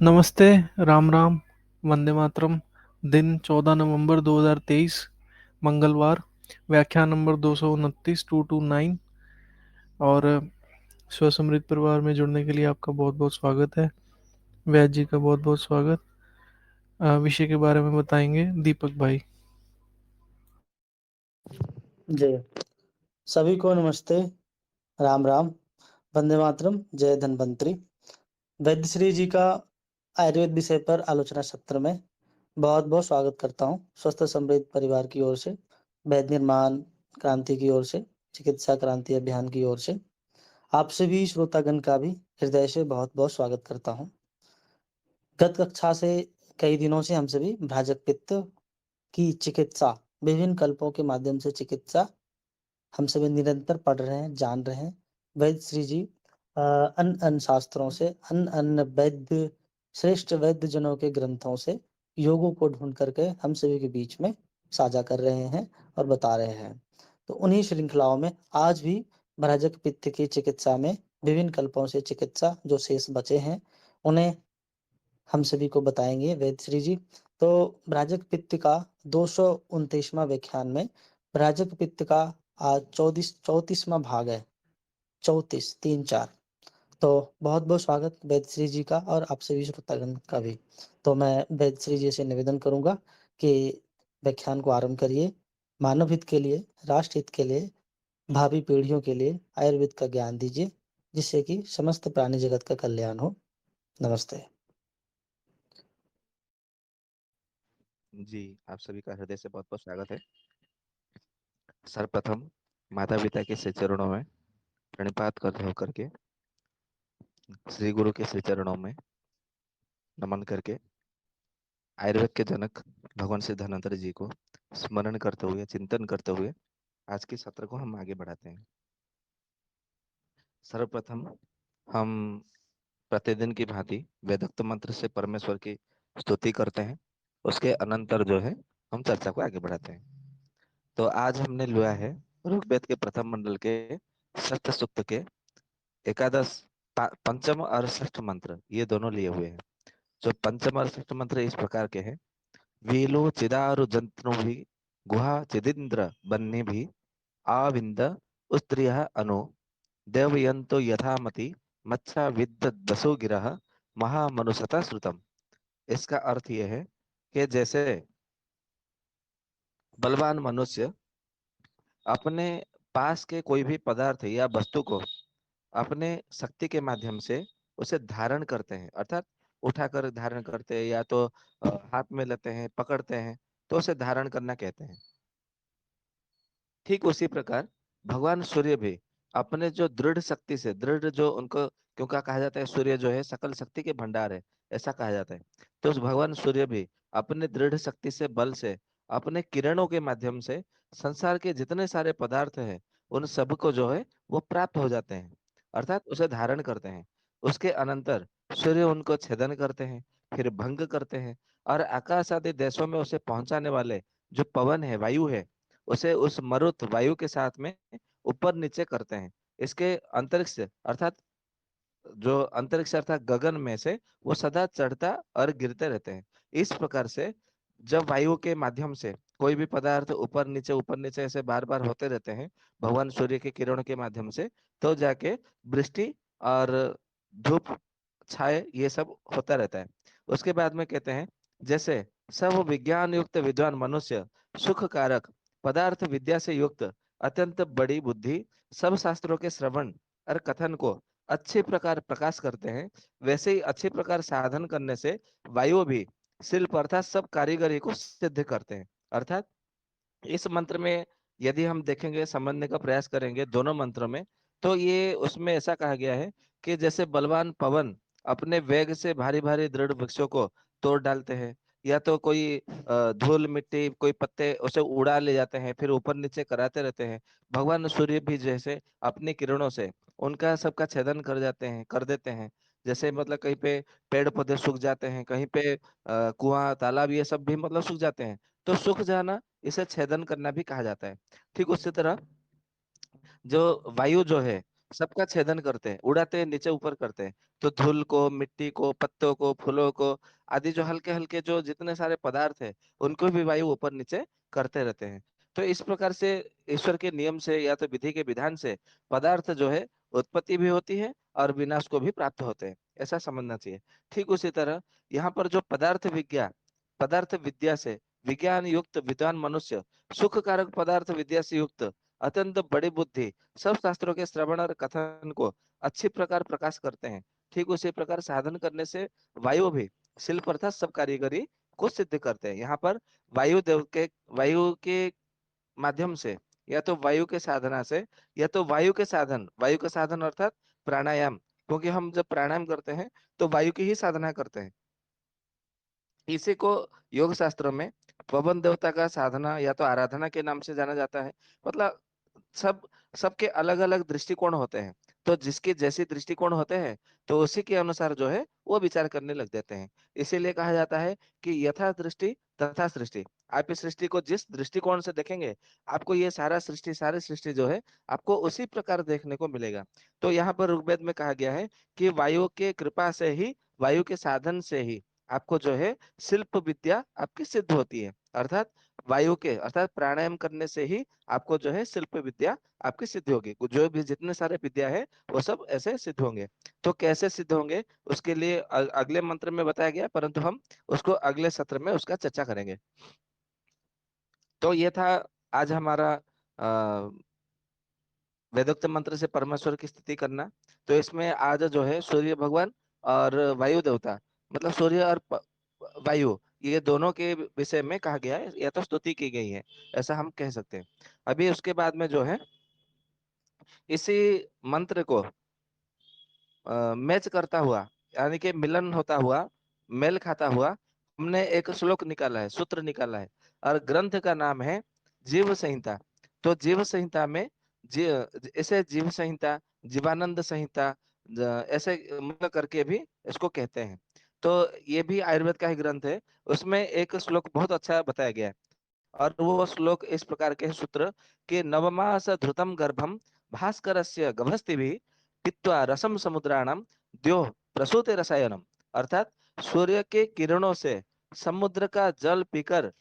नमस्ते। राम राम। वंदे मातरम। दिन 14 नवंबर 2023, मंगलवार। व्याख्यान नंबर 229 और स्वसमृद्ध परिवार में जुड़ने के लिए आपका बहुत बहुत स्वागत है। वैद जी का बहुत बहुत स्वागत। विषय के बारे में बताएंगे दीपक भाई। जय सभी को नमस्ते। राम राम। वंदे मातरम। जय धन्वंतरी। वैद्य श्री जी का आयुर्वेद विषय पर आलोचना सत्र में बहुत बहुत स्वागत करता हूँ। स्वस्थ समृद्ध परिवार की ओर से, वैद्य निर्माण क्रांति की ओर से, चिकित्सा क्रांति अभियान की ओर से आप सभी श्रोतागण का भी हृदय से बहुत बहुत स्वागत करता हूँ। गत कक्षा से कई दिनों से हम सभी भ्राजक पित्त की चिकित्सा, विभिन्न कल्पों के माध्यम से चिकित्सा हम सभी निरंतर पढ़ रहे हैं, जान रहे हैं। वैद्य श्री जी अन्य अन्य शास्त्रों से, अन्य अन्य वैद्य, श्रेष्ठ वैद्य जनों के ग्रंथों से योगों को ढूंढ करके हम सभी के बीच में साझा कर रहे हैं और बता रहे हैं। तो उन्हीं श्रृंखलाओं में आज भी भ्राजक पित्त की चिकित्सा में विभिन्न कल्पों से चिकित्सा जो शेष बचे हैं उन्हें हम सभी को बताएंगे वैद्य श्री जी। तो भ्राजक पित्त का 229वां व्याख्यान में भ्राजक पित्त का आज 34वां भाग है। 34 3 4। तो बहुत बहुत स्वागत वैद्य श्री जी का और आप सभी श्रोतागण का भी। तो मैं वैद्य श्री जी से निवेदन करूंगा कि व्याख्यान को आरंभ करिए। मानव हित के लिए, राष्ट्र हित के लिए, भावी पीढ़ियों के लिए आयुर्वेद का ज्ञान दीजिए, जिससे कि समस्त प्राणी जगत का कल्याण हो। नमस्ते। जी, आप सभी का हृदय से बहुत-बहुत स्वागत है। सर्वप्रथम माता-पिता के श्री चरणों में प्रणिपात करते होकर के श्री गुरु के श्री चरणों में नमन करके आयुर्वेद के जनक भगवान श्री धन्वंतरि जी को स्मरण करते हुए, चिंतन करते हुए आज के सत्र को हम आगे बढ़ाते हैं। सर्वप्रथम हम प्रतिदिन की भांति वेदोक्त मंत्र से परमेश्वर की स्तुति करते हैं। उसके अनंतर जो है हम चर्चा को आगे बढ़ाते हैं। तो आज हमने लिया है ऋग्वेद के प्रथम मंडल के षष्ठ सूक्त के एकादश पंचम और षष्ठ मंत्र, ये दोनों लिए हुए हैं। जो पंचम और षष्ठ मंत्र इस प्रकार के हैं। वीलो चिदारु जंतु भी गुहा चिदिंद्र बन्नी भी आविंद उस्त्रिय अनु देवयंतो यथामति मच्छा विद्ध दसो गिरह महामनुषता श्रुतम। इसका अर्थ यह है कि जैसे बलवान मनुष्य अपने पास के कोई भी पदार्थ या वस्तु को अपने शक्ति के माध्यम से उसे धारण करते हैं, अर्थात उठाकर धारण करते हैं या तो हाथ में लेते हैं, पकड़ते हैं, तो उसे धारण करना कहते हैं। ठीक उसी प्रकार भगवान सूर्य भी अपने जो दृढ़ शक्ति से, दृढ़ जो उनको, क्योंकि कहा जाता है सूर्य जो है सकल शक्ति के भंडार है, ऐसा कहा जाता है। तो उस भगवान सूर्य भी अपने दृढ़ शक्ति से, बल से, अपने किरणों के माध्यम से संसार के जितने सारे पदार्थ हैं उन सब को जो है वो प्राप्त हो जाते हैं, अर्थात उसे धारण करते हैं। उसके अनंतर सूर्य उनको छेदन करते हैं, फिर भंग करते हैं, और आकाश आदि देशों में उसे पहुंचाने वाले जो पवन है, वायु है, उसे उस मरुत वायु के साथ में ऊपर नीचे करते हैं। इसके अंतरिक्ष अर्थात जो अंतरिक्ष अर्थात गगन में से वो सदा चढ़ता और गिरते रहते हैं। इस प्रकार से जब वायु के माध्यम से कोई भी पदार्थ ऊपर नीचे ऐसे बार बार होते रहते हैं भगवान सूर्य के किरणों के माध्यम से, तो जाके वृष्टि और धूप छाए ये सब होता रहता है। उसके बाद में कहते हैं जैसे सब विज्ञान युक्त विद्वान मनुष्य सुख कारक पदार्थ विद्या से युक्त अत्यंत बड़ी बुद्धि सब शास्त्रों के श्रवण और कथन को अच्छे प्रकार प्रकाश करते हैं, वैसे ही अच्छे प्रकार साधन करने से वायु भी शिल्प अर्थात सब कारीगरी को सिद्ध करते हैं। अर्थात इस मंत्र में यदि हम देखेंगे, समझने का प्रयास करेंगे दोनों मंत्रों में, तो ये उसमें ऐसा कहा गया है कि जैसे बलवान पवन अपने वेग से भारी भारी दृढ़ वृक्षों को तोड़ डालते हैं, या तो कोई धूल मिट्टी कोई पत्ते उसे उड़ा ले जाते हैं, फिर ऊपर नीचे कराते रहते हैं। भगवान सूर्य भी जैसे अपनी किरणों से उनका सबका छेदन कर जाते हैं, कर देते हैं। जैसे मतलब कहीं पे पेड़ पौधे सूख जाते हैं, कहीं पे कुआं तालाब ये सब भी मतलब सूख जाते हैं, तो सूख जाना इसे छेदन करना भी कहा जाता है। ठीक उसी तरह जो वायु जो है सबका छेदन करते हैं, उड़ाते हैं, नीचे ऊपर करते हैं। तो धूल को, मिट्टी को, पत्तों को, फूलों को आदि जो हल्के हल्के जो जितने सारे पदार्थ है उनको भी वायु ऊपर नीचे करते रहते हैं। तो इस प्रकार से ईश्वर के नियम से या तो विधि के विधान से पदार्थ जो है उत्पत्ति भी होती है और विनाश को भी प्राप्त होते हैं, ऐसा समझना चाहिए। ठीक उसी तरह यहाँ पर जो पदार्थ विद्या से विज्ञान युक्त विद्वान मनुष्य, सुख कारक पदार्थ विद्या से युक्त अत्यंत बड़ी बुद्धि, सब शास्त्रों के श्रवण और कथन को अच्छी प्रकार प्रकाश करते हैं। ठीक उसी प्रकार साधन करने से वायु भी शिल्प अर्थात सब कारीगरी को सिद्ध करते हैं। यहाँ पर वायु के माध्यम से या तो वायु के साधना से या तो वायु के साधन अर्थात प्राणायाम, क्योंकि हम जब प्राणायाम करते हैं तो वायु की ही साधना करते हैं। इसी को योग शास्त्र में पवन देवता का साधना या तो आराधना के नाम से जाना जाता है। मतलब सब सबके अलग अलग दृष्टिकोण होते हैं। तो जिसके जैसे दृष्टिकोण होते हैं तो उसी के अनुसार जो है वो विचार करने लग जाते हैं। इसीलिए कहा जाता है कि यथा दृष्टि तथा सृष्टि। आप इस सृष्टि को जिस दृष्टिकोण से देखेंगे आपको ये सारी सृष्टि जो है आपको उसी प्रकार देखने को मिलेगा। तो यहाँ पर ऋग्वेद में कहा गया है कि वायु के कृपा से ही, वायु के साधन से ही आपको जो है शिल्प विद्या आपकी सिद्ध होती है। अर्थात वायु के अर्थात प्राणायाम करने से ही आपको जो है शिल्प विद्या आपकी सिद्ध होगी। जो भी जितने सारे विद्या है वो सब ऐसे सिद्ध होंगे। तो कैसे सिद्ध होंगे उसके लिए अगले मंत्र में बताया गया, परंतु हम उसको अगले सत्र में उसका चर्चा करेंगे। तो ये था आज हमारा वेदोक्त मंत्र से परमेश्वर की स्थिति करना। तो इसमें आज जो है सूर्य भगवान और वायु देवता, मतलब सूर्य और वायु, ये दोनों के विषय में कहा गया है या तो स्तुति की गई है, ऐसा हम कह सकते हैं। अभी उसके बाद में जो है इसी मंत्र को मैच करता हुआ, यानी कि मिलन होता हुआ, मेल खाता हुआ हमने एक श्लोक निकाला है, सूत्र निकाला है, और ग्रंथ का नाम है जीव संहिता। तो जीव संहिता में ऐसे जीव संहिता, जीवानंद संहिता, ऐसे मतलब करके भी इसको कहते हैं। तो ये भी आयुर्वेद का ही ग्रंथ है। उसमें एक श्लोक बहुत अच्छा बताया गया है, और वो श्लोक इस प्रकार के सूत्र कि नवमास धृतम गर्भम भास्करस्य गभस्तिभिः पीत्वा रसम समुद्राणाम द्यो प्रसूते रसायनम। अर्थात सूर्य के किरणों से समुद्र का जल पीकर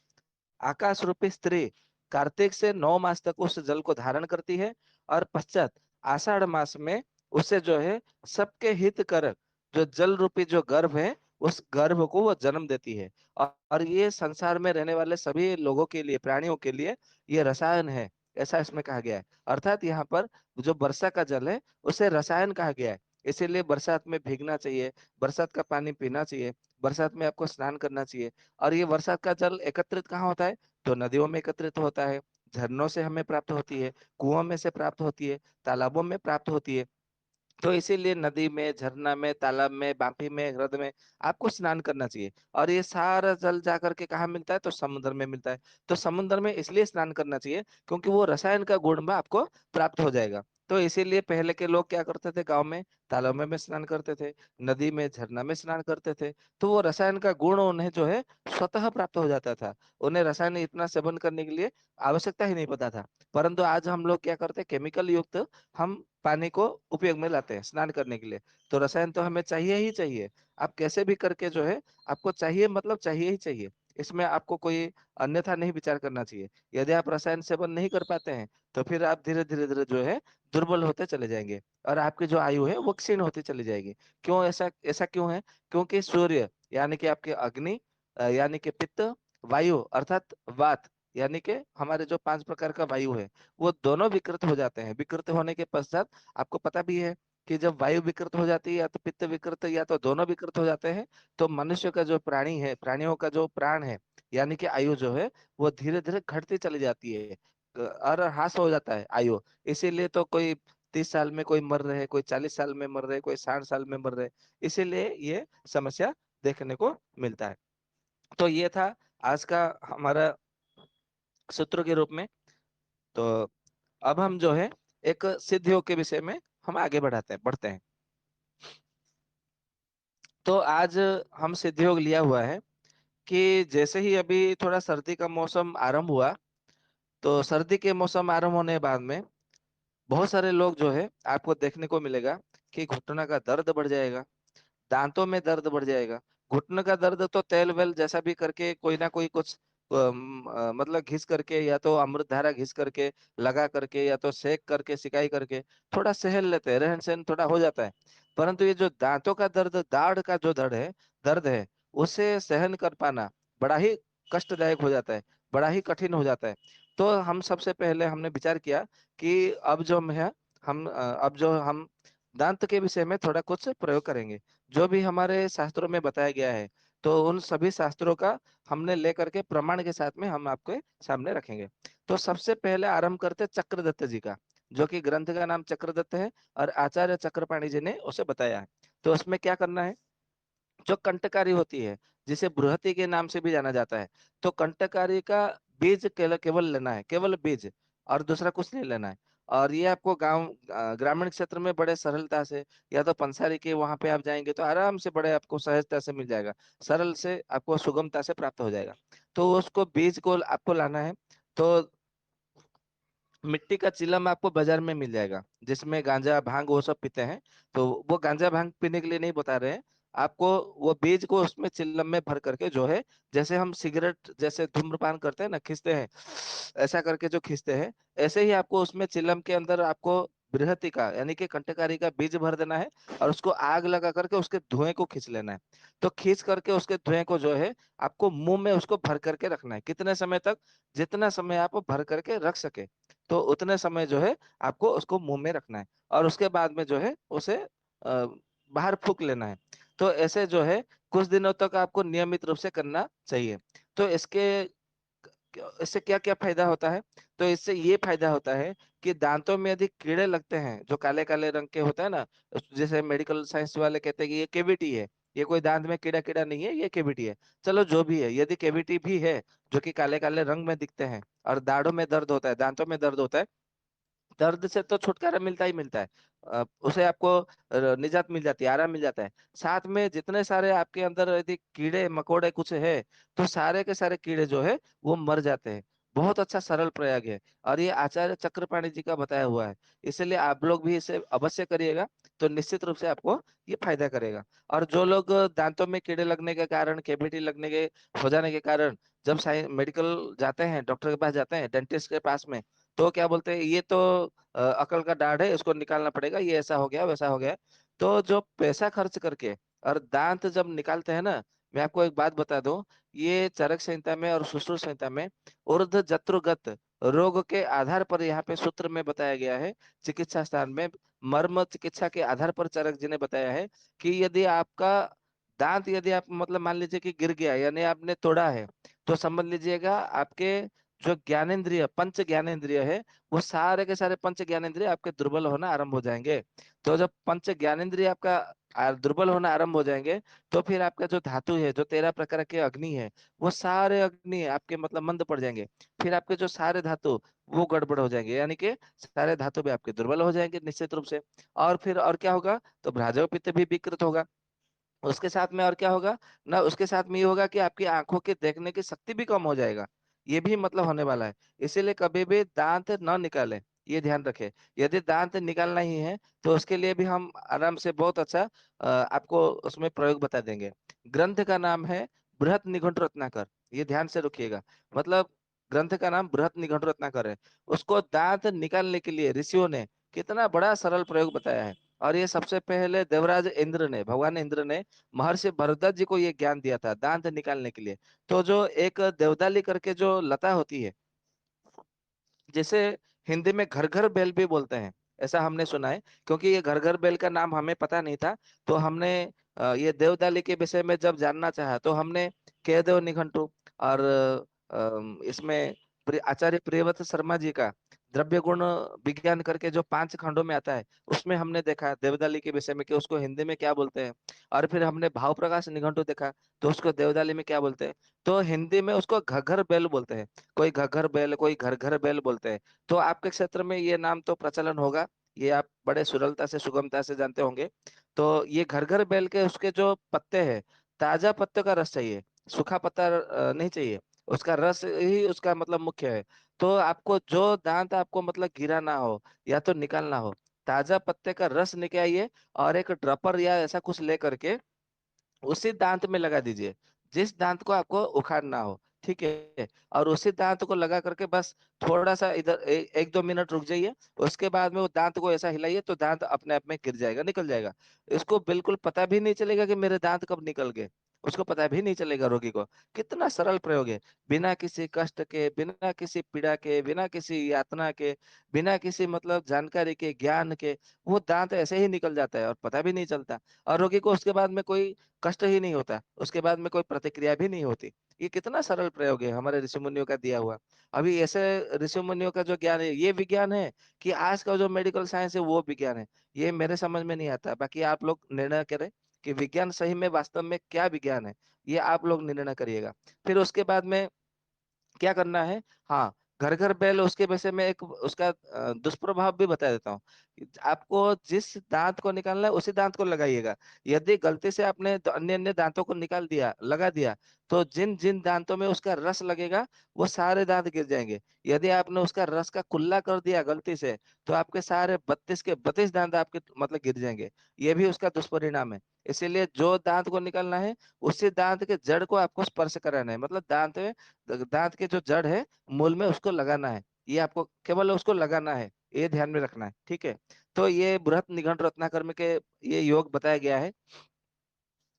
आकाश रूपी स्त्री कार्तिक से 9 मास तक उस जल को धारण करती है, और पश्चात आषाढ़ मास में उसे जो है सबके हित कर जो जल रूपी जो गर्भ है उस गर्भ को वो जन्म देती है। और ये संसार में रहने वाले सभी लोगों के लिए, प्राणियों के लिए ये रसायन है, ऐसा इसमें कहा गया है। अर्थात यहाँ पर जो वर्षा का जल है उसे रसायन कहा गया है। इसीलिए बरसात में भीगना चाहिए, बरसात का पानी पीना चाहिए, बरसात में आपको स्नान करना चाहिए। और ये बरसात का जल एकत्रित कहाँ होता है? तो नदियों में एकत्रित होता है, झरनों से हमें प्राप्त होती है, कुओं में से प्राप्त होती है, तालाबों में प्राप्त होती है। तो इसीलिए नदी में, झरना में, तालाब में, बांफी में, हृद में आपको स्नान करना चाहिए। और ये सारा जल जाकर के कहाँ मिलता है? तो समुद्र में मिलता है। तो समुद्र में इसलिए स्नान करना चाहिए क्योंकि वो रसायन का गुण में आपको प्राप्त हो जाएगा। तो इसीलिए पहले के लोग क्या करते थे, गांव में तालाब में स्नान करते थे, नदी में, झरना में स्नान करते थे। तो वो रसायन का गुण उन्हें जो है स्वतः प्राप्त हो जाता था। उन्हें रसायन इतना सेवन करने के लिए आवश्यकता ही नहीं पता था। परंतु आज हम लोग क्या करते हैं, केमिकल युक्त हम पानी को उपयोग में लाते हैं स्नान करने के लिए। तो रसायन तो हमें चाहिए ही चाहिए। आप कैसे भी करके जो है आपको चाहिए, मतलब चाहिए ही चाहिए। इसमें आपको कोई अन्यथा नहीं विचार करना चाहिए। यदि आप रसायन सेवन नहीं कर पाते हैं तो फिर आप धीरे धीरे जो है दुर्बल होते चले जाएंगे, और आपकी जो आयु है वो क्षीण होती चली जाएगी। क्यों ऐसा ऐसा क्यों है? क्योंकि सूर्य यानी कि आपके अग्नि, यानी कि पित्त, वायु अर्थात वात यानी कि हमारे जो 5 प्रकार का वायु है वो दोनों विकृत हो जाते हैं। विकृत होने के पश्चात आपको पता भी है कि जब वायु विकृत हो जाती है या तो पित्त विकृत या तो दोनों विकृत हो जाते हैं, तो मनुष्य का जो प्राणी है, प्राणियों का जो प्राण है यानी कि आयु जो है वो धीरे धीरे घटती चली जाती है, और ह्रास हो जाता है आयु। इसीलिए तो कोई 30 साल में कोई मर रहे, कोई 40 साल में मर रहे, कोई 60 साल में मर रहे। इसीलिए ये समस्या देखने को मिलता है। तो ये था आज का हमारा सूत्र के रूप में। तो अब हम जो है एक सिद्ध योग के विषय में हम आगे बढ़ते हैं। तो आज हम सिद्ध योग लिया हुआ है कि जैसे ही अभी थोड़ा सर्दी का मौसम आरंभ हुआ, तो सर्दी के मौसम आरंभ होने के बाद में बहुत सारे लोग जो है आपको देखने को मिलेगा कि घुटना का दर्द बढ़ जाएगा, दांतों में दर्द बढ़ जाएगा। घुटने का दर्द तो तेल वेल जैसा भी करके कोई ना कोई कुछ मतलब घिस करके या तो अमृत धारा घिस करके, लगा करके, या तो सेक करके, सिकाई करके थोड़ा सहल लेते हैं, रहन सहन थोड़ा हो जाता है। परंतु ये जो दांतों का दर्द, दाढ़ का जो दर्द है उसे सहन कर पाना बड़ा ही कष्टदायक हो जाता है, बड़ा ही कठिन हो जाता है। तो हम सबसे पहले हमने विचार किया कि अब जो है अब जो हम दांत के विषय में थोड़ा कुछ प्रयोग करेंगे, जो भी हमारे शास्त्रों में बताया गया है। तो उन सभी शास्त्रों का हमने लेकर के प्रमाण के साथ में हम आपके सामने रखेंगे। तो सबसे पहले आरंभ करते चक्रदत्त जी का, जो कि ग्रंथ का नाम चक्रदत्त है और आचार्य चक्रपाणी जी ने उसे बताया है। तो उसमें क्या करना है, जो कंटकारी होती है, जिसे बृहति के नाम से भी जाना जाता है, तो कंटकारी का बीज केवल केवल लेना है, केवल बीज, और दूसरा कुछ नहीं लेना है। और ये आपको ग्रामीण क्षेत्र में बड़े सरलता से, या तो पंसारी के वहां पे आप जाएंगे तो आराम से बड़े आपको सहजता से मिल जाएगा, सरल से आपको सुगमता से प्राप्त हो जाएगा। तो उसको बीज को आपको लाना है। तो मिट्टी का चिलम आपको बाजार में मिल जाएगा, जिसमें गांजा भांग वो सब पीते हैं। तो वो गांजा भांग पीने के लिए नहीं बता रहे हैं आपको। वो बीज को उसमें चिलम में भर करके जो है, जैसे हम सिगरेट जैसे धूम्रपान करते हैं ना, खींचते हैं, ऐसा करके जो खींचते हैं, ऐसे ही आपको उसमें चिलम के अंदर आपको बृहति का यानी कि कंटकारी का बीज भर देना है, और उसको आग लगा करके उसके धुएं को खींच लेना है। तो खींच करके उसके धुएं को जो है आपको मुंह में उसको भर करके रखना है। कितने समय तक? जितना समय आप भर करके रख सके, तो उतने समय जो है आपको उसको मुंह में रखना है, और उसके बाद में जो है उसे बाहर फूंक लेना है। तो ऐसे जो है कुछ दिनों तक आपको नियमित रूप से करना चाहिए। तो इससे क्या क्या फायदा होता है? तो इससे ये फायदा होता है कि दांतों में यदि कीड़े लगते हैं जो काले काले रंग के होते हैं ना, जैसे मेडिकल साइंस वाले कहते हैं कि ये केविटी है, ये कोई दांत में कीड़ा कीड़ा नहीं है, ये केविटी है। चलो जो भी है, यदि केविटी भी है जो कि काले काले रंग में दिखते हैं, और दाढ़ों में दर्द होता है, दांतों में दर्द होता है, दर्द से तो छुटकारा मिलता ही मिलता है। उसे आपको निजात मिल जाती है, आराम मिल जाता है। साथ में जितने सारे आपके अंदर यदि कीड़े मकोड़े कुछ है, तो सारे के सारे कीड़े जो है वो मर जाते हैं। बहुत अच्छा सरल प्रयोग है, और ये आचार्य चक्रपाणी जी का बताया हुआ है। इसलिए आप लोग भी इसे अवश्य करिएगा, तो निश्चित रूप से आपको ये फायदा करेगा। और जो लोग दांतों में कीड़े लगने के कारण, केविटी लगने के हो जाने के कारण, जब मेडिकल जाते हैं, डॉक्टर के पास जाते हैं, डेंटिस्ट के पास में, तो क्या बोलते हैं, ये तो अकल का दाढ़ है, इसको निकालना पड़ेगा, ये ऐसा हो गया वैसा हो गया। तो जो पैसा खर्च करके और दांत जब निकालते हैं ना, मैं आपको एक बात बता दूं, ये चरक संहिता में और सुश्रुत संहिता में ऊर्ध जत्रुगत रोग के आधार पर यहाँ पे सूत्र में बताया गया है। चिकित्सा स्थान में मर्म चिकित्सा के आधार पर चरक जी ने बताया है कि यदि आपका दांत, यदि आप मतलब मान लीजिए कि गिर गया, यानी आपने तोड़ा है, तो समझ लीजिएगा आपके जो ज्ञानेंद्रिय, पंच ज्ञानेंद्रिय है, वो सारे के सारे पंच ज्ञानेंद्रिय आपके दुर्बल होना आरंभ हो जाएंगे। तो जब पंच ज्ञानेंद्रिय आपका दुर्बल होना आरंभ हो जाएंगे, तो फिर आपका जो धातु है, जो 13 प्रकार के अग्नि है, वो सारे अग्नि आपके मतलब मंद पड़ जाएंगे। फिर आपके जो सारे धातु वो गड़बड़ हो जाएंगे, यानी कि सारे धातु भी आपके दुर्बल हो जाएंगे निश्चित रूप से। और फिर और क्या होगा, तो भ्राजव पित्त भी विकृत होगा। उसके साथ में और क्या होगा ना, उसके साथ में ये होगा कि आपकी आंखों के देखने की शक्ति भी कम हो जाएगा। ये भी मतलब होने वाला है। इसीलिए कभी भी दांत न निकालें, ये ध्यान रखें। यदि दांत निकालना ही है, तो उसके लिए भी हम आराम से बहुत अच्छा आपको उसमें प्रयोग बता देंगे। ग्रंथ का नाम है बृहत निघंटु रत्नाकर, ये ध्यान से रखिएगा। मतलब ग्रंथ का नाम बृहत निघंटु रत्नाकर है। उसको दांत निकालने के लिए ऋषियों ने कितना बड़ा सरल प्रयोग बताया है। और ये सबसे पहले देवराज इंद्र ने, भगवान इंद्र ने महर्षि भरद्वाज जी को ये ज्ञान दिया था दांत निकालने के लिए। तो जो एक देवदाली करके जो लता होती है, जिसे हिंदी में घर घर बेल भी बोलते हैं, ऐसा हमने सुना है। क्योंकि ये घर घर बेल का नाम हमें पता नहीं था, तो हमने ये देवदाली के विषय में जब जानना चाहा, तो हमने केदेव निघंटु और इसमें आचार्य प्रियव्रत शर्मा जी का द्रव्य गुण विज्ञान करके जो 5 खंडों में आता है, उसमें हमने देखा देवदाली के विषय में कि उसको हिंदी में क्या बोलते हैं। और फिर हमने भाव प्रकाश निघंटु देखा, तो उसको देवदाली में क्या बोलते हैं। तो हिंदी में उसको घग्घर बेल बोलते हैं, कोई घग्घर बैल, कोई घर घर बैल बोलते हैं। तो आपके क्षेत्र में ये नाम तो प्रचलन होगा, ये आप बड़े सरलता से सुगमता से जानते होंगे। तो ये घर घर बैल के उसके जो पत्ते हैं, ताजा पत्ते का रस चाहिए, सूखा पत्ता नहीं चाहिए, उसका रस ही उसका मतलब मुख्य है। तो आपको जो दांत आपको मतलब गिरा ना हो या तो निकालना हो, ताजा पत्ते का रस निकालिए और एक ड्रॉपर या ऐसा कुछ ले करके उसी दांत में लगा दीजिए, जिस दांत को आपको उखाड़ना हो। ठीक है, और उसी दांत को लगा करके बस थोड़ा सा इधर 1-2 मिनट रुक जाइए। उसके बाद में वो दांत को ऐसा हिलाइए तो दांत अपने आप में गिर जाएगा, निकल जाएगा। इसको बिल्कुल पता भी नहीं चलेगा कि मेरे दांत कब निकल गए, उसको पता भी नहीं चलेगा रोगी को। कितना सरल प्रयोग है, बिना किसी कष्ट के, बिना किसी पीड़ा के, बिना किसी यातना के, बिना किसी मतलब जानकारी के, ज्ञान के, वो दांत ऐसे ही निकल जाता है और पता भी नहीं चलता। और रोगी को उसके बाद में कोई कष्ट ही नहीं होता, उसके बाद में कोई प्रतिक्रिया भी नहीं होती। ये कितना सरल प्रयोग है हमारे ऋषि मुनियों का दिया हुआ। अभी ऐसे ऋषि मुनियों का जो ज्ञान है ये विज्ञान है कि आज का जो मेडिकल साइंस है वो विज्ञान है, ये मेरे समझ में नहीं आता। बाकी आप लोग निर्णय करें कि विज्ञान सही में वास्तव में क्या विज्ञान है, ये आप लोग निर्णय करिएगा। फिर उसके बाद में क्या करना है, हाँ, घर घर बैल, उसके वैसे में एक उसका दुष्प्रभाव भी बता देता हूँ। आपको जिस दांत को निकालना है उसी दांत को लगाइएगा। यदि गलती से आपने अन्य अन्य दांतों को निकाल दिया, लगा दिया, तो जिन जिन दांतों में उसका रस लगेगा वो सारे दांत गिर जाएंगे। यदि आपने उसका रस का कुल्ला कर दिया गलती से, तो आपके सारे 32 के 32 दांत आपके मतलब गिर जाएंगे। ये भी उसका दुष्परिणाम है। इसीलिए जो दांत को निकालना है उसी दांत के जड़ को आपको स्पर्श कराना है, मतलब दांत के जो जड़ है, मूल में उसको लगाना है। ये आपको केवल उसको लगाना है, ये ध्यान में रखना है। ठीक है, तो ये बृहत निघंट रत्नाकर के ये योग बताया गया है।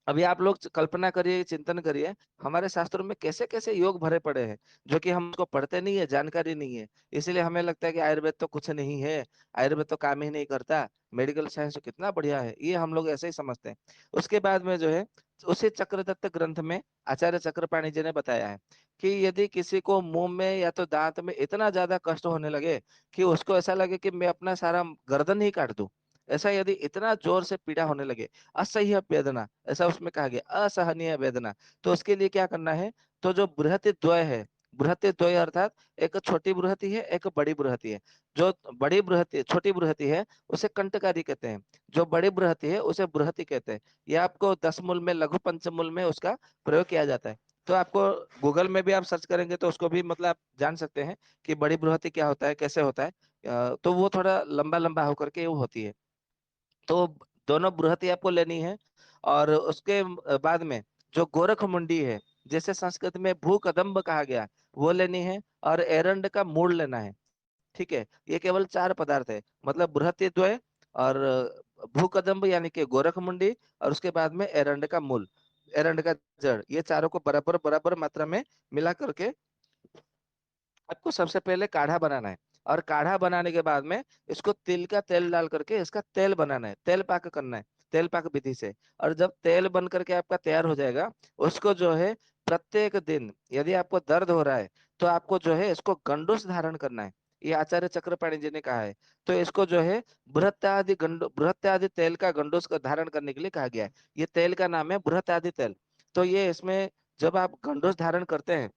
अभी आप लोग कल्पना करिए, चिंतन करिए, हमारे शास्त्रों में कैसे कैसे योग भरे पड़े हैं, जो कि हम उसको पढ़ते नहीं है, जानकारी नहीं है। इसलिए हमें लगता है कि आयुर्वेद तो कुछ नहीं है, आयुर्वेद तो काम ही नहीं करता, मेडिकल साइंस तो कितना बढ़िया है, ये हम लोग ऐसे ही समझते हैं। उसके बाद में जो है, उसी चक्रदत्त ग्रंथ में आचार्य चक्रपाणी जी ने बताया है कि यदि किसी को मुंह में या तो दांत में इतना ज्यादा कष्ट होने लगे कि उसको ऐसा लगे कि मैं अपना सारा गर्दन ही काट दूं, ऐसा यदि इतना जोर से पीड़ा होने लगे, असह्य वेदना, ऐसा उसमें कहा गया, असहनीय वेदना, तो उसके लिए क्या करना है, तो जो बृहति द्वय है, बृहति द्वय अर्थात एक छोटी बृहति है, एक बड़ी बृहति है। जो बड़ी बृहति, छोटी बृहति है उसे कंटकारी कहते हैं, जो बड़ी बृहति है उसे बृहति कहते हैं। ये आपको 10 मूल में, लघु पंचमूल में उसका प्रयोग किया जाता है। तो आपको गूगल में भी आप सर्च करेंगे तो उसको भी मतलब आप जान सकते हैं कि बड़ी बृहति क्या होता है, कैसे होता है। तो वो थोड़ा लंबा लंबा होकर के वो होती है। तो दोनों बृहति आपको लेनी है। और उसके बाद में जो गोरख मुंडी है, जैसे संस्कृत में भू कदम्ब कहा गया, वो लेनी है। और एरंड का मूल लेना है। ठीक है, ये केवल 4 पदार्थ है, मतलब बृहति द्वय, और भू कदम्ब यानी कि गोरख मुंडी, और उसके बाद में एरंड का मूल, एरंड का जड़, ये चारों को बराबर बराबर मात्रा में मिला करके आपको सबसे पहले काढ़ा बनाना है। और काढ़ा बनाने के बाद में इसको तिल का तेल डाल करके इसका तेल बनाना है, तेल पाक करना है, तेल पाक विधि से। और जब तेल बन करके आपका तैयार हो जाएगा, उसको जो है प्रत्येक दिन, यदि आपको दर्द हो रहा है तो आपको जो है इसको गंडूस धारण करना है। ये आचार्य चक्रपाणी जी ने कहा है। तो इसको जो है बृहत्यादि तेल का गंडूस का धारण करने के लिए कहा गया है। ये तेल का नाम है बृहत्यादि तेल। तो ये इसमें जब आप गंडूस धारण करते हैं,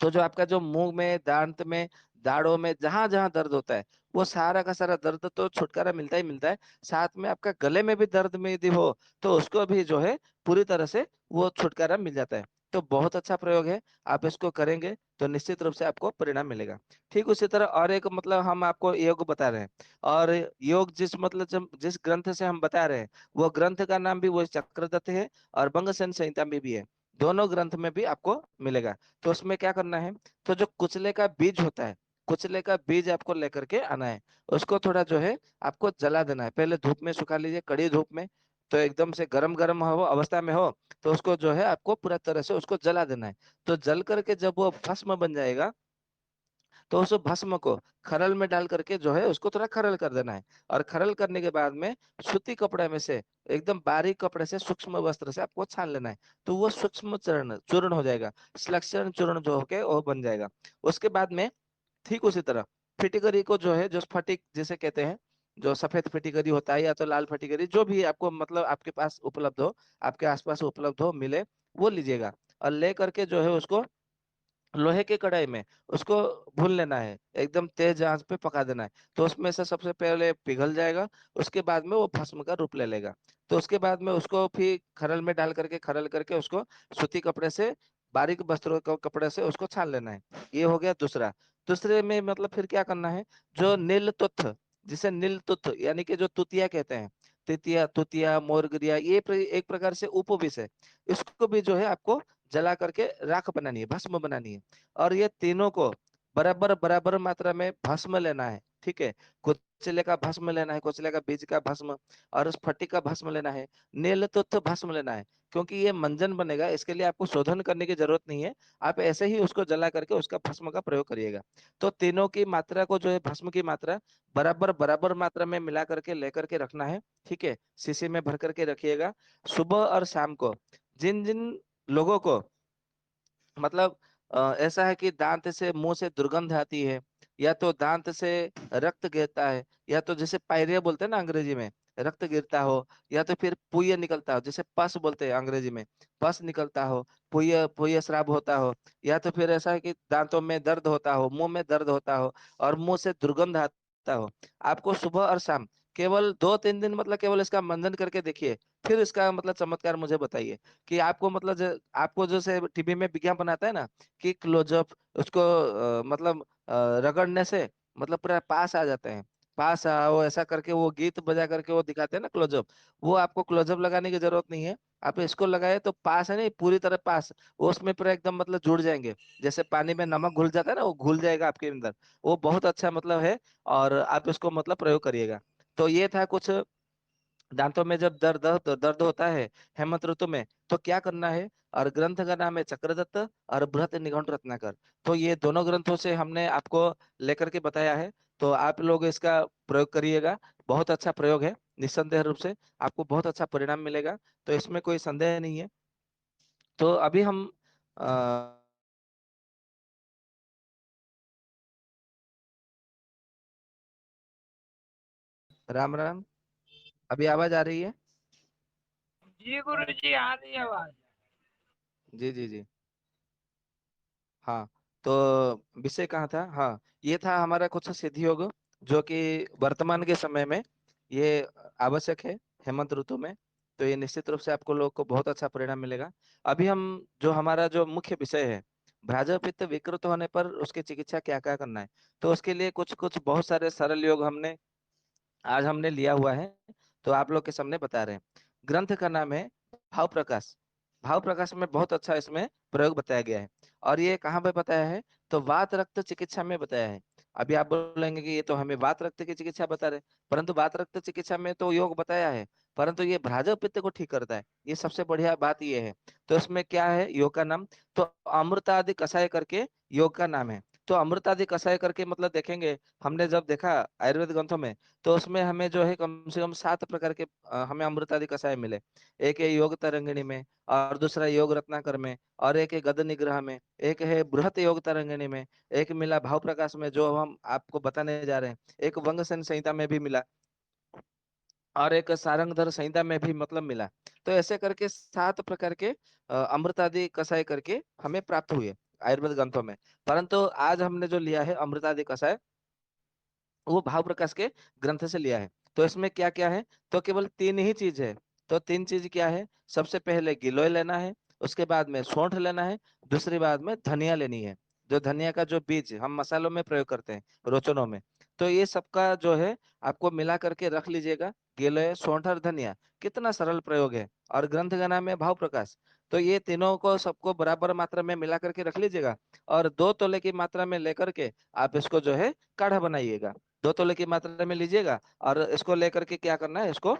तो जो आपका जो मुंह में, दांत में, दाढ़ों में, जहां जहां दर्द होता है, वो सारा का सारा दर्द तो छुटकारा मिलता ही मिलता है। साथ में आपका गले में भी दर्द में यदि हो तो उसको भी जो है पूरी तरह से वो छुटकारा मिल जाता है। तो बहुत अच्छा प्रयोग है, आप इसको करेंगे तो निश्चित रूप से आपको परिणाम मिलेगा। ठीक उसी तरह और एक मतलब हम आपको योग बता रहे हैं। और योग जिस ग्रंथ से हम बता रहे हैं, वो ग्रंथ का नाम भी वो चक्रदत्त है, और बंगसेन संहिता में भी है। दोनों ग्रंथ में भी आपको मिलेगा। तो उसमें क्या करना है, तो जो कुचले का बीज होता है, कुचले का बीज आपको लेकर के आना है। उसको थोड़ा जो है आपको जला देना है, पहले धूप में सुखा लीजिए, कड़ी धूप में। तो एकदम से गरम गरम हो अवस्था में हो तो उसको जो है आपको पूरा तरह से उसको जला देना है। तो जल करके जब वो भस्म बन जाएगा, तो उस भस्म को खरल में डाल करके जो है उसको थोड़ा खरल कर देना है। और खरल करने के बाद में सूती कपड़े में से, एकदम बारीक कपड़े से, सूक्ष्म वस्त्र से आपको छान लेना है। तो वो सूक्ष्म चूर्ण चूर्ण हो जाएगा, श्लक्षण चूर्ण जो होके वो बन जाएगा। उसके बाद में ठीक उसी तरह फिटिकरी को जो है, जो स्फटिक जिसे कहते हैं, जो सफेद फिटिकरी होता है या तो लाल फिटिकरी, जो भी आपको मतलब आपके पास उपलब्ध हो, आपके आसपास उपलब्ध हो, मिले, वो लीजिएगा। और ले करके जो है उसको लोहे के कढ़ाई में उसको भून लेना है, एकदम तेज आंच पे पका देना है। तो उसमें से सबसे पहले पिघल जाएगा, उसके बाद में वो भस्म का रूप ले लेगा। तो उसके बाद में उसको फिर खरल में डाल करके, खरल करके उसको सूती कपड़े से बारीक वस्त्रों को कपड़े से उसको छान लेना है। ये हो गया दूसरा। दूसरे में मतलब फिर क्या करना है, जो नील तुथ, जिसे नील तुथ यानी कि जो तुतिया कहते हैं, तितिया तुतिया मोरगिरिया, ये एक प्रकार से उपविष है। इसको भी जो है आपको जला करके राख बनानी है, भस्म बनानी है। और ये तीनों को बराबर बराबर मात्रा में भस्म लेना है, ठीक है। कुचले का भस्म लेना है, कुचले का बीज का भस्म, और स्फटिक का भस्म लेना है, नील तुथ भस्म लेना है। क्योंकि ये मंजन बनेगा, इसके लिए आपको शोधन करने की जरूरत नहीं है, आप ऐसे ही उसको जला करके उसका भस्म का प्रयोग करिएगा। तो तीनों की मात्रा को जो है, भस्म की मात्रा बराबर बराबर मात्रा में मिला करके लेकर के रखना है, ठीक है। शीशी में भर करके रखिएगा। सुबह और शाम को जिन जिन लोगों को मतलब ऐसा है कि दांत से, मुंह से दुर्गंध आती है, या तो दांत से रक्त गिरता है, या तो जैसे पायरिया बोलते हैं ना अंग्रेजी में, रक्त गिरता हो, या तो फिर पुय निकलता हो, जैसे पस बोलते हैं अंग्रेजी में, पस निकलता हो, पुय पुय स्राव होता हो, या तो फिर ऐसा है कि दांतों में दर्द होता हो, मुंह में दर्द होता हो, और मुंह से दुर्गंध आता हो, आपको सुबह और शाम केवल 2-3 दिन मतलब केवल इसका मंजन करके देखिए। फिर इसका मतलब चमत्कार मुझे बताइए कि आपको मतलब आपको जैसे टीवी में विज्ञापन आता है ना कि क्लोजअप, उसको मतलब रगड़ने से मतलब पूरा पास आ जाते हैं, पास आओ ऐसा करके वो गीत बजा करके वो दिखाते हैं ना क्लोजअप। वो आपको क्लोजअप लगाने की जरूरत नहीं है, आप इसको लगाए तो पास है नहीं, पूरी तरह पास, वो उसमें पूरा एकदम मतलब जुड़ जाएंगे। जैसे पानी में नमक घुल जाता है ना, वो घुल जाएगा आपके अंदर। वो बहुत अच्छा मतलब है, और आप इसको मतलब प्रयोग करिएगा। तो ये था कुछ। दांतों में जब दर्द दर्द होता है हेमंत ऋतु में, तो क्या करना है। और ग्रंथ का नाम है चक्रदत्त और बृहत निघंटु रत्नाकर। तो ये दोनों ग्रंथों से हमने आपको लेकर के बताया है। तो आप लोग इसका प्रयोग करिएगा। बहुत अच्छा प्रयोग है, निस्संदेह रूप से आपको बहुत अच्छा परिणाम मिलेगा। तो इसमें कोई संदेह नहीं है। तो अभी हम अ, राम राम। अभी आवाज आ रही है? जी गुरु जी, आ रही है आवाज। जी जी जी। हाँ, तो विषय कहाँ था? हाँ, ये था हमारा कुछ सिद्धि योग, जो कि वर्तमान के समय में ये आवश्यक है हेमंत ऋतु में। तो ये निश्चित रूप से आपको लोग को बहुत अच्छा परिणाम मिलेगा। अभी हम जो हमारा जो मुख्य विषय है, भ्राजक पित्त विकृत होने पर उसकी चिकित्सा क्या क्या करना है, तो उसके लिए कुछ कुछ बहुत सारे सरल योग हमने लिया हुआ है। तो आप लोग के सामने बता रहे हैं। ग्रंथ का नाम है भाव प्रकाश। भाव प्रकाश में बहुत अच्छा इसमें प्रयोग बताया गया है। और ये कहाँ पे बताया है? तो वात रक्त चिकित्सा में बताया है। अभी आप बोलेंगे कि ये तो हमें वात रक्त की चिकित्सा बता रहे, परंतु वात रक्त चिकित्सा में तो योग बताया है, परंतु ये भ्राजक पित्त को ठीक करता है। ये सबसे बढ़िया बात ये है। तो इसमें क्या है योग का नाम? तो अमृता आदि कषाय करके योग का नाम है। तो अमृता आदि कषाय करके मतलब देखेंगे, हमने जब देखा आयुर्वेद ग्रंथों में, तो उसमें हमें जो है कम से कम 7 प्रकार के हमें अमृत आदि कषाय मिले। एक है योग तरंगिणी में, और दूसरा योग रत्नाकर में, और एक है गद निग्रह में, एक है बृहत योग तरंगिणी में, एक मिला भाव प्रकाश में जो हम आपको बताने जा रहे हैं, एक वंगसन संहिता में भी मिला, और एक सारंगधर संहिता में भी मतलब मिला। तो ऐसे करके 7 प्रकार के अमृत आदि कषाय करके हमें प्राप्त हुए आयुर्वेद ग्रंथों में। परंतु आज हमने जो लिया है अमृत आदि कषाय, वो भाव प्रकाश के ग्रंथ से लिया है। तो इसमें क्या क्या है? तो केवल 3 ही चीज है। तो 3 चीज क्या है? सबसे पहले गिलोय लेना है, उसके बाद में सौंठ लेना है, दूसरी बात में धनिया लेनी है। जो धनिया का जो बीज हम मसालों में प्रयोग करते हैं, रोचनों में। तो ये सबका जो है आपको मिला करके रख लीजिएगा। गिलोय, सौंठ और धनिया, कितना सरल प्रयोग है। और ग्रंथ का नाम है भाव प्रकाश। तो ये तीनों को सबको बराबर मात्रा में मिला करके रख लीजिएगा, और 2 तोले की मात्रा में लेकर के आप इसको जो है काढ़ा बनाइएगा। 2 तोले की मात्रा में लीजिएगा, और इसको लेकर के क्या करना है, इसको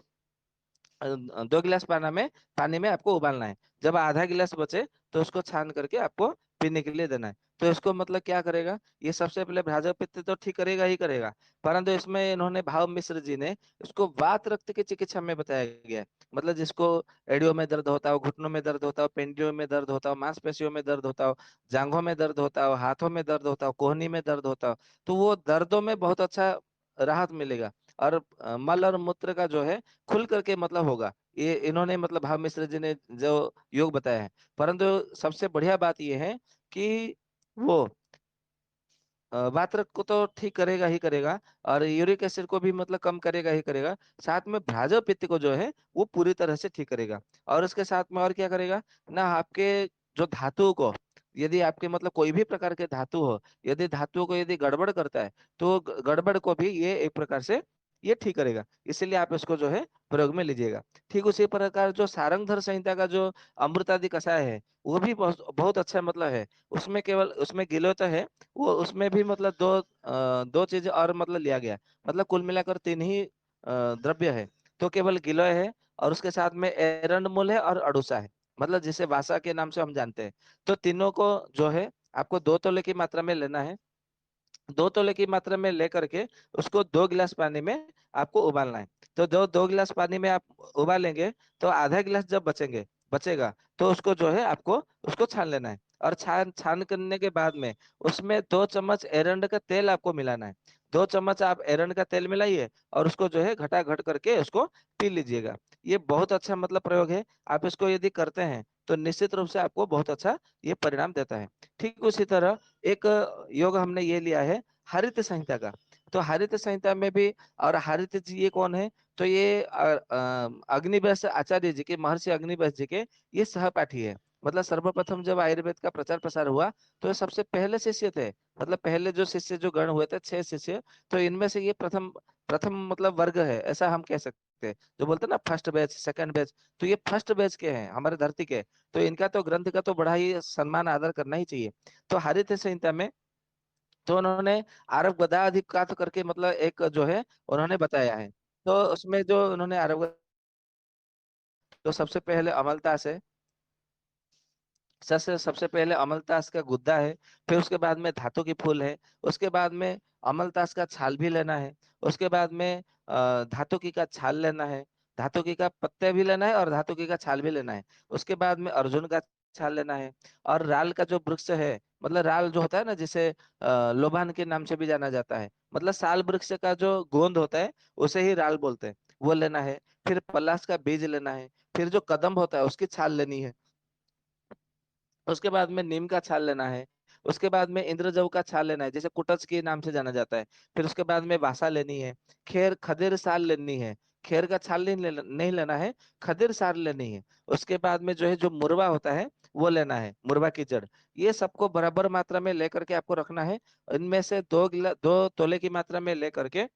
2 गिलास पानी में आपको उबालना है। जब आधा गिलास बचे, तो उसको छान करके आपको पीने के लिए देना है। तो इसको मतलब क्या करेगा, ये सबसे पहले भ्राजक पित्त तो ठीक करेगा ही करेगा, परंतु इसमें इन्होंने भाव मिश्र जी ने इसको वात रक्त की चिकित्सा में बताया गया है। मतलब जिसको एडियो में दर्द होता हो, घुटनों में दर्द होता हो, पेंडियो में दर्द होता हो, मांसपेशियों में दर्द होता हो, जांघों में दर्द होता हो, हाथों में दर्द होता हो, कोहनी में दर्द होता हो, तो वो दर्दों में बहुत अच्छा राहत मिलेगा। और मल और मूत्र का जो है खुल करके मतलब होगा। ये इन्होंने मतलब भाव मिश्र जी ने जो योग बताया है। परंतु सबसे बढ़िया बात ये है कि वो वात्रक को तो ठीक करेगा ही करेगा, और यूरिक एसिड को भी मतलब कम करेगा ही करेगा। साथ में भ्राजक पित्त को जो है वो पूरी तरह से ठीक करेगा। और उसके साथ में और क्या करेगा ना, आपके जो धातु को, यदि आपके मतलब कोई भी प्रकार के धातु हो, यदि धातुओं को यदि गड़बड़ करता है तो गड़बड़ को भी ये एक प्रकार से ये ठीक करेगा। इसीलिए आप इसको जो है प्रयोग में लीजिएगा। ठीक उसी प्रकार जो सारंगधर संहिता का जो अमृतादि कषाय है वो भी बहुत बहुत अच्छा मतलब है। उसमें केवल उसमें गिलोय तो है, वो उसमें भी मतलब दो चीज और मतलब लिया गया, मतलब कुल मिलाकर तीन ही द्रव्य है। तो केवल गिलोय है और उसके साथ में एरंडमूल है और अड़ूसा है, मतलब जिसे वासा के नाम से हम जानते हैं। तो तीनों को जो है आपको 2 तोले की मात्रा में लेना है। 2 तोले की मात्रा में लेकर के उसको 2 गिलास पानी में आपको उबालना है। तो जो 2 गिलास पानी में आप उबालेंगे तो आधा गिलास जब बचेगा तो उसको जो है आपको उसको छान लेना है। और छान छान करने के बाद में उसमें 2 चम्मच एरंड का तेल आपको मिलाना है। 2 चम्मच आप एरंड का तेल मिलाइए और उसको जो है घटा घट करके उसको पी लीजिएगा। ये बहुत अच्छा मतलब प्रयोग है। आप इसको यदि करते हैं तो निश्चित रूप से आपको बहुत अच्छा ये परिणाम देता है। ठीक उसी तरह एक योग हमने ये लिया है हरित संहिता का। तो हरित संहिता में भी, और हरित जी ये कौन है, तो ये अग्निवेश आचार्य जी के, महर्षि अग्निवेश जी के ये सहपाठी है। मतलब सर्वप्रथम जब आयुर्वेद का प्रचार प्रसार हुआ तो ये सबसे पहले शिष्य थे। मतलब पहले जो शिष्य जो गण हुए थे 6 शिष्य, तो इनमें से ये प्रथम प्रथम मतलब वर्ग है, ऐसा हम कह सकते हैं। जो बोलते हैं ना फर्स्ट बैच सेकंड बैच, तो ये फर्स्ट बैच के हैं हमारे धरती के। तो इनका तो ग्रंथ का तो बड़ा ही सम्मान आदर करना ही चाहिए। तो हरित संहिता में तो उन्होंने आरव गदा अधिकार करके मतलब एक जो है उन्होंने बताया है। तो उसमें जो उन्होंने तो सबसे पहले अमलतास है। सबसे पहले अमलतास का गुद्दा है। फिर उसके बाद में धातु की फूल है। उसके बाद में अमलतास का छाल भी लेना है। उसके बाद में धातु की का छाल लेना है। धातु की का पत्ते भी लेना है और धातु की का छाल भी लेना है। उसके बाद में अर्जुन का छाल लेना है। और राल का जो वृक्ष है, मतलब राल जो होता है ना, जिसे लोबान के नाम से भी जाना जाता है, मतलब साल वृक्ष का जो गोंद होता है उसे ही राल बोलते हैं, वो लेना है। फिर पलाश का बीज लेना है। फिर जो कदम होता है उसकी छाल लेनी है। उसके बाद में नीम का छाल लेना है। उसके बाद में इंद्रजव का छाल लेना है, जैसे कुटच के नाम से जाना जाता है। फिर उसके बाद में वासा लेनी है। खदेर साल लेनी है। खेर का छाल नहीं लेना है, खदेर साल लेनी है। उसके बाद में जो है जो मुरवा होता है वो लेना है, मुरवा की जड़। ये सबको बराबर मात्रा में लेकर के आपको रखना है। इनमें से 2 तोले की मात्रा में लेकर के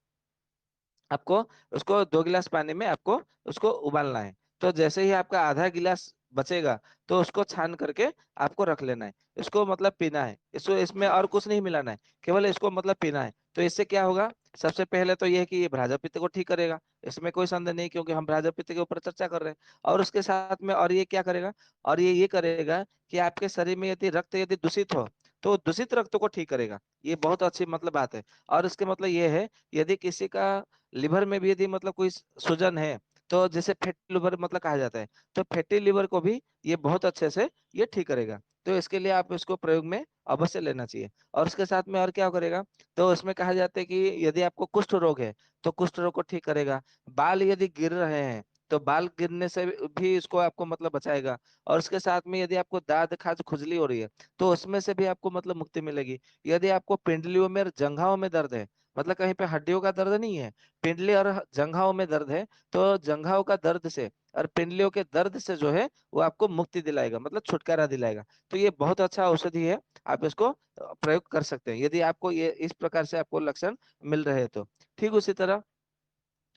आपको उसको 2 गिलास पानी में आपको उसको उबालना है। तो जैसे ही आपका आधा गिलास बचेगा तो उसको छान करके आपको रख लेना है। इसको मतलब पीना है, इसको इसमें और कुछ नहीं मिलाना है, केवल इसको मतलब पीना है। तो इससे क्या होगा, सबसे पहले तो ये है कि ये भ्राजा पित्त को ठीक करेगा, इसमें कोई संदेह नहीं, क्योंकि हम भ्राजा पित्त के ऊपर चर्चा कर रहे हैं। और उसके साथ में और ये क्या करेगा, और ये करेगा कि आपके शरीर में यदि रक्त यदि दूषित हो तो दूषित रक्त को ठीक करेगा। ये बहुत अच्छी मतलब बात है। और इसके मतलब ये है, यदि किसी का लिवर में भी यदि मतलब कोई सूजन है, तो जैसे फैटी लिवर मतलब कहा जाता है, तो फैटी लिवर को भी ये बहुत अच्छे से ये ठीक करेगा। तो इसके लिए आप इसको प्रयोग में अवश्य लेना चाहिए। और उसके साथ में और क्या करेगा, तो इसमें कहा जाता है कि यदि आपको कुष्ठ रोग है तो कुष्ठ रोग को ठीक करेगा। बाल यदि गिर रहे हैं तो बाल गिरने से भी इसको आपको मतलब बचाएगा। और उसके साथ में यदि आपको दाद खाज खुजली हो रही है तो उसमें से भी आपको मतलब मुक्ति मिलेगी। यदि आपको पिंडलियों में और जंघाओं में दर्द है, मतलब कहीं पे हड्डियों का दर्द नहीं है, पिंडली और जंघाओं में दर्द है, तो जंघाओं का दर्द से और पिंडलियों के दर्द से जो है वो आपको मुक्ति दिलाएगा, मतलब छुटकारा दिलाएगा। तो ये बहुत अच्छा औषधि है, आप इसको प्रयोग कर सकते हैं यदि आपको ये इस प्रकार से आपको लक्षण मिल रहे हैं तो। ठीक उसी तरह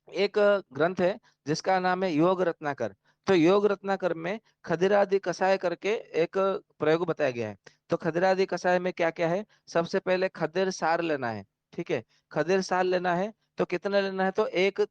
एक ग्रंथ है जिसका नाम है योग रत्नाकर। तो योग रत्नाकर में खदिरादि कषाय करके एक प्रयोग बताया गया है। तो खदिरादि कषाय में क्या क्या है, सबसे पहले खदेर सार लेना है। ठीक है, खदेर सार लेना है। तो कितना लेना है, तो 1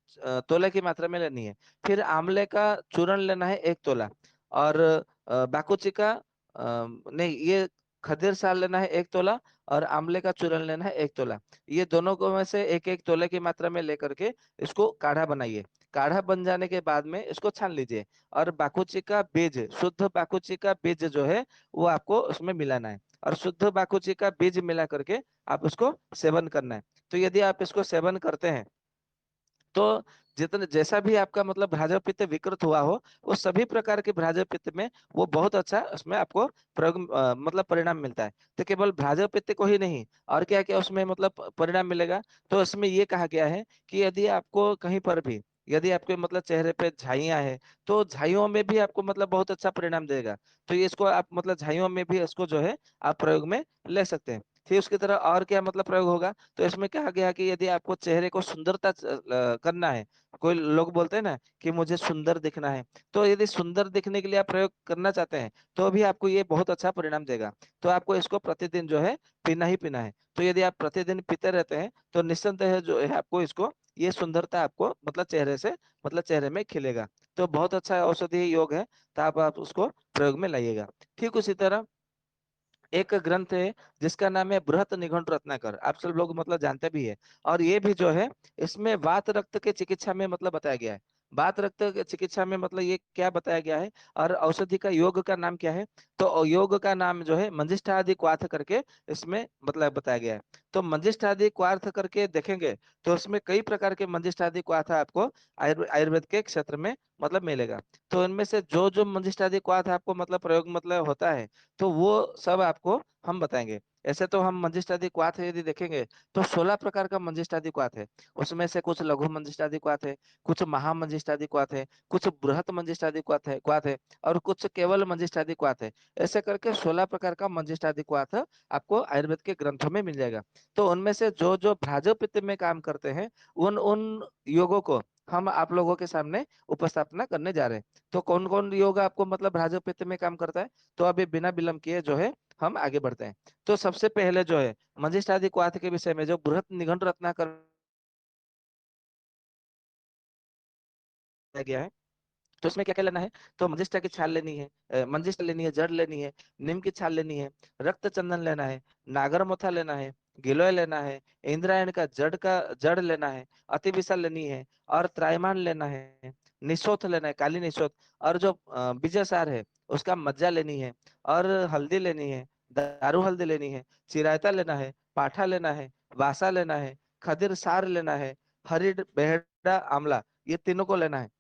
तोले की मात्रा में लेनी है। फिर आंवले का चूर्ण लेना है 1 तोला। और बाकुची का नहीं, ये खदेर सार लेना है 1 तोला और आंवले का चूर्ण लेना है 1 तोला। ये दोनों को में से 1-1 तोले की मात्रा में लेकर के इसको काढ़ा बनाइए। काढ़ा बन जाने के बाद में इसको छान लीजिए। और बाकुची का बीज, शुद्ध बाकुची का बीज जो है वो आपको उसमें मिलाना है। और शुद्ध बाकुची का बीज मिला करके आप उसको सेवन करना है। तो यदि आप इसको सेवन करते हैं तो जितने जैसा भी आपका मतलब भ्राजक पित्त विकृत हुआ हो, वो सभी प्रकार के भ्राजक पित्त में वो बहुत अच्छा उसमें आपको प्रयोग मतलब परिणाम मिलता है। तो केवल भ्राजक पित्त को ही नहीं, और क्या क्या उसमें मतलब परिणाम मिलेगा, तो इसमें ये कहा गया है कि यदि आपको कहीं पर भी यदि आपके मतलब चेहरे पे झाइयां है तो झाइयों में भी आपको मतलब बहुत अच्छा परिणाम देगा। तो ये इसको आप मतलब झाइयों में भी इसको जो है आप प्रयोग में ले सकते हैं। फिर उसकी तरह और क्या मतलब प्रयोग होगा, तो इसमें कहा गया कि यदि आपको चेहरे को सुंदरता करना है, कोई लोग बोलते हैं ना कि मुझे सुंदर दिखना है, तो यदि सुंदर दिखने के लिए आप प्रयोग करना चाहते हैं तो भी आपको ये बहुत अच्छा परिणाम देगा। तो आपको इसको प्रतिदिन जो है पीना ही पीना है। तो यदि आप प्रतिदिन पीते रहते हैं तो निस्संदेह जो है आपको इसको ये सुंदरता आपको मतलब चेहरे से मतलब चेहरे में खिलेगा। तो बहुत अच्छा औषधीय योग है, तो आप उसको प्रयोग में लाइएगा। ठीक उसी तरह एक ग्रंथ है जिसका नाम है बृहत निघंटु रत्नाकर, आप सब लोग मतलब जानते भी है। और ये भी जो है इसमें वात रक्त के चिकित्सा में मतलब बताया गया है। वात रक्त के चिकित्सा में मतलब ये क्या बताया गया है, और औषधि का योग का नाम क्या है, तो योग का नाम जो है मंजिष्ठादि क्वाथ करके इसमें मतलब बताया गया है। तो मंजिष्ठादि क्वाथ करके देखेंगे तो उसमें कई प्रकार के मंजिष्ठादि क्वाथ आपको आयुर्वेद के क्षेत्र में मतलब मिलेगा। तो इनमें से जो जो मंजिष्ठादि क्वाथ आपको मतलब प्रयोग मतलब होता है तो वो सब आपको हम बताएंगे। ऐसे तो हम मंजिष्ठादि क्वाथ यदि देखेंगे तो 16 प्रकार का मंजिष्ठादि क्वाथ है। उसमें से कुछ लघु मंजिष्ठादि क्वाथ है, कुछ महामंजिष्ठादि क्वाथ है, कुछ बृहत मंजिष्ठादि क्वाथ है और कुछ केवल मंजिष्ठादि क्वाथ है। ऐसे करके 16 प्रकार का मंजिष्ठादि क्वाथ आपको आयुर्वेद के ग्रंथों में मिल जाएगा। तो उनमें से जो जो भ्राजपित्त में काम करते हैं उन उन योगों को हम आप लोगों के सामने उपस्थापना करने जा रहे हैं। तो कौन कौन योग आपको मतलब भ्राजपित्त में काम करता है, तो अभी बिना विलंब किए जो है हम आगे बढ़ते हैं। तो सबसे पहले जो है मंजिष्ठादि क्वाथ के विषय में जो बृहत निघंटु रत्नाकर गया है, तो इसमें क्या क्या लेना है, तो मंजिष्ठा की छाल लेनी है, मंजिष्ठा लेनी है, जड़ लेनी है, नीम की छाल लेनी है, रक्त चंदन लेना है, नागरमोथा लेना है, गिलोय लेना है, इंद्रायण का जड़ लेना है, अति विशाल लेनी है, और त्रायमान लेना है, निशोथ लेना है, काली निशोथ, और जो बीजासार है उसका मज्जा लेनी है, और हल्दी लेनी है, दारू हल्दी लेनी है, चिरायता लेना है, पाठा लेना है, वासा लेना है, खदिर सार लेना है, हरिड बेहड़ा आंवला, ये तीनों को लेना है।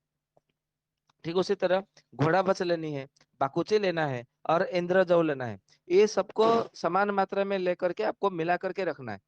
ठीक उसी तरह घोड़ा बच लेनी है, बाकुची लेना है, और इंद्रजौ लेना है। ये सबको समान मात्रा में लेकर के आपको मिला करके रखना है।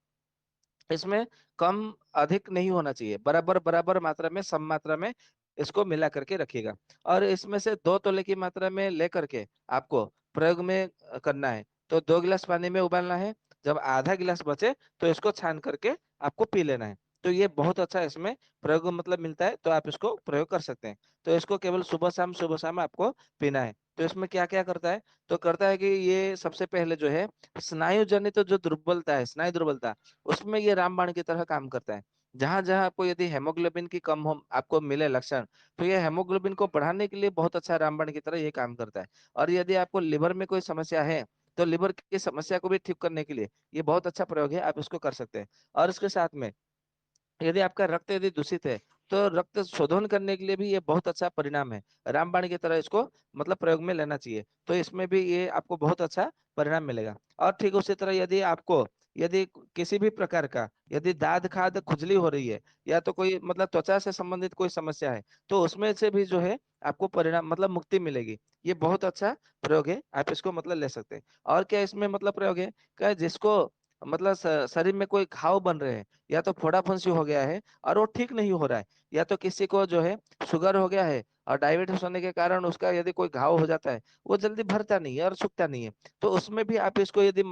इसमें कम अधिक नहीं होना चाहिए, बराबर बराबर मात्रा में सम मात्रा में इसको मिला करके रखिएगा। और इसमें से 2 तोले की मात्रा में लेकर के आपको प्रयोग में करना है। तो 2 गिलास पानी में उबालना है, जब आधा गिलास बचे तो इसको छान करके आपको पी लेना है। तो ये बहुत अच्छा इसमें प्रयोग मतलब मिलता है, तो आप इसको प्रयोग कर सकते हैं। तो इसको केवल सुबह शाम आपको पीना है। तो इसमें क्या क्या करता है, तो करता है कि ये सबसे पहले जो है स्नायु जनित जो दुर्बलता है, स्नायु दुर्बलता, उसमें ये रामबाण की तरह काम करता है। जहां जहां आपको यदि हेमोग्लोबिन की कम हो आपको मिले लक्षण, तो ये हेमोग्लोबिन को बढ़ाने के लिए बहुत अच्छा रामबाण की तरह ये काम करता है। और यदि आपको लिवर में कोई समस्या है तो लिवर की समस्या को भी ठीक करने के लिए ये बहुत अच्छा प्रयोग है, आप इसको कर सकते हैं। और इसके साथ में यदि आपका रक्त यदि दूषित है तो रक्त शोधन करने के लिए भी ये बहुत अच्छा परिणाम है। रामबाण की तरह इसको मतलब प्रयोग में लेना चाहिए, तो इसमें भी ये आपको बहुत अच्छा परिणाम मिलेगा। और ठीक उसी तरह यदि आपको यदि किसी भी प्रकार का यदि दाद खाद खुजली हो रही है, या तो कोई मतलब त्वचा से संबंधित कोई समस्या है, तो उसमें से भी जो है आपको परिणाम मतलब मुक्ति मिलेगी। ये बहुत अच्छा प्रयोग है, आप इसको मतलब ले सकते हैं। और क्या इसमें मतलब प्रयोग है, क्या जिसको मतलब शरीर में कोई घाव बन रहे हैं, या तो फोड़ा फुंसी हो गया है और वो ठीक नहीं हो रहा है, या तो किसी को जो है शुगर हो गया है और डायबिटीज होने के कारण उसका यदि कोई घाव हो जाता है वो जल्दी भरता नहीं है और सूखता नहीं है, तो उसमें भी आप इसको यदि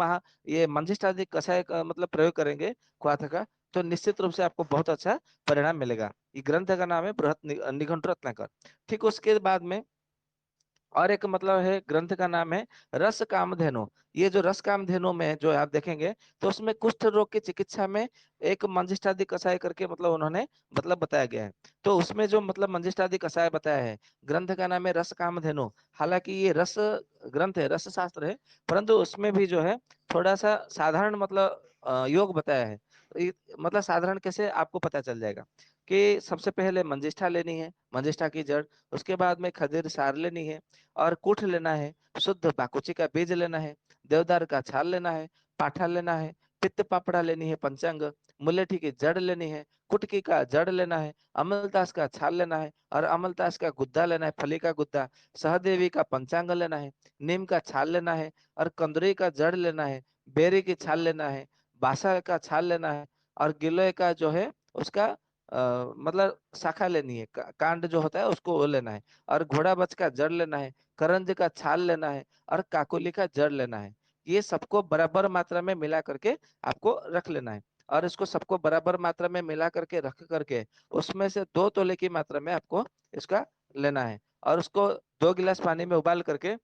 ये मंजिष्ठ आदि कषाय का मतलब प्रयोग करेंगे क्वाथ का, तो निश्चित रूप से आपको बहुत अच्छा परिणाम मिलेगा। ये ग्रंथ का नाम है बृहत निघंटु रत्नाकर। ठीक उसके बाद में और एक मतलब है ग्रंथ का नाम है रस कामधेनु। ये जो रस कामधेनु में जो आप देखेंगे तो उसमें कुष्ठ रोग की चिकित्सा में एक मंजिष्ठादि कषाय करके मतलब उन्होंने मतलब बताया गया है। तो उसमें जो मतलब मंजिष्ठादि कषाय बताया है, ग्रंथ का नाम है रस कामधेनु। हालांकि ये रस ग्रंथ है, रस शास्त्र है, परंतु उसमें भी जो है थोड़ा सा साधारण मतलब योग बताया है। मतलब साधारण कैसे आपको पता चल जाएगा कि सबसे पहले मंजिष्ठा लेनी है, मंजिष्ठा की जड़, उसके बाद में खदीर सार लेनी है, और कुठ लेना है, शुद्ध बाकुची का बीज लेना है, देवदार का छाल लेना है, पाठा लेना है, पित्त पापड़ा लेनी है पंचांग, मुलेठी की जड़ लेनी है, कुटकी का जड़ लेना है, अमलतास का छाल लेना है, और अमलतास का गुद्दा लेना है, फली का गुद्दा, सहदेवी का पंचांग लेना है, नीम का छाल लेना है, और कंदरी का जड़ लेना है, बेरी की छाल लेना है, बासा का छाल लेना है, और गिलोय का जो है उसका मतलब शाखा लेनी है, कांड जो होता है उसको वो लेना है, और घोड़ा बच का जड़ लेना है, करंज का छाल लेना है, और काकोली का जड़ लेना है। ये सबको बराबर मात्रा में मिला करके आपको रख लेना है। और इसको सबको बराबर मात्रा में मिला करके रख करके उसमें से 2 तोले की मात्रा में आपको इसका लेना है, और उसको 2 गिलास पानी में उबाल करके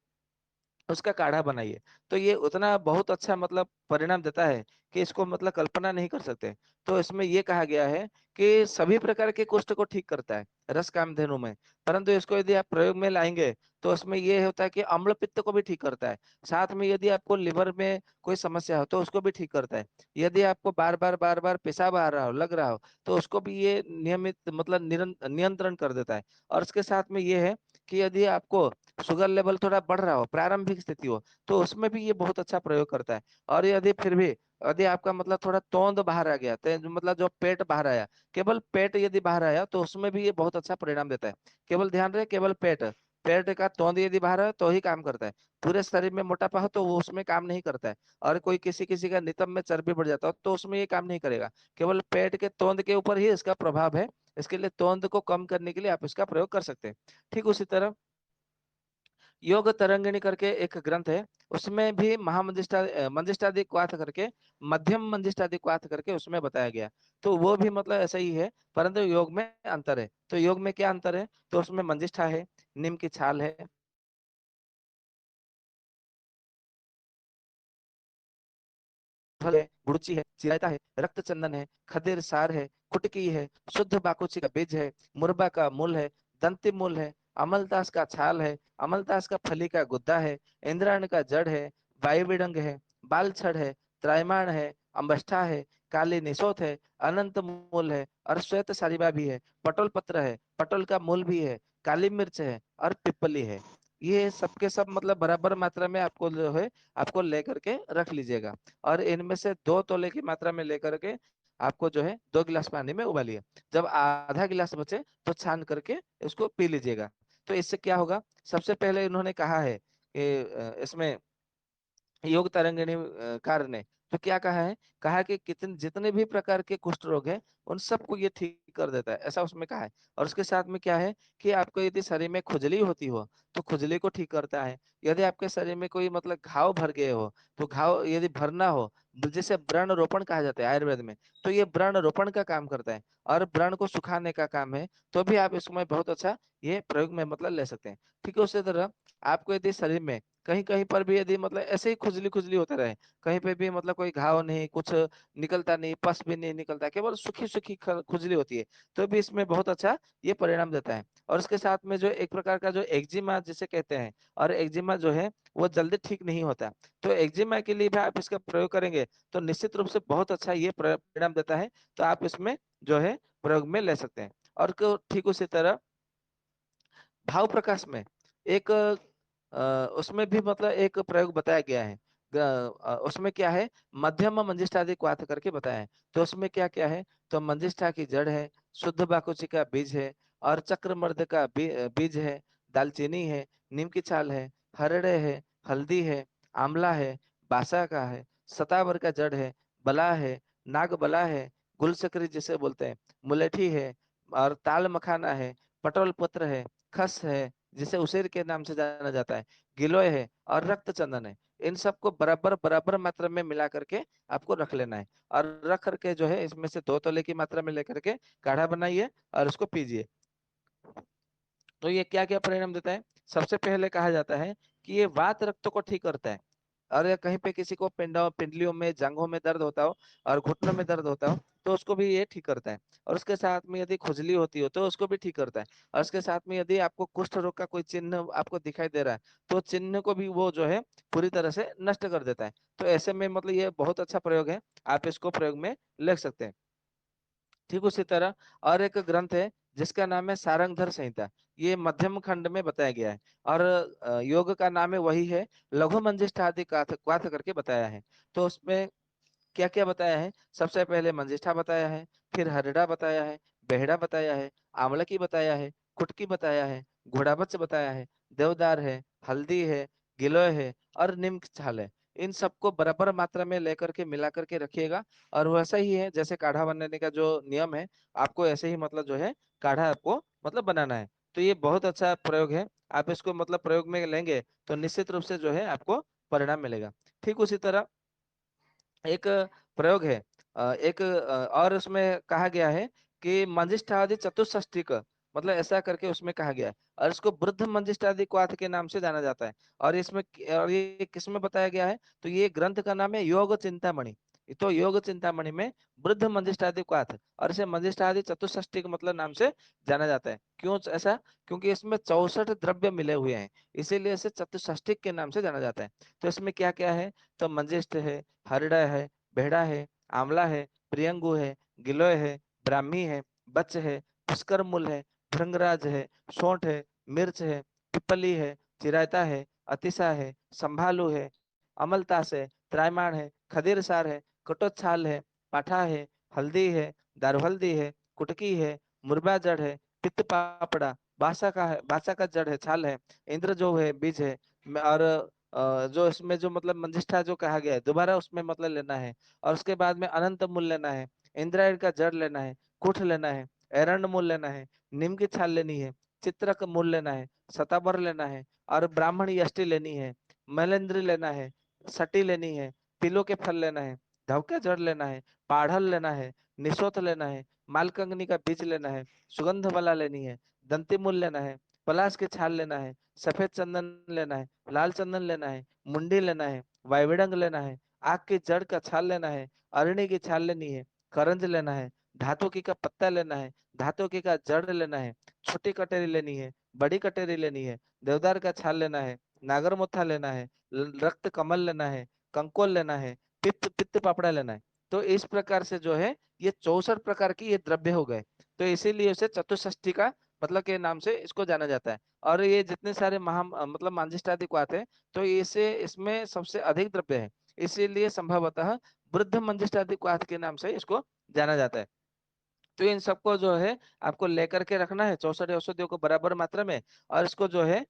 उसका काढ़ा बनाइए। तो ये उतना बहुत अच्छा मतलब परिणाम देता है कि इसको मतलब कल्पना नहीं कर सकते। तो इसमें ये कहा गया है कि सभी प्रकार के कुष्ठ को ठीक करता है रस कामधेनु में, परंतु इसको यदि आप प्रयोग में लाएंगे तो उसमें ये होता है कि अम्ल पित्त को भी ठीक करता है। साथ में यदि आपको लिवर में कोई समस्या हो तो उसको भी ठीक करता है। यदि आपको बार बार पेशाब आ रहा हो, लग रहा हो, तो उसको भी ये नियमित मतलब नियंत्रण कर देता है। और इसके साथ में ये है कि यदि आपको शुगर लेवल थोड़ा बढ़ रहा हो, प्रारंभिक स्थिति हो, तो उसमें भी ये बहुत अच्छा प्रयोग करता है। और यदि फिर भी यदि आपका मतलब थोड़ा तोंद बाहर आ गया, तो मतलब जो पेट बाहर आया, केवल पेट यदि बाहर आया तो उसमें भी ये बहुत अच्छा परिणाम देता है। केवल ध्यान रहे, केवल पेट, पेट का तोंद यदि बाहर है तो ही काम करता है। पूरे शरीर में मोटापा हो तो वो उसमें काम नहीं करता है। और कोई किसी किसी का नितंब में चर्बी बढ़ जाता हो तो उसमें ये काम नहीं करेगा। केवल पेट के तोंद के ऊपर ही इसका प्रभाव है। इसके लिए तोंद को कम करने के लिए आप इसका प्रयोग कर सकते हैं। ठीक उसी तरह योग तरंगिणी करके एक ग्रंथ है, उसमें भी मंजिष्ठादि क्वाथ करके, मध्यम मंजिष्ठादि क्वाथ करके उसमें बताया गया। तो वो भी मतलब ऐसा ही है, परंतु योग में अंतर है। तो योग में क्या अंतर है, तो उसमें मंजिष्ठा है, नीम की छाल है, फल है, गुड़ची है, चिरायता है, रक्त चंदन है, खदेर सार है, कुटकी है, शुद्ध बाकुची का बीज है, मुरबा का मूल है, दंती मूल है, अमलतास का छाल है, अमलतास का फली का गुद्दा है, इंद्रायण का जड़ है, वायुविडंग है, बाल छड़ है, त्रायमाण है, अम्बष्ठा है, काली निशोथ है, अनंत मूल है, और श्वेत सारिबा भी है, पटोल पत्र है, पटोल का मूल भी है, काली मिर्च है, और पिपली है। ये सबके सब मतलब बराबर मात्रा में आपको जो है आपको लेकर के रख लीजिएगा। और इनमें से 2 तोले की मात्रा में लेकर के आपको जो है 2 गिलास पानी में उबालिए। जब आधा गिलास बचे तो छान करके इसको पी लीजिएगा। तो इससे क्या होगा, सबसे पहले इन्होंने कहा है कि इसमें योग तरंगिणी कार्य ने तो क्या कहा है, कहा कि कितने जितने भी प्रकार के कुष्ठ रोग हैं उन सबको ये ठीक कर देता है, ऐसा उसमें कहा है। और उसके साथ में क्या है कि आपको यदि शरीर में खुजली होती हो तो खुजली को ठीक करता है। यदि आपके शरीर में कोई मतलब घाव भर गए हो तो घाव यदि भरना हो, जिसे व्रण रोपण कहा जाता है आयुर्वेद में, तो ये व्रण रोपण का काम करता है और व्रण को सुखाने का काम है। तो भी आप इसमें बहुत अच्छा ये प्रयोग में मतलब ले सकते हैं। ठीक है, उसी तरह आपको यदि शरीर में कहीं कहीं पर भी यदि मतलब ऐसे ही खुजली खुजली होता रहे, कहीं पे भी मतलब कोई घाव नहीं, कुछ निकलता नहीं, पस भी नहीं निकलता, केवल सूखी सूखी खुजली होती है, तो भी इसमें बहुत अच्छा ये परिणाम देता है। और इसके साथ में जो एक प्रकार का जो एक्जिमा जिसे कहते हैं, और एक्जिमा जो है वो जल्दी ठीक नहीं होता, तो एक्जिमा के लिए भी आप इसका प्रयोग करेंगे तो निश्चित रूप से बहुत अच्छा ये परिणाम देता है। तो आप इसमें जो है प्रयोग में ले सकते हैं। और ठीक उसी तरह भाव प्रकाश में एक उसमें भी मतलब एक प्रयोग बताया गया है। उसमें क्या है, मध्यम मंजिष्ठादि क्वाथ करके बताया है। तो उसमें क्या क्या है, तो मंजिष्ठा की जड़ है, शुद्ध बाकुची का बीज है, और चक्रमर्द का बीज है, दालचीनी है, नीम की छाल है, हरड़े है, हल्दी है, आंवला है, बासा का है, सतावर का जड़ है, बला है, नाग बला है, गुलशकरी जिसे बोलते हैं, मुलेठी है, और ताल मखाना है, पटोल पत्र है, खस है जिसे उसेर के नाम से जाना जाता है, गिलोय है, और रक्त चंदन है। इन सबको बराबर बराबर मात्रा में मिला करके आपको रख लेना है। और रख करके जो है इसमें से 2 तोले की मात्रा में लेकर के काढ़ा बनाइए और उसको पीजिए। तो ये क्या क्या परिणाम देता है, सबसे पहले कहा जाता है कि ये वात रक्त को ठीक करता है। और या कहीं पे किसी को पिंडलियों में, जांघों में दर्द होता हो और घुटनों में दर्द होता हो तो उसको भी ये ठीक करता है। और उसके साथ में यदि खुजली होती हो तो उसको भी ठीक करता है। और उसके साथ में यदि आपको कुष्ठ रोग का कोई चिन्ह आपको दिखाई दे रहा है तो चिन्ह को भी वो जो है पूरी तरह से नष्ट कर देता है। तो ऐसे में मतलब ये बहुत अच्छा प्रयोग है, आप इसको प्रयोग में ले सकते हैं। ठीक उसी तरह और एक ग्रंथ है जिसका नाम है सारंगधर संहिता, ये मध्यम खंड में बताया गया है। और योग का नाम है वही है, लघु मंजिष्ठा आदि क्वाथ करके बताया है। तो उसमें क्या क्या बताया है, सबसे पहले मंजिष्ठा बताया है, फिर हरिड़ा बताया है, बेहड़ा बताया है, आंवलकी बताया है, कुटकी बताया है, घोड़ाबच्च बताया है, देवदार है, हल्दी है, गिलोय है, और नीम की छाल है। इन सबको बराबर मात्रा में लेकर के मिला करके रखिएगा। और वैसा ही है जैसे काढ़ा बनाने का जो नियम है, आपको ऐसे ही मतलब जो है काढ़ा आपको मतलब बनाना है। तो ये बहुत अच्छा प्रयोग है, आप इसको मतलब प्रयोग में लेंगे तो निश्चित रूप से जो है आपको परिणाम मिलेगा। ठीक उसी तरह एक प्रयोग है, एक और उसमें कहा गया है कि मंजिष्ठादि चतुष्षष्टिक, मतलब ऐसा करके उसमें कहा गया है, और इसको वृद्ध मंजिष्ठादि क्वाथ के नाम से जाना जाता है। और इसमें और ये किस में बताया गया है, तो ये ग्रंथ का नाम है योग चिंतामणि। तो योग चिंतामणि में वृद्ध मंजिष्ठादि क्वाथ, और इसे मंजिष्ठादि चतुष्षष्टिक मतलब नाम से जाना जाता है। क्यों ऐसा? क्योंकि इसमें 64 द्रव्य मिले हुए हैं, इसीलिए इसे चतुष्षष्टिक के नाम से जाना जाता है। तो इसमें क्या क्या है, तो मंजिष्ठ है, हरिड़ा है, बेहड़ा है, आंवला है, प्रियंगु है, गिलोय है, ब्राह्मी है, बच है, पुष्कर मूल है, भृंगराज है, सोंठ है, मिर्च है, पिपली है, चिरायता है, अतिसा है, संभालू है, अमलतास है, त्रायमाण है, खदीर सार है, कटोच्छाल है, पाठा है, हल्दी है, दारुहल्दी है, कुटकी है, मुरबा जड़ है, पित्त पापड़ा, बासा का जड़ है, छाल है, इंद्र जो है बीज है। और जो इसमें जो मतलब मंजिष्ठा जो कहा गया है दोबारा उसमें मतलब लेना है। और उसके बाद में अनंत मूल लेना है, इंद्रायण का जड़ लेना है, कुठ लेना है, एरंड मूल लेना है, नीम की छाल लेनी है, चित्रक मूल लेना है, सताबर लेना है, और ब्राह्मण यष्टि लेनी है, मैलेंद्री लेना है, सटी लेनी है, तिलों के फल लेना है, धव का जड़ लेना है, पाढ़ल लेना है, निशोथ लेना है, मालकंगनी का बीज लेना है, सुगंध वाला लेनी है, दंती मूल लेना है, पलाश की छाल लेना है, सफेद चंदन लेना है, लाल चंदन लेना है, मुंडी लेना है, वाइविडंग लेना है, आग की जड़ का छाल लेना है, अरणी की छाल लेनी है, करंज लेना है, धातु की का पत्ता लेना है, धातु की का जड़ लेना है, छोटी कटेरी लेनी है, बड़ी कटेरी लेनी है, देवदार का छाल लेना है, नागरमोथा लेना है, रक्त कमल लेना है, कंकोल लेना है, पित्त पित्त पापड़ा लेना है। तो इस प्रकार से जो है ये 64 प्रकार की ये द्रव्य हो गए। तो इसीलिए उसे चतुष्षष्ठी का मतलब के नाम से इसको जाना जाता है। और ये जितने सारे मतलब मांजिष्ठादि क्वाथ है, तो इसे इसमें सबसे अधिक द्रव्य है, इसीलिए संभवतः वृद्ध मंजिष्ठादि क्वाथ के नाम से इसको जाना जाता है। तो इन सबको जो है आपको लेकर के रखना है 64 औषधियों को बराबर मात्रा में। और इसको जो है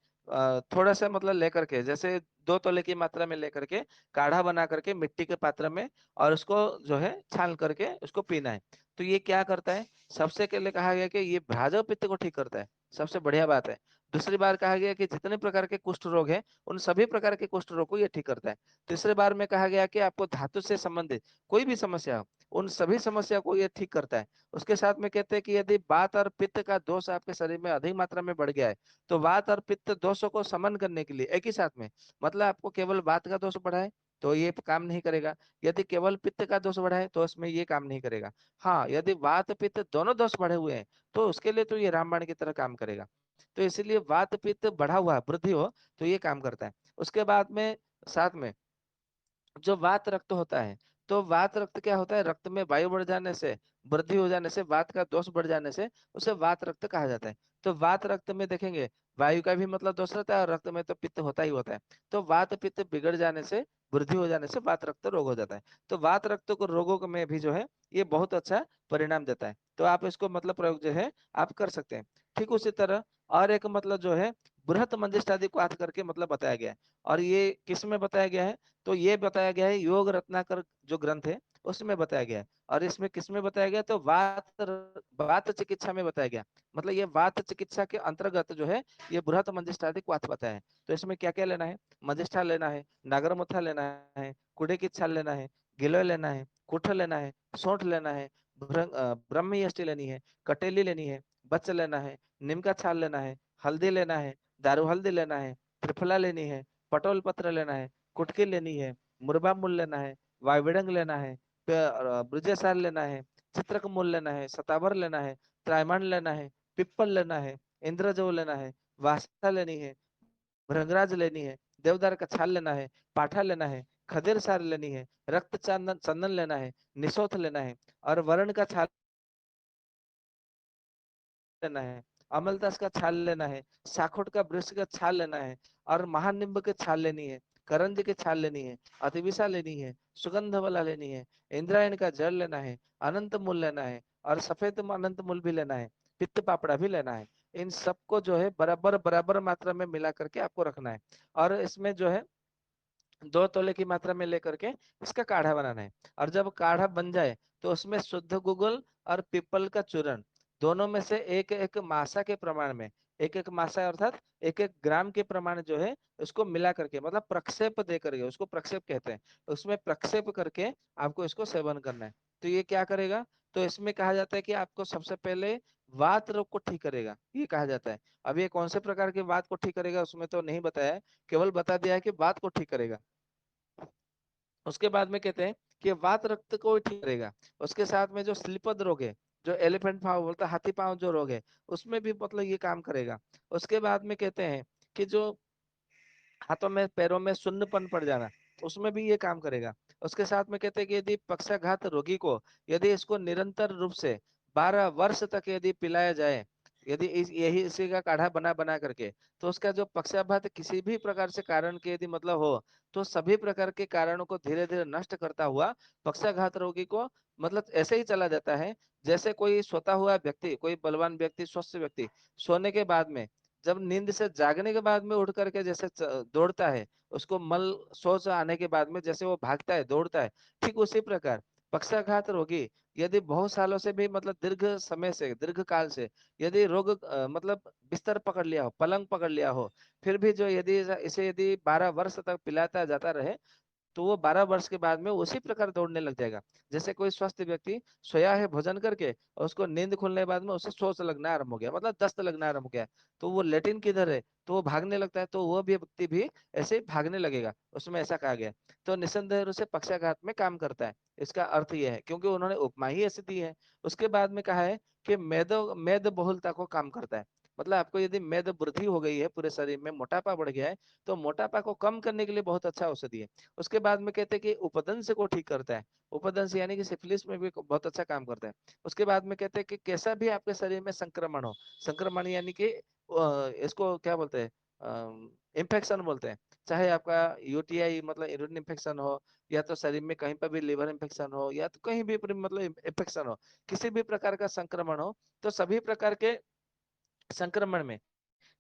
थोड़ा सा मतलब लेकर के जैसे 2 तोले की मात्रा में लेकर के काढ़ा बना करके मिट्टी के पात्र में, और उसको जो है छान करके उसको पीना है। तो ये क्या करता है, सबसे पहले कहा गया कि ये भ्राजव पित्त को ठीक करता है, सबसे बढ़िया बात है। दूसरी बार कहा गया कि जितने प्रकार के कुष्ठ रोग है उन सभी प्रकार के कुष्ठ रोग को ये ठीक करता है। तीसरी बार में कहा गया कि आपको धातु से संबंधित कोई भी समस्या हो उन सभी समस्या को ये ठीक करता है। उसके साथ में कहते हैं कि यदि वात और पित्त का दोष आपके शरीर में अधिक मात्रा में बढ़ गया है, तो वात और पित्त दोषों को समन करने के लिए एक ही साथ में, मतलब आपको केवल वात का दोष बढ़ा है तो ये काम नहीं करेगा, यदि केवल पित्त का दोष बढ़ा है तो उसमें ये काम नहीं करेगा। हाँ, यदि वात पित्त दोनों दोष बढ़े हुए हैं तो उसके लिए तो ये रामबाण की तरह काम करेगा। तो इसीलिए वात पित्त बढ़ा हुआ वृद्धि हो तो ये काम करता है। उसके बाद में साथ में जो वात रक्त होता है, तो वात रक्त क्या होता है, रक्त में वायु बढ़ जाने से, वृद्धि हो जाने से, वात का दोष बढ़ जाने से उसे वात रक्त कहा जाता है। तो वात रक्त में देखेंगे वायु का भी मतलब दोष रहता है और रक्त में तो पित्त होता ही होता है। तो वात पित्त बिगड़ जाने से, वृद्धि हो जाने से वात रक्त रोग हो जाता है। तो वात रक्त को रोगों में भी जो है ये बहुत अच्छा परिणाम देता है। तो आप इसको मतलब प्रयोग जो है आप कर सकते हैं। ठीक उसी तरह और एक मतलब जो है बृहत मंजिष्ठादि को आत करके मतलब बताया गया है। और ये किस में बताया गया है, तो ये बताया गया है योग रत्नाकर जो ग्रंथ है उसमें बताया गया है। और इसमें किस में बताया गया, तो वात चिकित्सा में बताया गया। मतलब ये वात चिकित्सा के अंतर्गत जो है ये बृहत मंजिष्ठादि क्वाथ बताया है। तो इसमें क्या क्या लेना है, मंजिष्ठा लेना है, नागरमुथा लेना है, कुड़े की छाल लेना है, गिलोय लेना है, कुठ लेना है, सोंठ लेना है, ब्रह्मी यष्टि लेनी है, कटेली लेनी है, बच लेना है, नीम का छाल लेना है, हल्दी लेना है, दारू हल्दी लेना है, त्रिफला लेनी है, पटोल पत्र लेना है, कुटकी लेनी है, मुरबा मूल लेना है, वाइविडंग लेना है, ब्रजेसार लेना है, चित्रक मूल लेना है, सतावर लेना है, त्रायमाण लेना है, पिप्पल लेना है, इंद्रजो लेना है, वासा लेनी है, भृंगराज लेनी है, देवदार का छाल लेना है, पाठा लेना है, खदेर सार लेनी है, रक्त चंदन चंदन लेना है, निशोथ लेना है, और वर्ण का छाल लेना है, अमलतास का छाल लेना है, साखोट का वृक्ष का छाल लेना है, और महानिम्ब के छाल लेनी है, करंज की छाल लेनी है, अतिविसा लेनी है, सुगंध वाला लेनी है, इंद्रायण का जल लेना है, अनंत मूल लेना है, और सफेद अनंत मूल भी लेना है, पित्त पापड़ा भी लेना है। इन सबको जो है बराबर बराबर मात्रा में मिला करके आपको रखना है। और इसमें जो है 2 तोले की मात्रा में लेकर के इसका काढ़ा बनाना है। और जब काढ़ा बन जाए तो उसमें शुद्ध गुगुल और पीपल का चूर्ण दोनों में से एक एक मासा के प्रमाण में, एक एक मासा अर्थात एक एक ग्राम के प्रमाण जो है उसको मिला करके, मतलब प्रक्षेप दे करके, उसको प्रक्षेप कहते हैं, उसमें प्रक्षेप करके आपको इसको सेवन करना है। तो ये क्या करेगा, तो इसमें कहा जाता है कि आपको सबसे पहले वात रोग को ठीक करेगा, ये कहा जाता है। अब ये कौन से प्रकार के वात को ठीक करेगा उसमें तो नहीं बताया है, केवल बता दिया है कि वात को ठीक करेगा। उसके बाद में कहते हैं कि वात रक्त को ठीक करेगा। उसके साथ में जो स्लीपद रोग है, जो एलिफेंट पाँव बोलता है, हाथी पाँव जो रोग है, उसमें भी मतलब ये काम करेगा। उसके बाद में कहते हैं कि जो हाथों में पैरों में सुन्नपन पड़ जाना, उसमें भी ये काम करेगा। उसके साथ में कहते हैं कि यदि पक्षाघात रोगी को, यदि इसको निरंतर रूप से 12 वर्ष तक यदि पिलाया जाए, यदि यही इसी का काढ़ा बना बना करके, तो उसका जो पक्षाघात किसी भी प्रकार से कारण के यदि मतलब हो, तो सभी प्रकार के कारणों को धीरे धीरे नष्ट करता हुआ पक्षाघात रोगी को मतलब ऐसे ही चला जाता है जैसे कोई सोता हुआ व्यक्ति, कोई बलवान व्यक्ति, स्वस्थ व्यक्ति सोने के बाद में, जब नींद से जागने के बाद में उठ करके जैसे दौड़ता है, उसको मल शौच आने के बाद में जैसे वो भागता है, दौड़ता है, ठीक उसी प्रकार पक्षाघात रोगी यदि बहुत सालों से भी मतलब दीर्घ समय से, दीर्घ काल से यदि रोग मतलब बिस्तर पकड़ लिया हो, पलंग पकड़ लिया हो, फिर भी जो यदि इसे यदि 12 वर्ष तक पिलाता जाता रहे, तो वो 12 वर्ष के बाद में उसी प्रकार दौड़ने लग जाएगा। जैसे कोई स्वस्थ व्यक्ति सोया है भोजन करके और उसको नींद खुलने के बाद में उसे सोच लगना आरंभ हो गया, मतलब दस्त लगना आरंभ हो गया, तो वो लेटिन किधर है, तो वो भागने लगता है, तो वो भी व्यक्ति भी ऐसे ही भागने लगेगा, उसमें ऐसा कहा गया। तो निस्संदेह रूप से पक्षाघात में काम करता है, इसका अर्थ यह है, क्योंकि उन्होंने उपमा ही ऐसी दी है। उसके बाद में कहा है कि मेद बहुलता को काम करता है, मतलब आपको यदि मेद वृद्धि हो गई है पूरे शरीर में, मोटापा बढ़ गया है, तो मोटापा को कम करने के लिए बहुत अच्छा औषधि है। उसके बाद में कहते हैं कि उपदंश को ठीक करता है, उपदंश यानी कि सिफिलिस में भी बहुत अच्छा काम करता है। उसके बाद में कहते हैं कि कैसा भी आपके शरीर में संक्रमण हो, संक्रमण यानी कि इसको क्या बोलते हैं, इन्फेक्शन बोलते हैं, चाहे आपका यूटीआई मतलब यूरिन इन्फेक्शन हो, या तो शरीर में कहीं पर भी लिवर इन्फेक्शन हो, या तो कहीं भी मतलब इन्फेक्शन हो, किसी भी प्रकार का संक्रमण हो, तो सभी प्रकार के संक्रमण में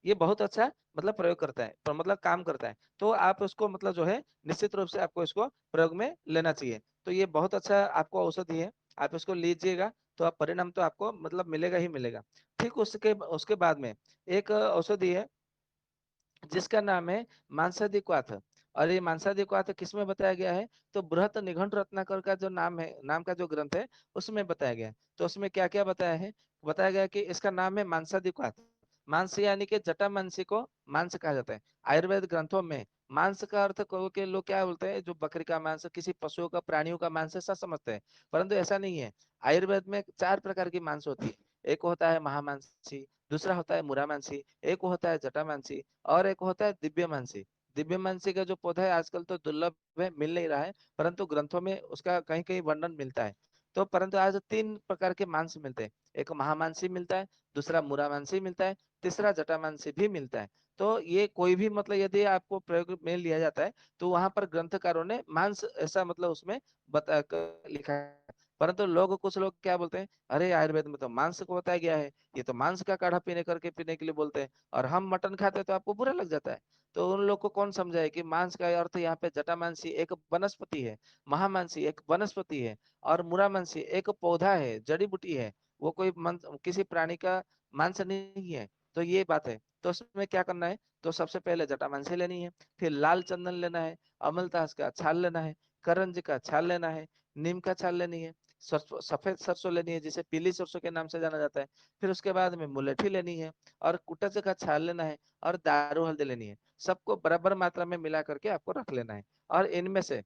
ये बहुत अच्छा मतलब प्रयोग करता है, पर मतलब काम करता है। तो आप उसको मतलब जो है निश्चित रूप से आपको इसको प्रयोग में लेना चाहिए। तो ये बहुत अच्छा आपको औषधि है, आप इसको लीजिएगा तो आप परिणाम तो आपको मतलब मिलेगा ही मिलेगा। ठीक उसके उसके बाद में एक औषधि है जिसका नाम है मांसादी क्वाथ। और ये मांसादी क्वाथ किसमें बताया गया है, तो बृहत निघंट रत्नाकर का जो नाम है, नाम का जो ग्रंथ है उसमें बताया गया है। तो उसमें क्या क्या बताया है, बताया गया कि इसका नाम है मांसादी क्वाथ। मांस यानी कि जटा मांसी को मांस कहा जाता है। आयुर्वेद ग्रंथों में मांस का अर्थ को के लोग क्या बोलते हैं, जो बकरी का मांस, किसी पशुओं का, प्राणियों का मांस ऐसा समझते हैं, परंतु ऐसा नहीं है। आयुर्वेद में 4 प्रकार की मांस होती है। एक होता है महामांसी, दूसरा होता है मुरामांसी, एक होता है जटामांसी, और एक होता है दिव्य मानसी। दिव्य मानसी का जो पौधा है आजकल तो दुर्लभ है, मिल नहीं रहा है, परंतु ग्रंथों में उसका कहीं कहीं वर्णन मिलता है। तो परंतु आज 3 प्रकार के मांस मिलते हैं, एक महामांसी मिलता है, दूसरा मुरामांसी मिलता है, तीसरा जटामांसी भी मिलता है। तो ये कोई भी मतलब यदि आपको प्रयोग में लिया जाता है, तो वहां पर ग्रंथकारों ने मांस ऐसा मतलब उसमें बता लिखा है। परंतु लोग, कुछ लोग क्या बोलते हैं, अरे आयुर्वेद में तो मांस को बताया गया है, ये तो मांस का काढ़ा पीने के लिए बोलते हैं, और हम मटन खाते हैं तो आपको बुरा लग जाता है। तो उन लोग को कौन समझाए कि मांस का अर्थ यहाँ पे जटामांसी एक वनस्पति है, महामांसी एक वनस्पति है, और मुरामांसी एक पौधा है, जड़ी बूटी है, वो कोई किसी प्राणी का मांस नहीं है। तो ये बात है। तो उसमें क्या करना है, तो सबसे पहले जटामांसी लेनी है, फिर लाल चंदन लेना है, अमलतास का छाल लेना है, करंज का छाल लेना है, नीम का छाल लेनी है, सरसों, सफेद सरसों लेनी है जिसे पीली सरसों के नाम से जाना जाता है, फिर उसके बाद में मुलेठी लेनी है, और कुटच का छाल लेना है, और दारू हल्दी लेनी है। सबको बराबर मात्रा में मिला करके आपको रख लेना है, और इनमें से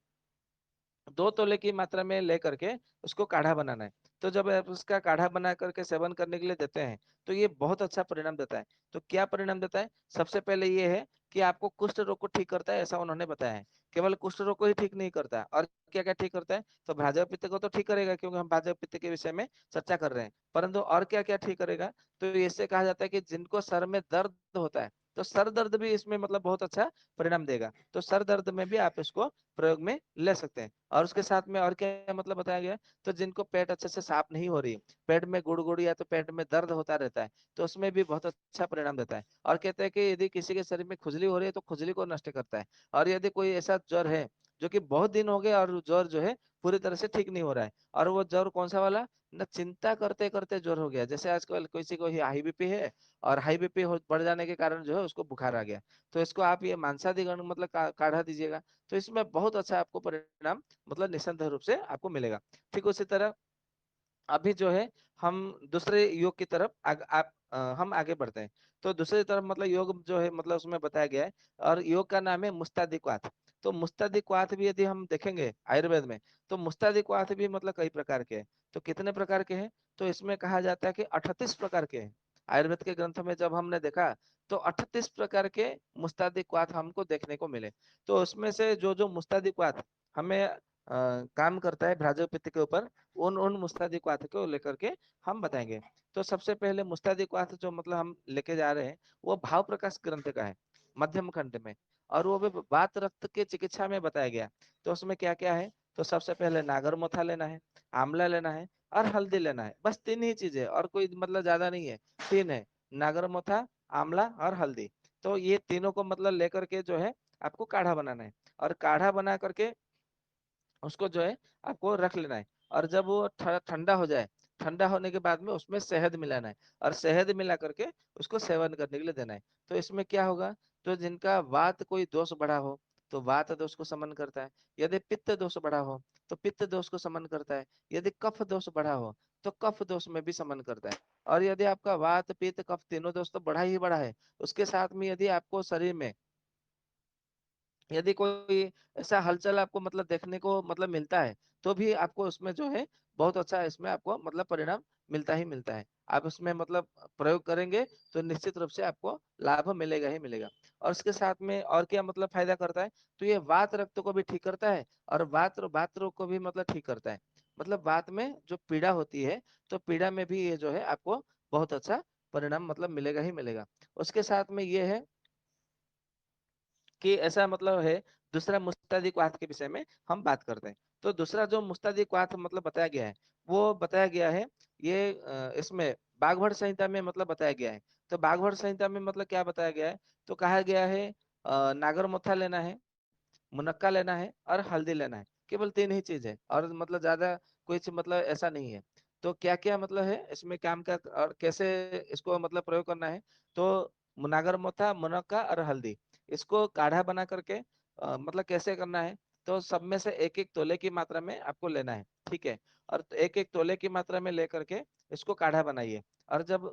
2 तोले की मात्रा में लेकर के उसको काढ़ा बनाना है। तो जब आप उसका काढ़ा बना करके सेवन करने के लिए देते हैं, तो ये बहुत अच्छा परिणाम देता है। तो क्या परिणाम देता है, सबसे पहले ये है कि आपको कुष्ठ रोग को ठीक करता है, ऐसा उन्होंने बताया है। केवल कुष्ठ रोग को ही ठीक नहीं करता है, और क्या क्या ठीक करता है, तो भाजपा पित्त को तो ठीक करेगा, क्योंकि हम भाजपा पित्त के विषय में चर्चा कर रहे हैं, परंतु और क्या क्या ठीक करेगा, तो इससे कहा जाता है कि जिनको सर में दर्द होता है, तो सर दर्द भी इसमें मतलब बहुत अच्छा परिणाम देगा। तो सर दर्द में भी आप इसको प्रयोग में ले सकते हैं। और उसके साथ में और क्या मतलब बताया गया है, तो जिनको पेट अच्छे से साफ नहीं हो रही, पेट में गुड़गुड़ या तो पेट में दर्द होता रहता है, तो उसमें भी बहुत अच्छा परिणाम देता है। और कहते हैं कि यदि किसी के शरीर में खुजली हो रही है तो खुजली को नष्ट करता है। और यदि कोई ऐसा ज्वर है जो कि बहुत दिन हो गए और ज्वर जो है पूरी तरह से ठीक नहीं हो रहा है, और वो ज्वर कौन सा वाला, न चिंता करते करते ज्वर हो गया, जैसे आजकल किसी को हाई बीपी है और हाई बीपी बढ़ जाने के कारण जो है उसको बुखार आ गया, तो इसको आप ये मांसादिगण मतलब काढ़ा दीजिएगा, तो इसमें बहुत अच्छा आपको परिणाम मतलब निस्संदेह रूप से आपको मिलेगा। ठीक उसी तरह अभी जो है हम दूसरे योग की तरफ हम आगे बढ़ते हैं। तो दूसरी तरफ मतलब योग जो है मतलब उसमें बताया गया है, और योग का नाम है मुस्तादिक्वाथ। तो मुस्तादिक्वाथ भी यदि हम देखेंगे आयुर्वेद में, तो मुस्तादिक्वाथ भी मतलब कई प्रकार के हैं। तो कितने प्रकार के हैं, तो इसमें कहा जाता है कि 38 प्रकार के हैं। आयुर्वेद के ग्रंथों में जब हमने देखा तो 38 प्रकार के मुस्तादिक्वाथ हमको देखने को मिले। तो उसमें से जो जो मुस्तादिक्वाथ हमें काम करता है भ्राजक के ऊपर, उन उन मुस्तादिक्वाथ को लेकर के हम बताएंगे। तो सबसे पहले मुस्तादिक्वाथ जो मतलब हम लेके जा रहे हैं, वो भाव प्रकाश ग्रंथ का है, मध्यम खंड में, और वो भी वात रक्त के चिकित्सा में बताया गया। तो उसमें क्या क्या है, तो सबसे पहले नागरमोथा लेना है, आंवला लेना है और हल्दी लेना है। बस तीन ही चीजें, और कोई मतलब ज्यादा नहीं है, तीन है, नागरमोथा, आंवला और हल्दी। तो ये तीनों को मतलब लेकर के जो है आपको काढ़ा बनाना है, और काढ़ा बना करके उसको जो है आपको रख लेना है। और जब वो ठंडा हो जाए, ठंडा होने के बाद में उसमें शहद मिलाना है, और शहद मिला करके उसको सेवन करने के लिए देना है। तो इसमें क्या होगा, तो जिनका वात कोई दोष बढ़ा हो तो वात दोष को समन करता है, यदि पित्त दोष बढ़ा हो तो पित्त दोष को समन करता है, यदि कफ दोष बढ़ा हो तो कफ दोष में भी समन करता है। और यदि आपका वात पित्त कफ तीनों दोष तो बढ़ा ही बढ़ा है, उसके साथ में यदि आपको शरीर में यदि कोई ऐसा हलचल आपको मतलब देखने को मतलब मिलता है, तो भी आपको उसमें जो है बहुत अच्छा इसमें आपको मतलब परिणाम मिलता ही मिलता है। आप उसमें मतलब प्रयोग करेंगे तो निश्चित रूप से आपको लाभ मिलेगा ही मिलेगा। और इसके साथ में और क्या मतलब फायदा करता है, तो ये वात रक्त को भी ठीक करता है, और वात रोग को भी मतलब ठीक करता है। मतलब वात में जो पीड़ा होती है, तो पीड़ा में भी ये जो है आपको बहुत अच्छा परिणाम मतलब मिलेगा ही मिलेगा। उसके साथ में ये है कि ऐसा मतलब है। दूसरा मुस्तादिक वात के विषय में हम बात करते हैं। तो दूसरा जो मुस्तादिक वात मतलब बताया गया है, वो बताया गया है ये इसमें बागभट संहिता में मतलब बताया गया है। तो बागभट संहिता में मतलब क्या बताया गया है, तो कहा गया है नागरमोथा लेना है, मुनक्का लेना है और हल्दी लेना है। केवल तीन ही चीज है, और मतलब ज्यादा कोई चीज मतलब ऐसा नहीं है। तो क्या क्या मतलब है इसमें काम का और कैसे इसको मतलब प्रयोग करना है, तो नागरमोथा, मुनक्का और हल्दी, इसको काढ़ा बना करके मतलब कैसे करना है, तो सब में से एक एक तोले की मात्रा में आपको लेना है। ठीक है, और एक एक तोले की मात्रा में लेकर के इसको काढ़ा बनाइए। और जब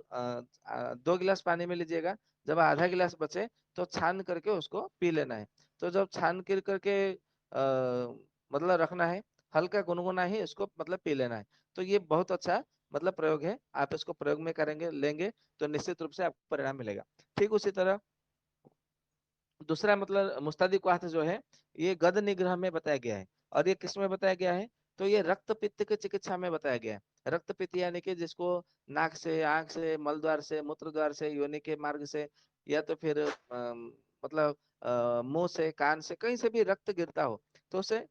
2 गिलास पानी में लीजिएगा, जब आधा गिलास बचे तो छान करके उसको पी लेना है। तो जब छान कर करके मतलब रखना है, हल्का गुनगुना ही इसको मतलब पी लेना है। तो ये बहुत अच्छा मतलब प्रयोग है, आप इसको प्रयोग में करेंगे लेंगे तो निश्चित रूप से आपको परिणाम मिलेगा। ठीक उसी तरह दूसरा मतलब मुस्तादिक वात जो है, ये गद निग्रह में बताया गया है। और ये किस में बताया गया है, तो ये रक्त पित्त की चिकित्सा में बताया गया है। रक्त पित्त यानी कि जिसको नाक से, आंख से, मल द्वार से, मूत्र द्वार से, योनि के मार्ग से, या तो फिर मतलब मुंह से, कान से, कहीं से भी रक्त गिरता हो, तो उसे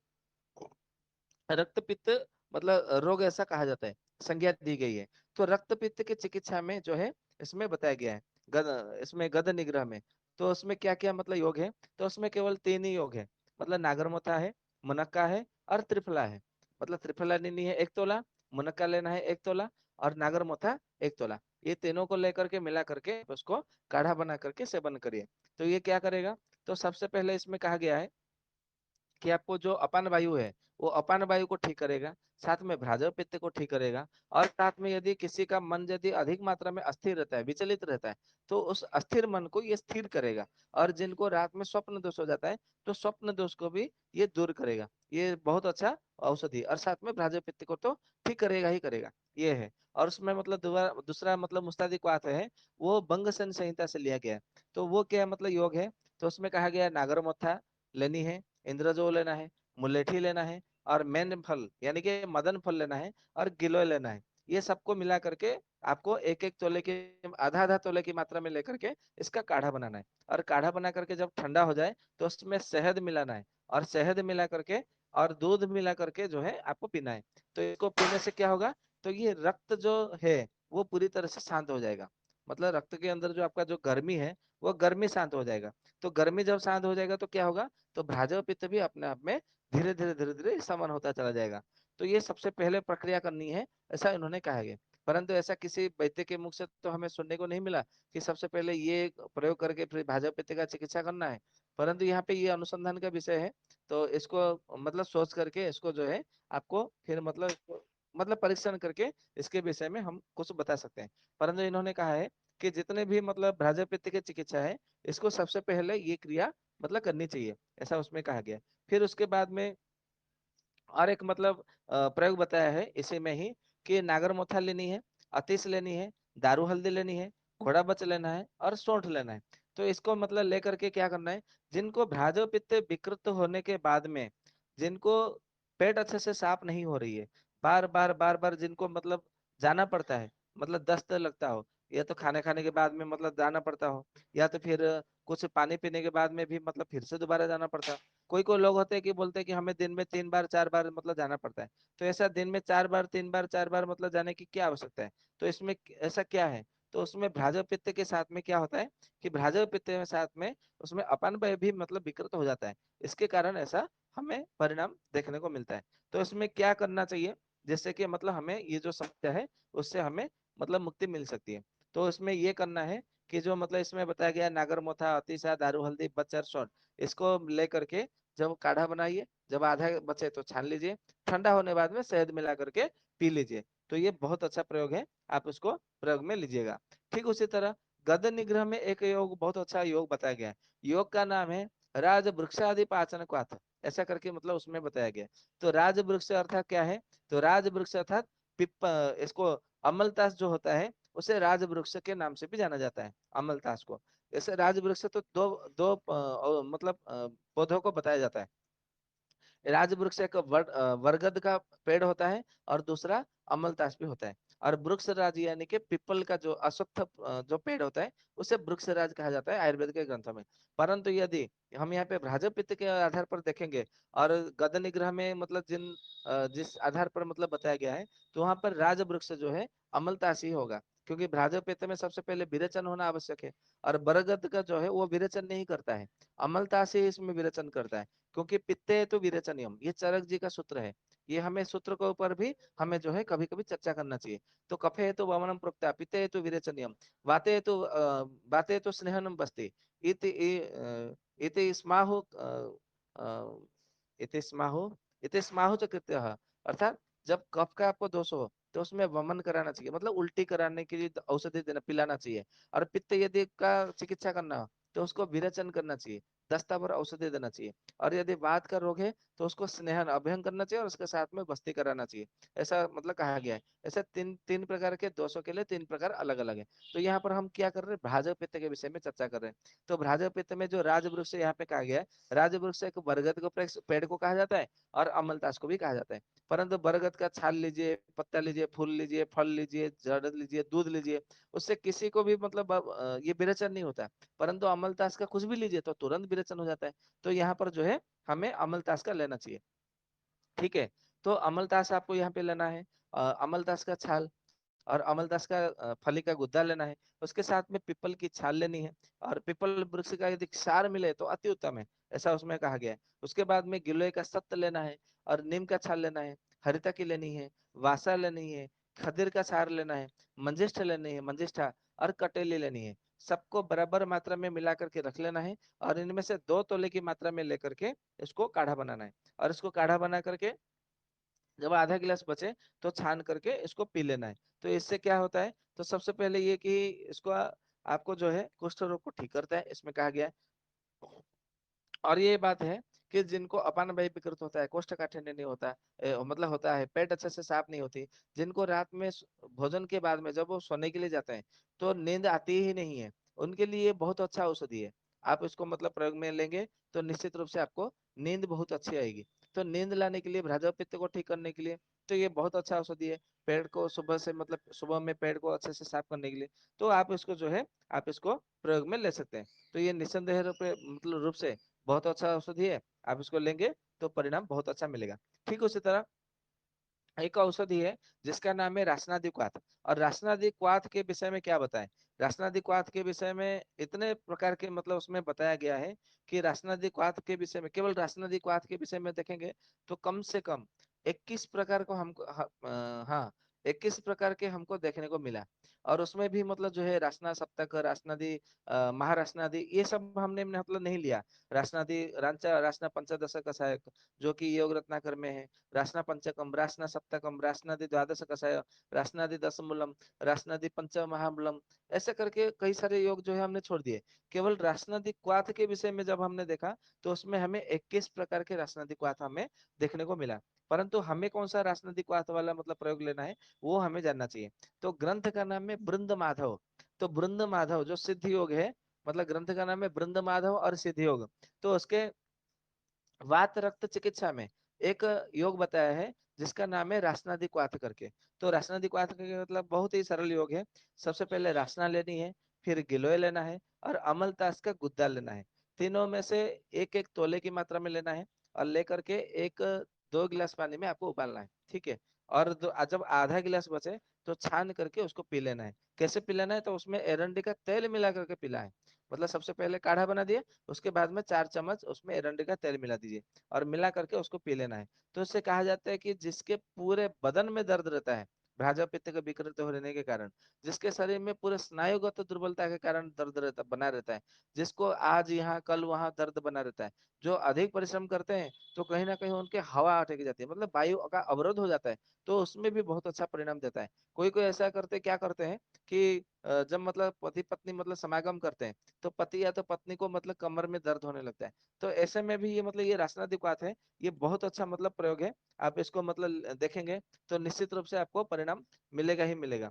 रक्त पित्त मतलब रोग ऐसा कहा जाता है, संज्ञा दी गई है। तो रक्त पित्त की चिकित्सा में जो है इसमें बताया गया है, इसमें गद निग्रह में। तो उसमें क्या क्या मतलब योग है, तो उसमें केवल तीन ही योग है, मतलब नागरमोथा है, मुनक्का है और त्रिफला है। मतलब त्रिफला लेनी है 1 तोला, मुनक्का लेना है 1 तोला, और नागरमोथा 1 तोला। ये तीनों को लेकर के मिला करके उसको काढ़ा बना करके सेवन करिए। तो ये क्या करेगा, तो सबसे पहले इसमें कहा गया है कि आपको जो अपान वायु है वो अपान वायु को ठीक करेगा, साथ में भ्राजक पित्त को ठीक करेगा, और साथ में यदि किसी का मन यदि अधिक मात्रा में अस्थिर रहता है, विचलित रहता है, तो उस अस्थिर मन को ये स्थिर करेगा। और जिनको रात में स्वप्न दोष हो जाता है, तो स्वप्न दोष को भी ये दूर करेगा। ये बहुत अच्छा औषधि, और साथ में भ्राजक पित्त को तो ठीक करेगा ही करेगा, ये है। और उसमें मतलब दूसरा मतलब मुस्तादिक बात है, वो बंग संहिता से लिया गया है। तो वो क्या मतलब योग है, तो उसमें कहा गया है नागरमोथा लेनी है, इंद्रजो लेना है, मुलेठी लेना है, और मैन फल यानी कि मदन फल लेना है, और गिलोय लेना है। ये सबको मिला करके आपको एक एक तोले की, आधा आधा तोले की मात्रा में लेकर के इसका काढ़ा बनाना है। और काढ़ा बना करके जब ठंडा हो जाए तो उसमें शहद मिलाना है, और शहद मिला करके और दूध मिला करके जो है आपको पीना है। तो इसको पीने से क्या होगा, तो ये रक्त जो है वो पूरी तरह से शांत हो जाएगा। मतलब रक्त के अंदर जो आपका जो गर्मी है वो गर्मी शांत हो जाएगा। तो गर्मी जब शांत हो जाएगा तो क्या होगा, तो भ्राजक पित्त भी अपने आप में धीरे धीरे धीरे धीरे शमन होता चला जाएगा। तो ये सबसे पहले प्रक्रिया करनी है, ऐसा इन्होंने कहा है। परंतु ऐसा किसी वैद्य के मुख से तो हमें सुनने को नहीं मिला कि सबसे पहले ये प्रयोग करके फिर भाजपा पित्त का चिकित्सा करना है। परंतु यहाँ पे ये अनुसंधान का विषय है, तो इसको मतलब सोच करके इसको जो है आपको फिर मतलब परीक्षण करके इसके विषय में हम कुछ बता सकते हैं। परंतु इन्होंने कहा है कि जितने भी मतलब भ्राजक पित्त की चिकित्सा है, इसको सबसे पहले ये क्रिया मतलब करनी चाहिए, ऐसा उसमें कहा गया है। फिर उसके बाद में और एक मतलब प्रयोग बताया है इसी में ही, कि नागर मोथा लेनी है, अतीस लेनी है, दारू हल्दी लेनी है, घोड़ा बच लेना है और सौंठ लेना है। तो इसको मतलब लेकर के क्या करना है, जिनको भ्राजो पित्त विकृत होने के बाद में, जिनको पेट अच्छे से साफ नहीं हो रही है, बार बार जिनको मतलब जाना पड़ता है, मतलब दस्त लगता हो, या तो खाने खाने के बाद में मतलब जाना पड़ता हो, या तो फिर कुछ पानी पीने के बाद में भी मतलब फिर से दोबारा जाना पड़ता है। कोई कोई लोग होते हैं कि बोलते हैं कि हमें दिन में 3 बार 4 बार मतलब जाना पड़ता है। तो ऐसा दिन में 4 बार 3 बार 4 बार मतलब जाने की क्या आवश्यकता है, तो इसमें ऐसा क्या है, तो उसमें भ्राजक पित्त के साथ में क्या होता है कि भ्राजक पित्त के साथ में उसमें अपान वायु भी मतलब विकृत हो जाता है। इसके कारण ऐसा हमें परिणाम देखने को मिलता है। तो इसमें क्या करना चाहिए, जिससे कि मतलब हमें ये जो समस्या है उससे हमें मतलब मुक्ति मिल सकती है। तो इसमें ये करना है कि जो मतलब इसमें बताया गया नागर मोथा, अतिसा, दारू हल्दी, बच्चर, सौंठ, इसको लेकर के जब काढ़ा बनाइए, जब आधा बचे तो छान लीजिए, ठंडा होने बाद में शहद मिला करके पी लीजिए। तो ये बहुत अच्छा प्रयोग है, आप इसको प्रयोग में लीजिएगा। ठीक उसी तरह गद निग्रह में एक योग, बहुत अच्छा योग बताया गया है। योग का नाम है राज वृक्षादि पाचन क्वाथ, ऐसा करके मतलब उसमें बताया गया है। तो राज वृक्ष अर्थात क्या है, तो राज वृक्ष अर्थात पिप इसको अमलतास जो होता है उसे राज वृक्ष के नाम से भी जाना जाता है, अमलतास को। ऐसे राज वृक्ष तो दो दो मतलब पौधों को बताया जाता है। राजवृक्ष एक बरगद का पेड़ होता है, और दूसरा अमलतास भी होता है। और वृक्ष राज यानी कि पीपल का जो अश्वत्थ जो पेड़ होता है उसे वृक्ष राज कहा जाता है आयुर्वेद के ग्रंथों में। परंतु यदि हम यहाँ पे भ्राजक पित्त के आधार पर देखेंगे, और गद निग्रह में मतलब जिस आधार पर मतलब बताया गया है, तो वहां पर राज वृक्ष जो है अमलतास ही होगा, क्योंकि भ्राजक पित्त में सबसे पहले विरेचन होना आवश्यक है। और बरगद का जो है वो विरेचन नहीं करता है, अमलतास ही इसमें विरेचन करता है। क्योंकि पित्ते तो विरेचनियम, ये चरक जी का सूत्र है। ये हमें सूत्र के ऊपर भी हमें जो है कभी कभी चर्चा करना चाहिए। तो कफे है तो वमनम प्रोक्ता, पित्ते है तो विरेचनियम, वाते है तो वाते है तो स्नेहनम बस्ति, इति इति स्माहु इति स्माहु इति स्माहु च कृत्यः। अर्थात जब कफ का आपको दोष हो तो उसमें वमन कराना चाहिए, मतलब उल्टी कराने के लिए औषधि देना, पिलाना चाहिए। और पित्त यदि का चिकित्सा करना हो तो उसको विरेचन करना चाहिए, दस्ता भर औषधि देना चाहिए। और यदि वात का रोग है तो उसको स्नेहन अभ्यंग करना चाहिए, और उसके साथ में बस्ती कराना चाहिए, ऐसा मतलब कहा गया है। ऐसे तीन तीन प्रकार के दोषों के लिए तीन प्रकार अलग अलग है। तो यहाँ पर हम क्या कर रहे हैं, भ्राजक पित्त के विषय में चर्चा कर रहे हैं। तो भ्राजक पित्त में जो राजवृक्ष यहाँ पे कहा गया है, राजवृक्ष एक बरगद को पेड़ को कहा जाता है, और अमलतास को भी कहा जाता है। परंतु बरगद का छाल लीजिए, पत्ता लीजिए, फूल लीजिए, फल लीजिए, जड़ लीजिए, दूध लीजिए, उससे किसी को भी मतलब ये विरेचन नहीं होता। परंतु अमलतास का कुछ भी लीजिए तो तुरंत विरेचन हो जाता है। तो यहाँ पर जो है हमें अमलतास का लेना चाहिए। ठीक है, तो अमलतास आपको यहाँ पे लेना है, अमलतास का छाल और अमलतास का फली का गुद्दा लेना है। उसके साथ में पीपल की छाल लेनी है, और पीपल वृक्ष का यदि सार मिले तो अति उत्तम है, ऐसा उसमें कहा गया है। उसके बाद में गिलोय का सत्त लेना है, और नीम का छाल लेना है, हरिता की लेनी है, वासा लेनी है, खदीर का सार लेना है, मंजिष्ठ लेनी है, मंजिष्ठा, और कटेली लेनी है। सबको बराबर मात्रा में मिला करके रख लेना है, और इनमें से 2 तोले की मात्रा में लेकर के इसको काढ़ा बनाना है। और इसको काढ़ा बना करके जब आधा गिलास बचे तो छान करके इसको पी लेना है। तो इससे क्या होता है, तो सबसे पहले ये कि इसको आपको जो है कुष्ठ रोग को ठीक करता है, इसमें कहा गया है। और ये बात है कि जिनको अपान वायु विकृत होता है, कोष्ठकाठिन्य नहीं होता, मतलब होता है, पेट अच्छे से साफ नहीं होती, जिनको रात में भोजन के बाद में जब वो सोने के लिए जाते हैं तो नींद आती ही नहीं है, उनके लिए ये बहुत अच्छा औषधि है। आप इसको मतलब प्रयोग में लेंगे तो निश्चित रूप से आपको नींद बहुत अच्छी आएगी। तो नींद लाने के लिए, भ्राजक पित्त को ठीक करने के लिए, तो ये बहुत अच्छा औषधि है। पेट को सुबह से मतलब सुबह में पेट को अच्छे से साफ करने के लिए, तो आप इसको जो है आप इसको प्रयोग में ले सकते हैं। तो ये निस्संदेह रूप मतलब रूप से बहुत अच्छा औषधि है। आप इसको लेंगे तो परिणाम बहुत अच्छा मिलेगा। ठीक उसी तरह एक औषधि है जिसका नाम है रासनादिक्वाथ। और रासनादिक्वाथ के विषय में क्या बताएं। रासनादिक्वाथ के विषय में इतने प्रकार के मतलब उसमें बताया गया है कि रासनादिक्वाथ के विषय में, केवल रासनादिक्वाथ के विषय में देखेंगे तो कम से कम 21 प्रकार को हमको हाँ 21 प्रकार के हमको देखने को मिला। और उसमें भी मतलब जो है रासना सप्तक, रासनादि, महारासनादि, ये सब हमने मतलब नहीं लिया। रासनादि रांचा रासना पंचदश कषाय जो कि योग रत्नाकर में है, रासना पंचकम, रासना सप्तकम, रासनादि द्वादश कषाय, रासनादि दशमूलम, रासनादि पंच महामूलम, ऐसे करके कई सारे योग जो है हमने छोड़ दिए। केवल रासनादि क्वाथ के विषय में जब हमने देखा तो उसमें हमें 21 प्रकार के रासनादि क्वाथ हमें देखने को मिला। परंतु हमें कौन सा रासनादि क्वाथ वाला मतलब प्रयोग लेना है वो हमें जानना चाहिए। तो ग्रंथ का नाम है बृंद माधव। तो बृंद माधव जो सिद्ध योग है, मतलब ग्रंथ का नाम है बृंद माधव और सिद्ध योग। तो उसके वात रक्त चिकित्सा में एक योग बताया है जिसका नाम है रासनादिक्वाथ करके। तो रासनादिक्वाथ करके मतलब बहुत ही सरल योग है। सबसे पहले रासना लेनी है, फिर गिलोय लेना है और अमलतास का गुद्दा लेना है। तीनों में से एक एक तोले की मात्रा में लेना है और लेकर के एक 2 गिलास पानी में आपको उबालना है। ठीक है। और जब आधा गिलास बचे तो छान करके उसको पी लेना है। कैसे पी लेना है, तो उसमें एरंडी का तेल मिला करके पीला है। मतलब सबसे पहले काढ़ा बना दिया, उसके बाद में 4 चम्मच उसमें एरंडी का तेल मिला दीजिए और मिला करके उसको पी लेना है। तो इससे कहा जाता है कि जिसके पूरे बदन में दर्द रहता है भ्राजा पित्त के विकृत होने के कारण, जिसके शरीर में पूरे स्नायुगत दुर्बलता के कारण दर्द रहता बना रहता है, जिसको आज यहाँ कल वहां दर्द बना रहता है, जो अधिक परिश्रम करते हैं तो कहीं ना कहीं उनके हवा अटक जाती है, मतलब वायु का अवरोध हो जाता है, तो उसमें भी बहुत अच्छा परिणाम देता है। कोई कोई ऐसा करते क्या करते हैं कि जब मतलब पति पत्नी मतलब समागम करते हैं तो पति या तो पत्नी को मतलब कमर में दर्द होने लगता है। तो ऐसे में भी ये मतलब ये रासनादिक्वाथ है, ये बहुत अच्छा मतलब प्रयोग है। आप इसको मतलब देखेंगे तो निश्चित रूप से आपको परिणाम मिलेगा ही मिलेगा।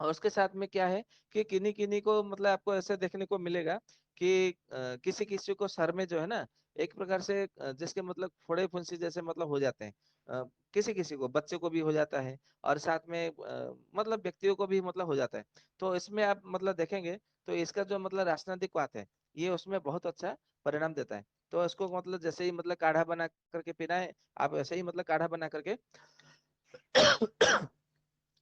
और उसके साथ में क्या है कि किन्हीं किन्हीं को मतलब आपको ऐसे देखने को मिलेगा कि किसी किसी को सर में जो है ना एक प्रकार से जिसके मतलब फोड़े फुंसी जैसे मतलब हो जाते हैं। किसी किसी को, बच्चे को भी हो जाता है और साथ में मतलब व्यक्तियों को भी मतलब हो जाता है। तो इसमें आप मतलब देखेंगे तो इसका जो मतलब रासनादिक बात है ये उसमें बहुत अच्छा परिणाम देता है। तो इसको मतलब जैसे ही मतलब काढ़ा बना करके पीना है, आप ऐसे ही मतलब काढ़ा बना करके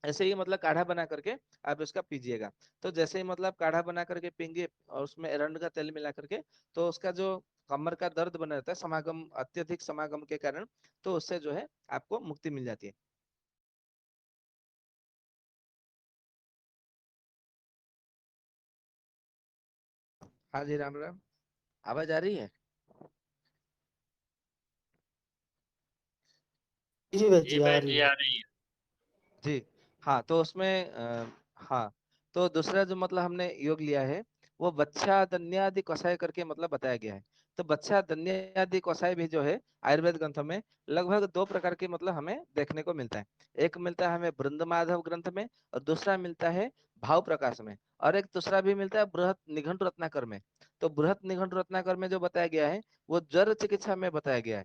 ऐसे ही मतलब काढ़ा बना करके आप इसका पीजिएगा। तो जैसे ही मतलब काढ़ा बना करके पीएंगे और उसमें एरंड का तेल मिला करके, तो उसका जो कमर का दर्द बना रहता है समागम, अत्यधिक समागम के कारण, तो उससे जो है आपको मुक्ति मिल जाती है। हाँ जी, राम राम। आवाज आ रही है? जी वैद्य जी जी आ बहन रही जी है। आ रही है। जी। हाँ तो उसमें हाँ तो दूसरा जो मतलब हमने योग लिया है वो बच्छा दन्यादि कषाय करके मतलब बताया गया है। तो बच्छा दन्यादि कषाय भी जो है आयुर्वेद ग्रंथों में लगभग 2 प्रकार के मतलब हमें देखने को मिलता है। एक मिलता है हमें बृंद माधव ग्रंथ में और दूसरा मिलता है भाव प्रकाश में, और एक दूसरा भी मिलता है बृहत निघंटु रत्नाकर में। तो बृहत निघंटु रत्नाकर में जो बताया गया है वो जर चिकित्सा में बताया गया है।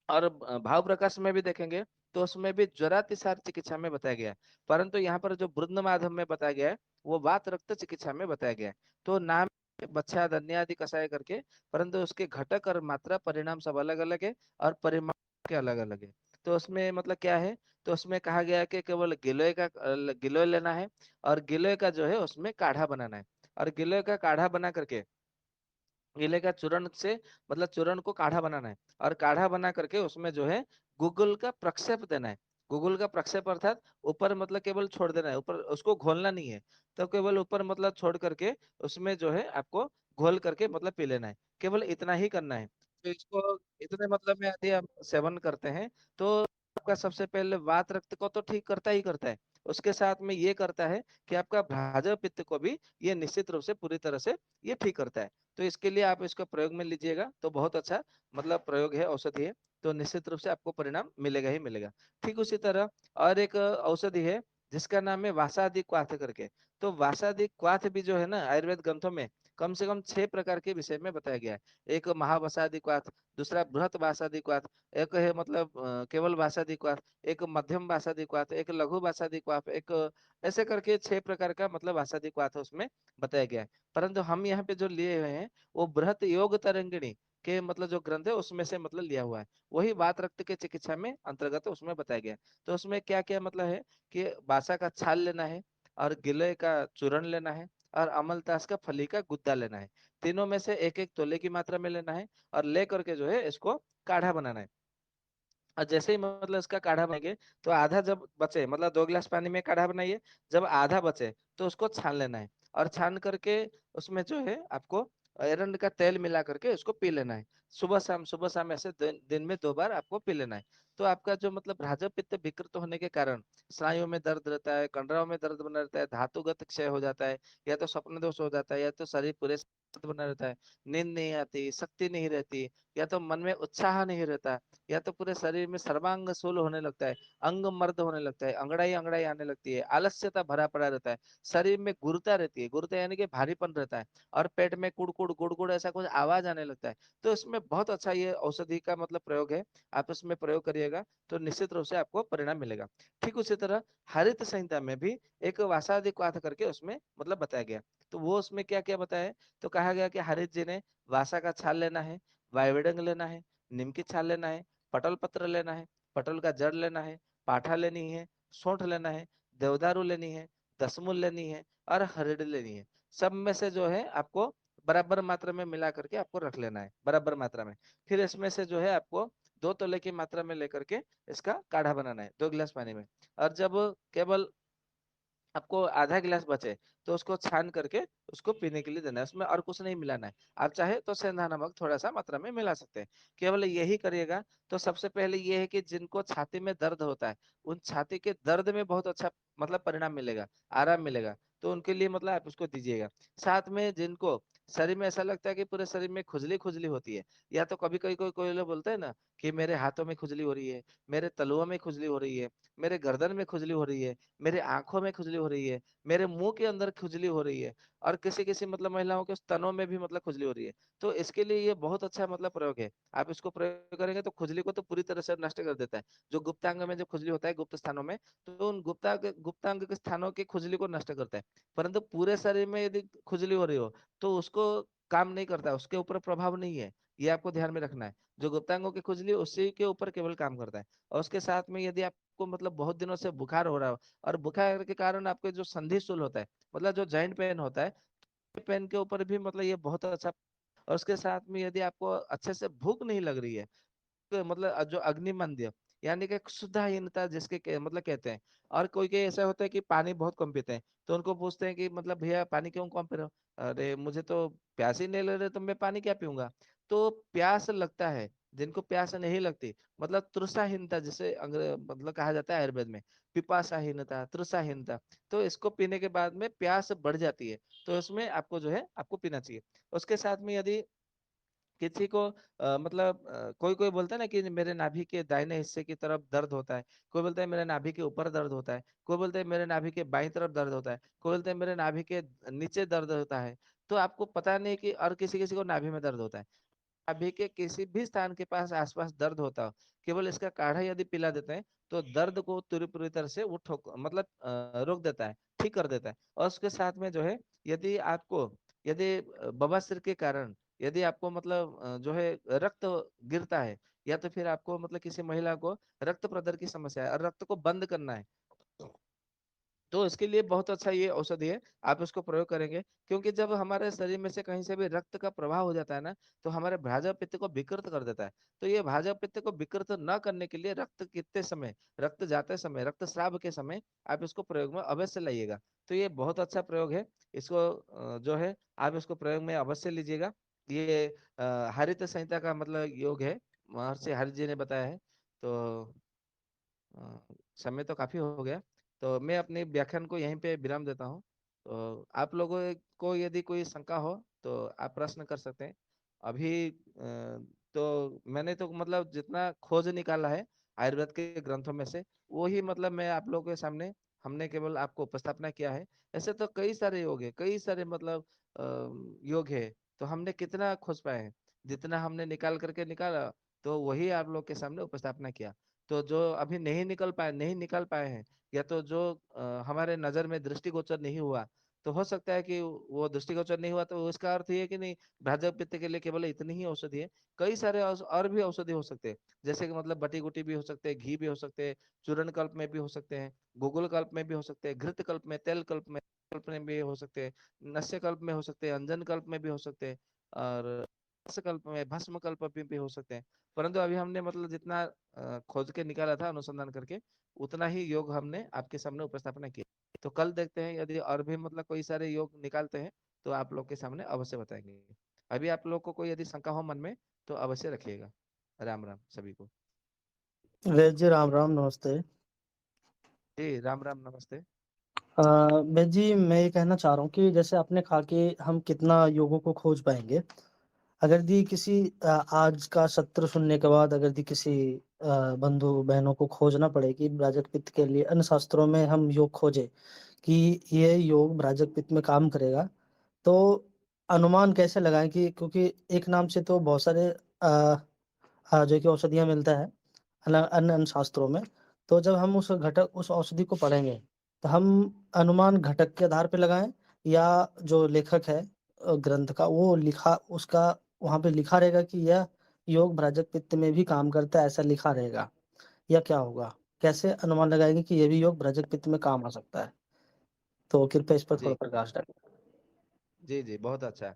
और भाव प्रकाश में भी देखेंगे तो उसमें भी ज्वरातिसार चिकित्सा में बताया गया है। परंतु यहाँ पर जो बृंद माधव में बताया गया है वो वात रक्त चिकित्सा में बताया गया है। तो नाम बच्छा धन्य आदि कषाय करके, परंतु उसके घटक और मात्रा परिणाम सब अलग अलग है और परिमाण के अलग अलग है। तो उसमें मतलब क्या है, तो उसमें कहा गया है कि केवल गिलोय का गिलोय लेना है और गिलोय का जो है उसमें काढ़ा बनाना है। और गिलोय का काढ़ा बना करके केले का चूर्ण से मतलब चूर्ण को काढ़ा बनाना है और काढ़ा बना करके उसमें जो है गूगल का प्रक्षेप देना है। गूगल का प्रक्षेप अर्थात ऊपर मतलब केवल छोड़ देना है, ऊपर उसको घोलना नहीं है। तो केवल ऊपर मतलब छोड़ करके उसमें जो है आपको घोल करके मतलब पी लेना है, केवल इतना ही करना है। तो इसको इतने मतलब में यदि आप सेवन करते हैं तो आपका सबसे पहले वात रक्त को तो ठीक करता ही करता है, उसके साथ में ये करता है कि आपका भ्राजक पित्त को भी ये निश्चित रूप से पूरी तरह से ये ठीक करता है। तो इसके लिए आप इसको प्रयोग में लीजिएगा तो बहुत अच्छा मतलब प्रयोग है, औषधि है। तो निश्चित रूप से आपको परिणाम मिलेगा ही मिलेगा। ठीक उसी तरह और एक औषधि है जिसका नाम है वासादि क्वाथ करके। तो वासादि क्वाथ भी जो है ना आयुर्वेद ग्रंथों में कम से कम 6 प्रकार के विषय में बताया गया है। एक महावसादिक्वाथ, दूसरा बृहत भाषादिक्वाथ, एक है मतलब केवल भाषादिक्वाथ, एक मध्यम भाषादिक्वाथ, एक लघु भाषादिक्वाथ, एक ऐसे करके 6 प्रकार का मतलब भाषादिक्वाथ उसमें बताया गया है। परंतु हम यहाँ पे जो लिए हुए हैं वो बृहत योग तरंगिणी के मतलब जो ग्रंथ है उसमें से मतलब लिया हुआ है। वही वात रक्त के चिकित्सा में अंतर्गत उसमें बताया गया है। तो उसमें क्या क्या मतलब है कि बासा का छाल लेना है, और गिलोय का चूर्ण लेना है, और अमलतास का फली का गुद्दा लेना है। तीनों में से एक एक तोले की मात्रा में लेना है, और ले करके जो है इसको काढ़ा बनाना है। और जैसे ही मतलब इसका काढ़ा बनाएंगे तो आधा जब बचे, मतलब 2 गिलास पानी में काढ़ा बनाइए, जब आधा बचे तो उसको छान लेना है, और छान करके उसमें जो है आपको एरंड का तेल मिला करके उसको पी लेना है। सुबह शाम ऐसे दिन में 2 बार आपको पी लेना है। तो आपका जो मतलब भ्राजक पित्त विकृत होने के कारण स्नायुओं में दर्द रहता है, कंडराओं में दर्द बना रहता है, धातुगत क्षय हो जाता है, या तो स्वप्न दोष हो जाता है, या तो शरीर पूरे बना रहता है, नींद नहीं आती, शक्ति नहीं रहती, या तो मन में उत्साह नहीं रहता, या तो पूरे शरीर में सर्वांग सूल होने लगता है, अंग मर्द होने लगता है, अंगड़ाई अंगड़ाई आने लगती है, आलस्यता भरा पड़ा रहता है, शरीर में गुरुता रहती है, गुरुता यानी कि भारीपन रहता है, और पेट में कुड़कुड़ गुड़गुड़ ऐसा कुछ आवाज आने लगता है। तो इसमें बहुत अच्छा ये औषधि का मतलब प्रयोग है। आप इसमें प्रयोग करिएगा तो निश्चित रूप से आपको परिणाम मिलेगा। ठीक उसी तरह हरित संहिता में भी एक वासादिक्वाथ करके उसमें मतलब बताया गया। तो वो उसमें क्या क्या बताया है, तो कहा गया कि हरित जी ने वासा का छाल लेना है, वायविडंग लेना है, नीम की छाल लेना है, पटल पत्र लेना है, पटल का जड़ लेना है, पाठा लेनी है, सौंठ लेना है, देवदारू लेनी है, दसमूल लेनी है, और हरिड़ लेनी है। सब में से जो है आपको बराबर मात्रा में मिला करके आपको रख लेना है, बराबर मात्रा में। फिर इसमें से जो है आपको 2 तोले की मात्रा में लेकर के इसका काढ़ा बनाना है 2 गिलास पानी में। और जब केवल आपको आधा गिलास बचे तो उसको छान करके उसको पीने के लिए देना है, उसमें और कुछ नहीं मिलाना है। आप चाहे तो सेंधा नमक थोड़ा सा मात्रा में मिला सकते हैं। केवल यही करिएगा तो सबसे पहले ये है कि जिनको छाती में दर्द होता है, उन छाती के दर्द में बहुत अच्छा मतलब परिणाम मिलेगा, आराम मिलेगा, तो उनके लिए मतलब आप उसको दीजिएगा। साथ में जिनको शरीर में ऐसा लगता है कि पूरे शरीर में खुजली खुजली होती है, या तो कभी कभी कोई कोई लोग बोलते हैं ना कि मेरे हाथों में खुजली हो रही है, मेरे तलुओं में खुजली हो रही है, मेरे गर्दन में खुजली हो रही है, मेरे आंखों में खुजली हो रही है, मेरे मुंह के अंदर खुजली हो रही है, और किसी किसी मतलब महिलाओं के स्तनों में भी मतलब खुजली हो रही है। तो इसके लिए ये बहुत अच्छा मतलब प्रयोग है। आप इसको प्रयोग करेंगे तो खुजली को तो पूरी तरह से नष्ट कर देता है। जो गुप्तांग में जो खुजली होता है गुप्त स्थानों में, तो उन गुप्तांग के स्थानों की खुजली को नष्ट करता है। परंतु पूरे शरीर में यदि खुजली हो रही हो तो उसको काम नहीं करता, उसके ऊपर प्रभाव नहीं है। ये आपको ध्यान में रखना है। जो गुप्तांगों की खुजली उसी के ऊपर केवल काम करता है। और उसके साथ में यदि आपको मतलब बहुत दिनों से बुखार हो रहा हो, और बुखार के कारण आपके जो संधि शूल होता है, मतलब जो जॉइंट पेन होता है, पेन के ऊपर भी मतलब ये बहुत अच्छा। और उसके साथ में यदि आपको अच्छे से भूख नहीं लग रही है, मतलब जो अग्निमंद्य यानी कि क्षुधाहीनता जिसके मतलब कहते हैं। और कोई कोई ऐसा होता है कि पानी बहुत कम पीते हैं, तो उनको पूछते हैं कि मतलब भैया पानी क्यों कम पी रहे हो, अरे मुझे तो प्यास ही नहीं लग रही, तो मैं पानी क्या पीऊंगा। तो प्यास लगता है, जिनको प्यास नहीं लगती, मतलब तृषाहीनता जिसे मतलब कहा जाता है आयुर्वेद में, पिपासाहीनता, तृषाहीनता, तो इसको पीने के बाद में प्यास बढ़ जाती है। तो इसमें आपको जो है आपको पीना चाहिए। उसके साथ में यदि किसी को मतलब कोई कोई बोलता है ना कि मेरे नाभि के दाहिने हिस्से की तरफ दर्द होता है, कोई बोलता है मेरे नाभि के ऊपर दर्द होता है, कोई बोलता है मेरे नाभि के बाईं तरफ दर्द होता है, कोई बोलता है मेरे नाभि के नीचे दर्द होता है। तो आपको पता नहीं कि, और किसी किसी को नाभि में दर्द होता है, नाभि के किसी भी स्थान के पास आसपास दर्द होता हो, केवल इसका काढ़ा यदि पिला देते हैं तो दर्द को पूरी पूरी तरह से वो ठोक मतलब रोक देता है, ठीक कर देता है। और उसके साथ में जो है यदि आपको, यदि बवासीर के कारण यदि आपको मतलब जो है रक्त गिरता है, या तो फिर आपको मतलब किसी महिला को रक्त प्रदर की समस्या है और रक्त को बंद करना है, तो इसके लिए बहुत अच्छा ये औषधि है। आप इसको प्रयोग करेंगे, क्योंकि जब हमारे शरीर में से कहीं से भी रक्त का प्रवाह हो जाता है ना, तो हमारे भाजपा पित्त को विकृत कर देता है। तो ये भाजपा पित्त को विकृत न करने के लिए रक्त कितने समय, रक्त जाते समय, रक्तस्राव के समय आप इसको प्रयोग में अवश्य लाइएगा। तो ये बहुत अच्छा प्रयोग है। इसको जो है आप इसको प्रयोग में अवश्य लीजिएगा। ये हरित संहिता का मतलब योग है, महर्षि हरि जी ने बताया है। तो अ, समय तो काफी हो गया, तो मैं अपने व्याख्यान को यहीं पे विराम देता हूँ। तो आप लोगों को यदि कोई शंका हो तो आप प्रश्न कर सकते हैं। अभी तो मैंने तो मतलब जितना खोज निकाला है आयुर्वेद के ग्रंथों में से, वो ही मतलब मैं आप लोगों के सामने हमने केवल आपको उपस्थापना किया है। ऐसे तो कई सारे योग है, कई सारे मतलब योग है, तो हमने कितना खोज पाए हैं? जितना हमने निकाल करके निकाला, तो वही आप लोग के सामने उपस्थापना किया। तो जो अभी नहीं निकाल पाए हैं, या तो जो हमारे नजर में दृष्टिगोचर नहीं हुआ, तो हो सकता है कि वो दृष्टिगोचर नहीं हुआ, तो उसका अर्थ ये कि नहीं भ्राजक पित्त के लिए केवल इतनी ही औषधि है। कई सारे और भी औषधि हो सकते हैं, जैसे कि मतलब बटी गुटी भी हो सकते हैं, घी भी हो सकते हैं, चूर्ण कल्प में भी हो सकते हैं, गुगुल कल्प में भी हो सकते हैं, घृत कल्प में, तेल कल्प में भी हो सकते हैं, नस्य कल्प में हो सकते हैं, अंजन कल्प में भी हो सकते हैं, और कल्प में, भस्म कल्प में भी हो सकते हैं। परंतु अभी हमने मतलब जितना खोज के निकाला था अनुसंधान करके, उतना ही योग हमने आपके सामने उपस्थापना की। तो कल देखते हैं, यदि और भी मतलब कोई सारे योग निकालते हैं तो आप लोग के सामने अवश्य बताएंगे। अभी आप लोग को कोई यदि शंका हो मन में तो अवश्य रखिएगा। राम राम सभी को। वैद्य जी राम राम, नमस्ते। जी राम राम, नमस्ते। वैद्य जी, मैं ये कहना चाह रहा हूँ कि जैसे आपने कहा कि हम कितना योगों को खोज पाएंगे। अगर दी किसी आज का सत्र सुनने के बाद अगर दी किसी बंधु बहनों को खोजना पड़े कि ब्राजक पित्त के लिए अन्य शास्त्रों में हम योग खोजे कि ये योग ब्राजक पित्त में काम करेगा, तो अनुमान कैसे लगाएं? कि क्योंकि एक नाम से तो बहुत सारे जो कि औषधियाँ मिलता है अन्य अन्य शास्त्रों में। तो जब हम उस औषधि को पढ़ेंगे, तो हम अनुमान घटक के आधार पे लगाएँ, या जो लेखक है ग्रंथ का, वो लिखा उसका वहाँ पे लिखा रहेगा कि यह योग भ्राजक पित्त में भी काम करता है, ऐसा लिखा रहेगा, या क्या होगा? कैसे अनुमान लगाएँगे कि ये भी योग भ्राजक पित्त में काम आ सकता है? तो कृपया इस पर थोड़ा जी प्रकाश डालें। जी जी, बहुत अच्छा।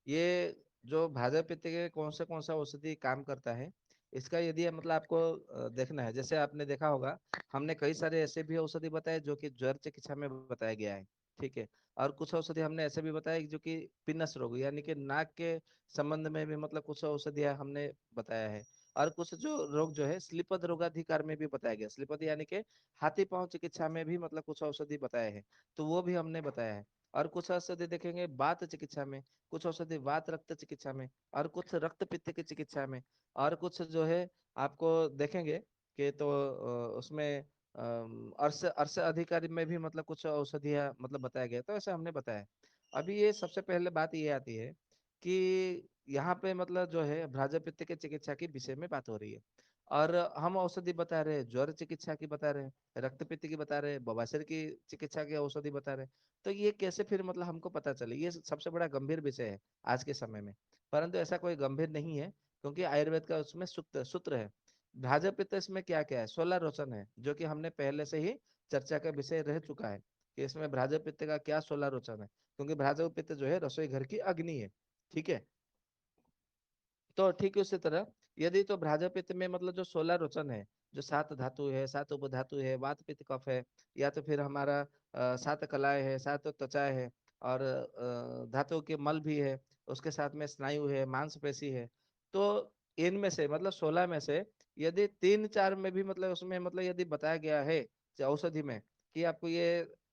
ये जो भाजपा पित्त के कौन सा औषधि काम करता है, इसका यदि मतलब आपको देखना है, जैसे आपने देखा होगा, हमने कई सारे ऐसे भी औषधि बताए जो कि ज्वर चिकित्सा में बताया गया है। ठीक है। और कुछ औषधि हमने ऐसे भी बताए जो कि पिनस रोग यानी कि नाक के संबंध में भी मतलब कुछ औषधियां हमने बताया है। और कुछ जो रोग जो है स्लीपद रोगाधिकार में भी बताया गया, स्लीपद यानी कि हाथी पांव चिकित्सा में भी मतलब कुछ औषधि बताए हैं, तो वो भी हमने बताया है। और कुछ औषधि देखेंगे बात चिकित्सा में, कुछ औषधि वात रक्त चिकित्सा में, और कुछ रक्त पित्त की चिकित्सा में, और कुछ जो है आपको देखेंगे कि तो उसमें अर्श अर्श अधिकारी में भी मतलब कुछ औषधियां मतलब बताया गया, तो ऐसे हमने बताया। अभी ये सबसे पहले बात ये आती है कि यहाँ पे मतलब जो है भ्राजक पित्त के चिकित्सा के विषय में बात हो रही है, और हम औषधि बता रहे हैं, ज्वर चिकित्सा की बता रहे हैं, रक्त पित्त की बता रहे हैं, बवासीर की चिकित्सा की औषधि बता रहे हैं। तो ये कैसे फिर मतलब हमको पता चले? ये सबसे बड़ा गंभीर विषय है आज के समय में। परंतु ऐसा कोई गंभीर नहीं है, क्योंकि आयुर्वेद का उसमें सूत्र सूत्र है। भ्राजक पित्त इसमें क्या क्या है? 16 रोचन है, जो कि हमने पहले से ही चर्चा का विषय रह चुका है कि इसमें भ्राजक पित्त का क्या 16 रोचन है, क्योंकि भ्राजक पित्त जो है रसोई घर की अग्नि है। ठीक है। तो ठीक उसी तरह यदि तो भ्राजक पित्त में मतलब जो 16 रोचन है, जो 7 धातु है, 7 उपधातु है, वात पित्त कफ है, या तो फिर हमारा 7 कलाएं है, 7 त्वचाएं है, और धातु के मल भी है, उसके साथ में स्नायु है, मांसपेशी है। तो इनमें से मतलब 16 में से यदि 3-4 में भी मतलब उसमें मतलब यदि बताया गया है औषधि में कि आपको ये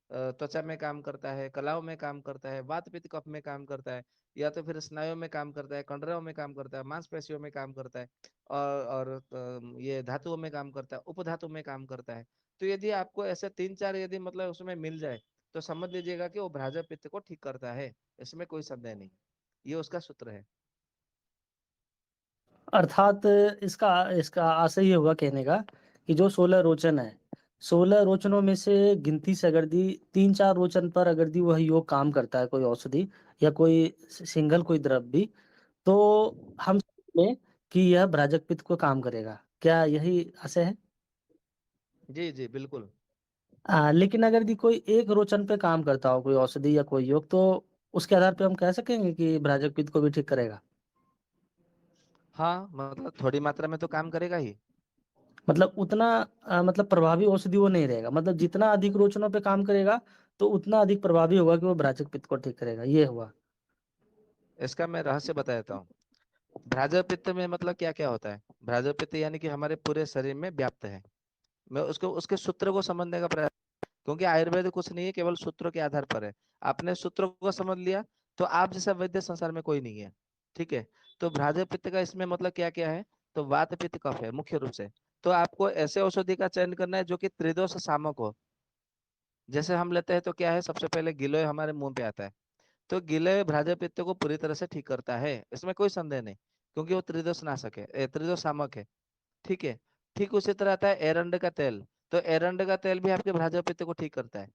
त्वचा में काम करता है, कलाओं में काम करता है, वात पित्त कफ में काम करता है, या तो फिर स्नायुओं में काम करता है, कंडराओं में काम करता है, मांसपेशियों में काम करता है, और ये धातुओं में काम करता है, उपधातु में काम करता है। तो यदि आपको ऐसे 3-4 यदि मतलब उसमें मिल जाए, तो समझ लीजिएगा कि वो भ्राजक पित्त को ठीक करता है। इसमें कोई संदेह नहीं। ये उसका सूत्र है। अर्थात इसका इसका आशय ये होगा कहने का कि जो 16 रोचन है, 16 रोचनों में से गिनती से अगर दी 3-4 रोचन पर अगर दी वह योग काम करता है, कोई औषधि या कोई सिंगल कोई द्रव भी, तो हम समझ लें कि यह भ्राजक पित्त को काम करेगा। क्या यही आशय है? जी जी बिल्कुल। लेकिन अगर दी कोई एक रोचन पे काम करता हो कोई औषधि या कोई योग, तो उसके आधार पे हम कह सकेंगे कि भ्राजक पित्त को भी ठीक करेगा। हाँ, मतलब थोड़ी मात्रा में तो काम करेगा ही। मतलब उतना मतलब प्रभावी औषधि वो नहीं रहेगा, मतलब जितना अधिक रोचनों पे काम करेगा, तो उतना अधिक प्रभावी होगा कि वो भ्राजक पित्त को ठीक करेगा, ये हुआ। इसका मैं रहस्य बता देता हूँ। भ्राजक पित्त में मतलब क्या क्या होता है? भ्राजक पित्त यानी कि हमारे पूरे शरीर में व्याप्त है। मैं उसको उसके सूत्र को समझने का प्रयास, क्योंकि आयुर्वेद कुछ नहीं है, केवल सूत्रों के आधार पर है। आपने सूत्रों को समझ लिया तो आप जैसा वैद्य संसार में कोई नहीं है। ठीक है। तो भ्राजक पित्त का इसमें मतलब क्या क्या है? तो वात पित्त कफ है मुख्य रूप से। तो आपको ऐसे औषधि का चयन करना है जो कि त्रिदोष सामक हो। जैसे हम लेते हैं तो क्या है, सबसे पहले गिलोय हमारे मुंह पे आता है। तो गिलोय भ्राजक पित्त को पूरी तरह से ठीक करता है, इसमें कोई संदेह नहीं, क्योंकि वो त्रिदोष नाशक है, त्रिदोष शामक है। ठीक है। ठीक उसी तरह आता है एरंड का तेल, तो एरंड का तेल भी आपके भ्राजक पित्त को ठीक करता है,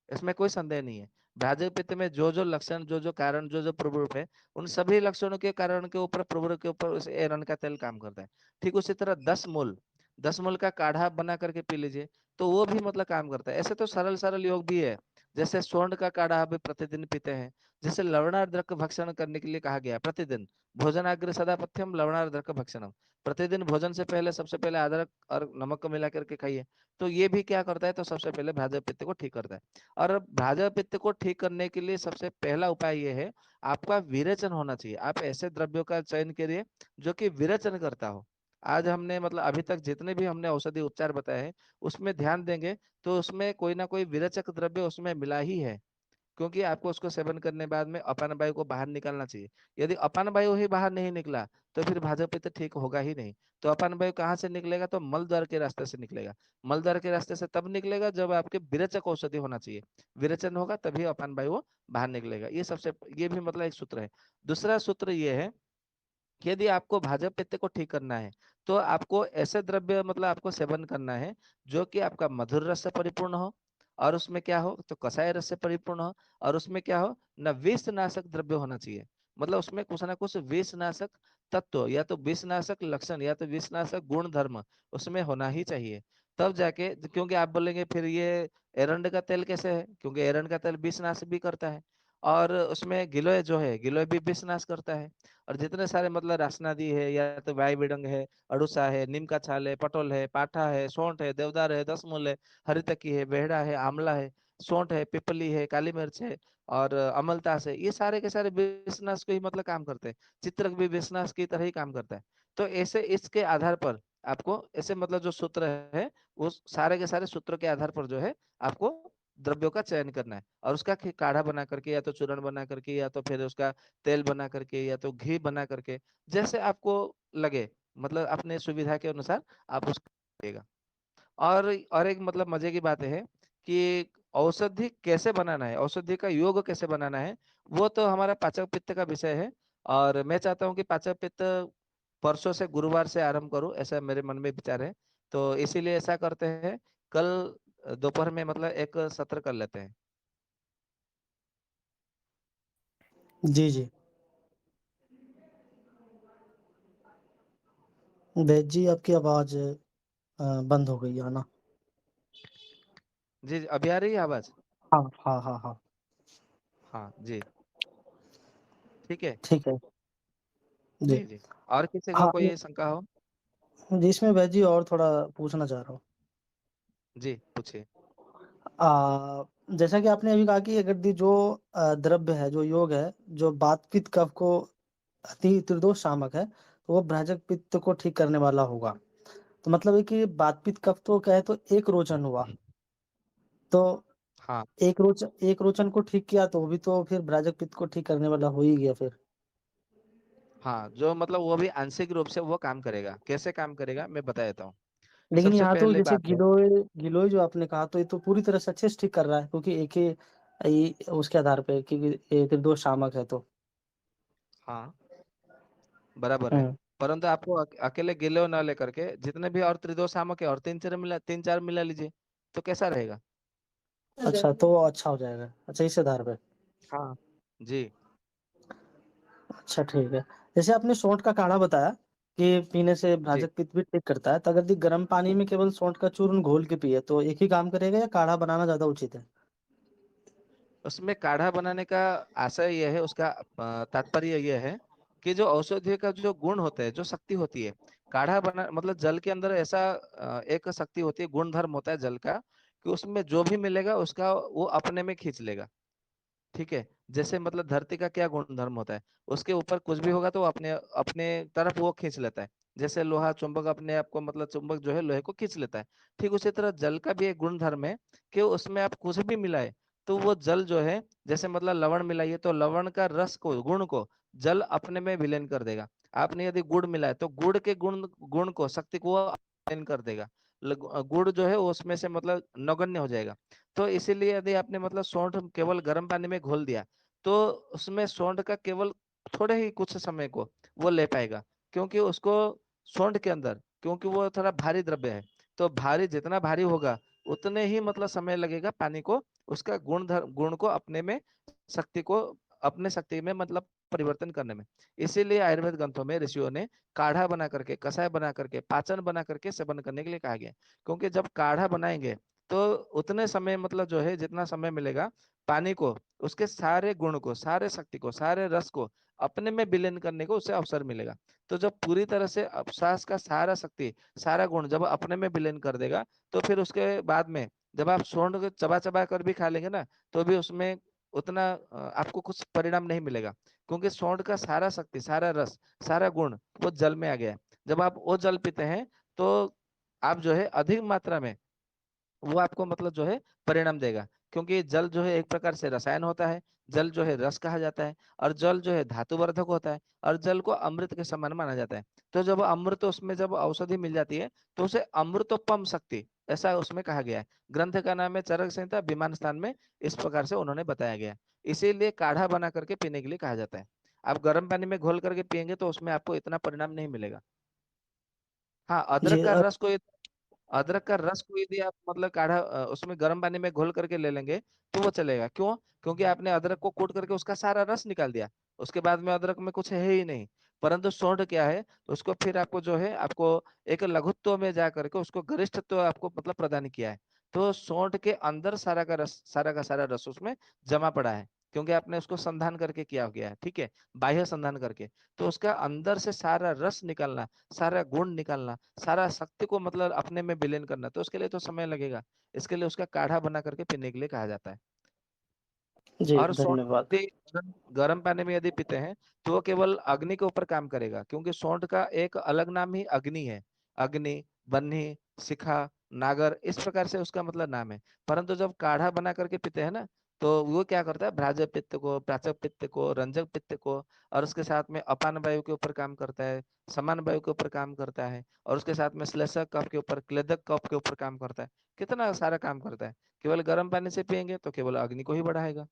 इसमें कोई संदेह नहीं है। भ्राजक पित्त में जो जो लक्षण, जो जो कारण, जो जो प्रभुरूप है, उन सभी लक्षणों के कारण के ऊपर, प्रभुरूप के ऊपर उस एरंड का तेल काम करता है। ठीक उसी तरह 10 मूल, 10 मूल का काढ़ा बना करके पी लीजिए, तो वो भी मतलब काम करता है। ऐसे तो सरल सरल योग भी है, जैसे स्वर्ण का काढ़ा अभी प्रतिदिन पीते हैं। जैसे लवणार्द्रक भक्षण करने के लिए कहा गया है, प्रतिदिन भोजनाग्र सदा पथ्यम लवणार्द्रक भक्षणम, प्रतिदिन भोजन से पहले सबसे पहले अदरक और नमक को मिला करके खाइए। तो ये भी क्या करता है, तो सबसे पहले भ्राजक पित्त को ठीक करता है। और भ्राजक पित्त को ठीक करने के लिए सबसे पहला उपाय ये है, आपका विरेचन होना चाहिए। आप ऐसे द्रव्यों का चयन करिए जो कि विरेचन करता हो। आज हमने मतलब अभी तक जितने भी हमने औषधि उपचार बताए हैं, उसमें ध्यान देंगे तो उसमें कोई ना कोई विरेचक द्रव्य उसमें मिला ही है, क्योंकि आपको उसको सेवन करने बाद में अपान वायु को बाहर निकालना चाहिए। यदि अपान वायु ही बाहर नहीं निकला तो फिर भाजपा पित्त ठीक होगा ही नहीं। तो अपान वायु कहाँ से निकलेगा, तो मल द्वार के रास्ते से निकलेगा। मल द्वार के रास्ते से तब निकलेगा जब आपके विरेचक औषधि होना चाहिए, विरेचन होगा तभी अपान वायु बाहर निकलेगा। ये सबसे, ये भी मतलब एक सूत्र है। दूसरा सूत्र ये है कि यदि आपको भाजपा पित्त को ठीक करना है, तो आपको ऐसे द्रव्य मतलब आपको सेवन करना है जो कि आपका मधुर रस से परिपूर्ण हो, और उसमें क्या हो, तो कषाय रस से परिपूर्ण हो, और उसमें क्या हो, न विष नाशक द्रव्य होना चाहिए। मतलब उसमें कुछ ना कुछ विष नाशक तत्व, या तो विष नाशक लक्षण, या तो विष नाशक गुण धर्म उसमें होना ही चाहिए। तब जाके, क्योंकि आप बोलेंगे फिर ये एरंड का तेल कैसे है, क्योंकि एरंड का तेल विष नाश भी करता है, और उसमें गिलोय जो है, गिलोय भी विष नाश करता है। और जितने सारे मतलब रासनादी है, या तो वाई बिडंग है, अड़ुसा है, नीम का छाल है, पटोल है, पाठा है, सौंठ है, देवदार है, 10 मूल है, हरितकी है, बेहड़ा है, आंवला है, सौंठ है, पिपली है, काली मिर्च है, और अमलतास है, ये सारे के सारे विषनाश को ही मतलब काम करते हैं। चित्रक भी विषनाश की तरह ही काम करता है। तो ऐसे इसके आधार पर आपको ऐसे मतलब जो सूत्र है, वो सारे के सारे सूत्रों के आधार पर जो है आपको द्रव्यों का चयन करना है, और उसका काढ़ा बना करके, या तो चूर्ण बना करके, या तो फिर उसका तेल बना करके, या तो घी बना करके, जैसे आपको लगे, मतलब अपने सुविधा के अनुसार आप उसको करिएगा। और एक मतलब मजे की बात है कि औषधि कैसे बनाना है, औषधि का योग कैसे बनाना है, वो तो हमारा पाचक पित्त का विषय है। और मैं चाहता हूँ कि पाचक पित्त परसों से, गुरुवार से आरंभ करूँ, ऐसा मेरे मन में विचार है। तो इसीलिए ऐसा करते हैं, कल दोपहर में मतलब एक सत्र कर लेते हैं। जी जी। वेद जी, आपकी आवाज बंद हो गई है ना? जी जी, अभी आ रही है आवाज? हाँ हाँ हाँ हाँ। हाँ जी, ठीक है। ठीक है। जी। जी जी। और किसी को हाँ, कोई शंका हो? जिसमें वेद जी और थोड़ा पूछना चाह रहा हूँ। जी पूछिए। जैसा कि आपने अभी कहा कि अगर जो द्रव्य है, जो योग है, जो वात पित्त कफ को अति त्रिदोष शामक है, तो वो भ्राजक पित्त को ठीक करने वाला होगा। तो मतलब है कि वात पित्त कफ तो क्या है, तो एक रोचन हुआ, तो हाँ एक रोचन को ठीक किया तो वो भी तो फिर भ्राजक पित्त को ठीक करने वाला हो ही गया फिर। हाँ, जो मतलब वो भी आंशिक रूप से वो काम करेगा। कैसे काम करेगा मैं बता देता हूँ। लेकिन सबसे यहाँ तो पहले जैसे बात है, गिलोय गिलोय जो आपने कहा, तो ये तो पूरी तरह से अच्छे से ठीक कर रहा है, क्योंकि एक ही उसके आधार पे कि ये त्रिदोष शामक है तो। हाँ बराबर है। हम्म। परंतु आपको अकेले गिलोय ना लेकर के जितने भी और त्रिदोष सामक है, और तीन चार मिला लीजिए, तो कैसा रहेगा? अच्छा, तो अच्छा हो जाएगा, अच्छा इस आधार पे। हाँ जी अच्छा ठीक है। जैसे आपने सौंठ का काढ़ा बताया कि पीने से जी। भ्राजक पित्त भी ठीक करता है, तो अगर गर्म पानी में केवल सौंठ का चूर्ण घोल के पिए तो एक ही काम करेगा, या काढ़ा बनाना ज्यादा उचित है? उसमें काढ़ा बनाने का आशय यह है, उसका तात्पर्य यह है कि जो औषधि का जो गुण होता है, जो शक्ति होती है, काढ़ा बना मतलब जल के अंदर ऐसा एक शक्ति होती है, गुण धर्म होता है जल का, कि उसमें जो भी मिलेगा उसका वो अपने में खींच लेगा। ठीक है। जैसे मतलब धरती का क्या गुण धर्म होता है, उसके ऊपर कुछ भी होगा तो वो अपने अपने तरफ वो खींच लेता है। जैसे लोहा चुंबक अपने आप को मतलब चुंबक जो है लोहे को खींच लेता है, ठीक उसी तरह जल का भी एक गुण धर्म है कि उसमें आप कुछ भी मिलाए तो वो जल जो है, जैसे मतलब लवण मिलाइए तो लवण का रस को, गुण को जल अपने में विलीन कर देगा। आपने यदि गुड़ मिलाए तो गुड़ के गुण गुण को, शक्ति को वो विलीन कर देगा। गुड़ जो है वो उसमें से मतलब नगण्य हो जाएगा। तो इसीलिए यदि आपने मतलब सौंठ केवल गर्म पानी में घोल दिया, तो उसमें सौंठ का केवल थोड़े ही कुछ समय को वो ले पाएगा, क्योंकि उसको सौंठ के अंदर, क्योंकि वो थोड़ा भारी द्रव्य है, तो भारी जितना भारी होगा उतने ही मतलब समय लगेगा पानी को उसका गुण को अपने में शक्ति को अपने शक्ति में मतलब परिवर्तन करने में। इसीलिए आयुर्वेद ग्रंथों में ऋषियों ने काढ़ा बना करके, कषाय बना करके, पाचन बना करके सेवन करने के लिए कहा गया, क्योंकि जब काढ़ा बनाएंगे तो उतने समय मतलब जो है जितना समय मिलेगा पानी को उसके सारे गुण को, सारे शक्ति को, सारे रस को अपने में विलीन करने को उसे अवसर मिलेगा। तो जब पूरी तरह से श्वास का सारा शक्ति, सारा गुण जब अपने में विलीन कर देगा, तो फिर उसके बाद में जब आप सौंठ को चबा चबा कर भी खा लेंगे ना, तो भी उसमें उतना आपको कुछ परिणाम नहीं मिलेगा, क्योंकि सौंठ का सारा शक्ति, सारा रस, सारा गुण वो जल में आ गया है। जब आप वो जल पीते हैं तो आप जो है अधिक मात्रा में वो आपको मतलब जो है परिणाम देगा, क्योंकि जल जो है एक प्रकार से रसायन होता है, जल जो है रस कहा जाता है, और जल जो है धातुवर्धक होता है, और जल को अमृत के समान माना जाता है। तो जब अमृत उसमें जब औषधि मिल जाती है तो उसे अमृतोपम शक्ति ऐसा उसमें कहा गया है। ग्रंथ का नाम है चरक संहिता, विमान स्थान में इस प्रकार से उन्होंने बताया गया है। इसीलिए काढ़ा बना करके पीने के लिए कहा जाता है। आप गर्म पानी में घोल करके पियेंगे तो उसमें आपको इतना परिणाम नहीं मिलेगा। हाँ, जी अदरक का रस को यदि आप मतलब काढ़ा उसमें गर्म पानी में घोल करके ले लेंगे तो वो चलेगा। क्यों? क्योंकि आपने अदरक को कूट करके उसका सारा रस निकाल दिया, उसके बाद में अदरक में कुछ है ही नहीं। परंतु सौंठ क्या है, उसको फिर आपको जो है आपको एक लघुत्व में जा करके उसको गरिष्ठत्व आपको मतलब प्रदान किया है। तो सौंठ के अंदर सारा का सारा रस उसमें जमा पड़ा है, क्योंकि आपने उसको संधान करके किया गया है, ठीक है, बाह्य संधान करके। तो उसका अंदर से सारा रस निकालना, सारा गुण निकालना, सारा शक्ति को मतलब अपने में विलीन करना, तो उसके लिए तो समय लगेगा। इसके लिए उसका काढ़ा बना करके पीने के लिए कहा जाता है। जी और सौंठ धन्यवाद। यदि गर्म पानी में यदि पीते हैं तो वो केवल अग्नि के ऊपर काम करेगा, क्योंकि सौंठ का एक अलग नाम ही अग्नि है। अग्नि, बन्ही, शिखा, नागर, इस प्रकार से उसका मतलब नाम है। परंतु जब काढ़ा बना करके पीते हैं ना, तो वो क्या करता है, भ्राजक पित्त को, प्राचक पित्त को, रंजक पित्त को, और उसके साथ में अपान वायु के ऊपर काम करता है, समान वायु के ऊपर काम करता है, और उसके साथ में श्लेषक कफ के ऊपर, क्लेदक कफ के ऊपर काम करता है। कितना सारा काम करता है। केवल गर्म पानी से पियेंगे तो केवल अग्नि को ही बढ़ाएगा।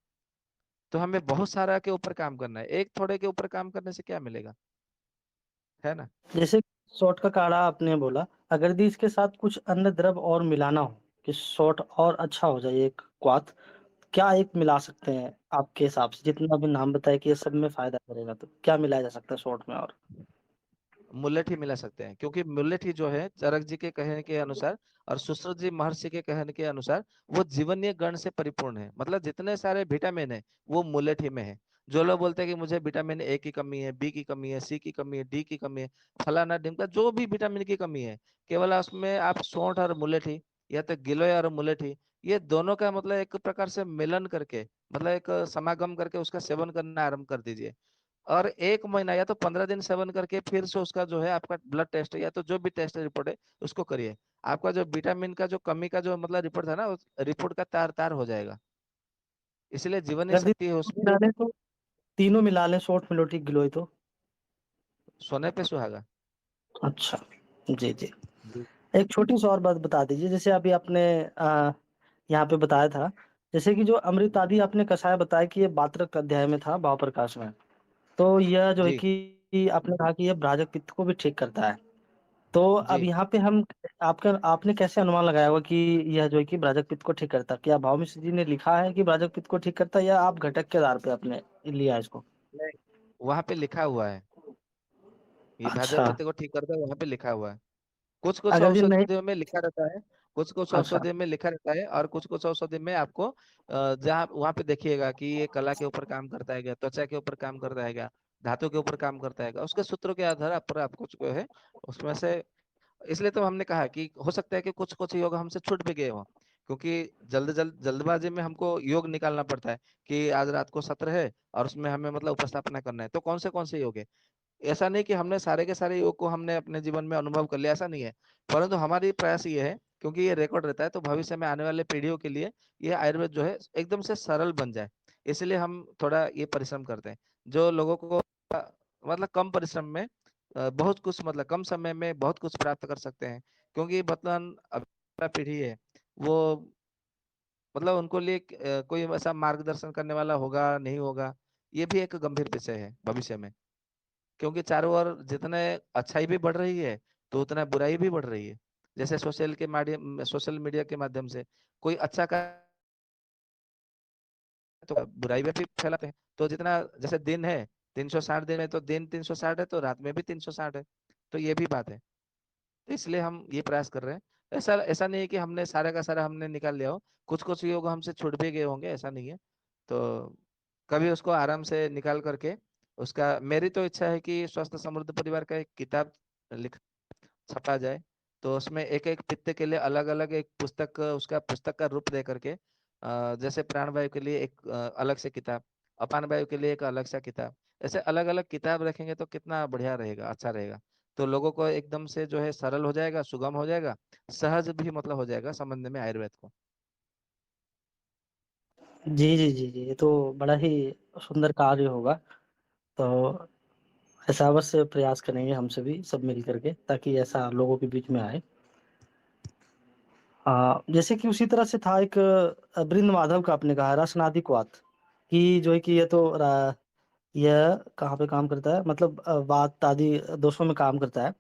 तो हमें बहुत सारा के ऊपर काम करना है, एक थोड़े के ऊपर काम करने से क्या मिलेगा, है ना। जैसे शॉट का काढ़ा आपने बोला, अगर यदि इसके साथ कुछ अन्य द्रव और मिलाना हो कि शॉट और अच्छा हो जाए एक क्वाथ, क्या एक मिला सकते हैं आपके हिसाब से? जितना भी नाम बताए कि ये सब में फ़ायदा करेगा, तो क्या मिलाया जा सकता है शॉट में और? मुलेट ही मिला सकते हैं, क्योंकि मुलेट ही जो है चरक जी के कहने के अनुसार और सुश्रुत जी महर्षि के कहने के अनुसार वो जीवनीय गण से परिपूर्ण है। मतलब जितने सारे विटामिन है वो मुलेट ही में है। जो लोग बोलते हैं कि मुझे विटामिन ए की कमी है, बी की कमी है, सी की कमी है, डी की कमी है, फलाना ढिमका, जो भी विटामिन की कमी है, केवल उसमें आप सौंठ और मुलेट ही, या तो गिलोय और मुलेट ही, ये दोनों का मतलब एक प्रकार से मिलन करके, मतलब एक समागम करके उसका सेवन करना आरंभ कर दीजिए। और 1 महीना या तो 15 दिन सेवन करके फिर से उसका जो है आपका ब्लड टेस्ट या तो जो भी टेस्ट रिपोर्ट है उसको करिए। आपका जो विटामिन का जो कमी का जो मतलब रिपोर्ट था ना, उस रिपोर्ट का तार तार हो जाएगा। इसलिए जीवनी अगर यदि शक्ति है तीनों उसमें। मिला लें तो तीनों मिला लें, शॉट, मेलोडी, गिलोय तो? सोने पे सुहागा। अच्छा। जी, जी। जी। एक छोटी-सी और बात बता दीजिए, जैसे अभी आपने यहाँ पे बताया था, जैसे कि जो अमृत आदि आपने कषाय बताया कि ये वात्रक अध्याय में था, भाव प्रकाश में। तो यह जो है जी। कि आपने कहा कि ये ब्राजक पित्त को भी ठीक करता है। तो अब जी। यहाँ पे हम आपका आपने कैसे अनुमान लगाया होगा कि यह जो है कि ब्राजक पित्त को ठीक करता है? क्या भाव मिश्र जी ने लिखा है कि ब्राजक पित्त को ठीक करता है, या आप घटक के आधार पे आपने लिया इसको? नहीं, वहां पे लिखा हुआ है, ये भाजपा अच्छा, पित्त को ठीक करता है, वहां पे लिखा हुआ है। कुछ कुछ अगर ये नहीं। औषधियों में लिखा रहता है, कुछ कुछ अच्छा, औषधियों में लिखा रहता है, और कुछ कुछ औषधि में आपको जहाँ वहां पे देखिएगा कि ये कला के ऊपर काम करता है क्या, त्वचा के ऊपर काम करता है क्या, धातु के ऊपर काम करता है क्या, उसके सूत्रों के आधार पर आपको जो है उसमें से। इसलिए तो हमने कहा कि हो सकता है कि कुछ कुछ योग हमसे छूट भी गए हो, क्योंकि जल्दबाजी में हमको योग निकालना पड़ता है कि आज रात को सत्र है और उसमें हमें मतलब उपस्थापना करना है, तो कौन से योग है। ऐसा नहीं कि हमने सारे के सारे योग को हमने अपने जीवन में अनुभव कर लिया, ऐसा नहीं है। परंतु हमारी प्रयास ये है, क्योंकि ये रिकॉर्ड रहता है, तो भविष्य में आने वाले पीढ़ियों के लिए ये आयुर्वेद जो है एकदम से सरल बन जाए, इसलिए हम थोड़ा ये परिश्रम करते हैं। जो लोगों को मतलब कम परिश्रम में बहुत कुछ मतलब कम समय में बहुत कुछ प्राप्त कर सकते हैं, क्योंकि वर्तमान अब पीढ़ी है वो मतलब उनको लिए कोई ऐसा मार्गदर्शन करने वाला होगा नहीं होगा, ये भी एक गंभीर विषय है भविष्य में। क्योंकि चारों ओर जितने अच्छाई भी बढ़ रही है तो उतना बुराई भी बढ़ रही है। जैसे सोशल मीडिया के माध्यम से कोई अच्छा का तो बुराई भी फैलाते हैं। तो जितना जैसे दिन है 360 दिन है, तो दिन 360 है तो रात में भी 360 है। तो ये भी बात है। तो इसलिए हम ये प्रयास कर रहे हैं। ऐसा ऐसा नहीं है कि हमने सारा का सारा हमने निकाल लिया हो, कुछ कुछ योग हमसे छूट भी गए होंगे, ऐसा नहीं है। तो कभी उसको आराम से निकाल करके उसका, मेरी तो इच्छा है कि स्वस्थ समृद्ध परिवार का एक किताब लिख छपा जाए। तो उसमें एक एक पित्त के लिए अलग अलग एक पुस्तक, उसका पुस्तक का रूप दे करके जैसे प्राणवायु के लिए एक अलग से किताब, अपान वायु के लिए एक अलग सा किताब, ऐसे अलग अलग किताब रखेंगे तो कितना बढ़िया रहेगा, अच्छा रहेगा। तो लोगों को एकदम से जो है सरल हो जाएगा, सुगम हो जाएगा, सहज भी मतलब हो जाएगा समझने में आयुर्वेद को। जी, जी, जी, जी। ये तो बड़ा ही सुंदर कार्य होगा। तो ऐसा अवश्य प्रयास करेंगे हम सभी सब मिल कर के, ताकि ऐसा लोगों के बीच में आए। जैसे कि उसी तरह से था एक बृंद माधव का आपने कहा रसनादिक्वाथ कि जो है कि ये तो यह कहाँ पे काम करता है, मतलब वात आदि दोषों में काम करता है।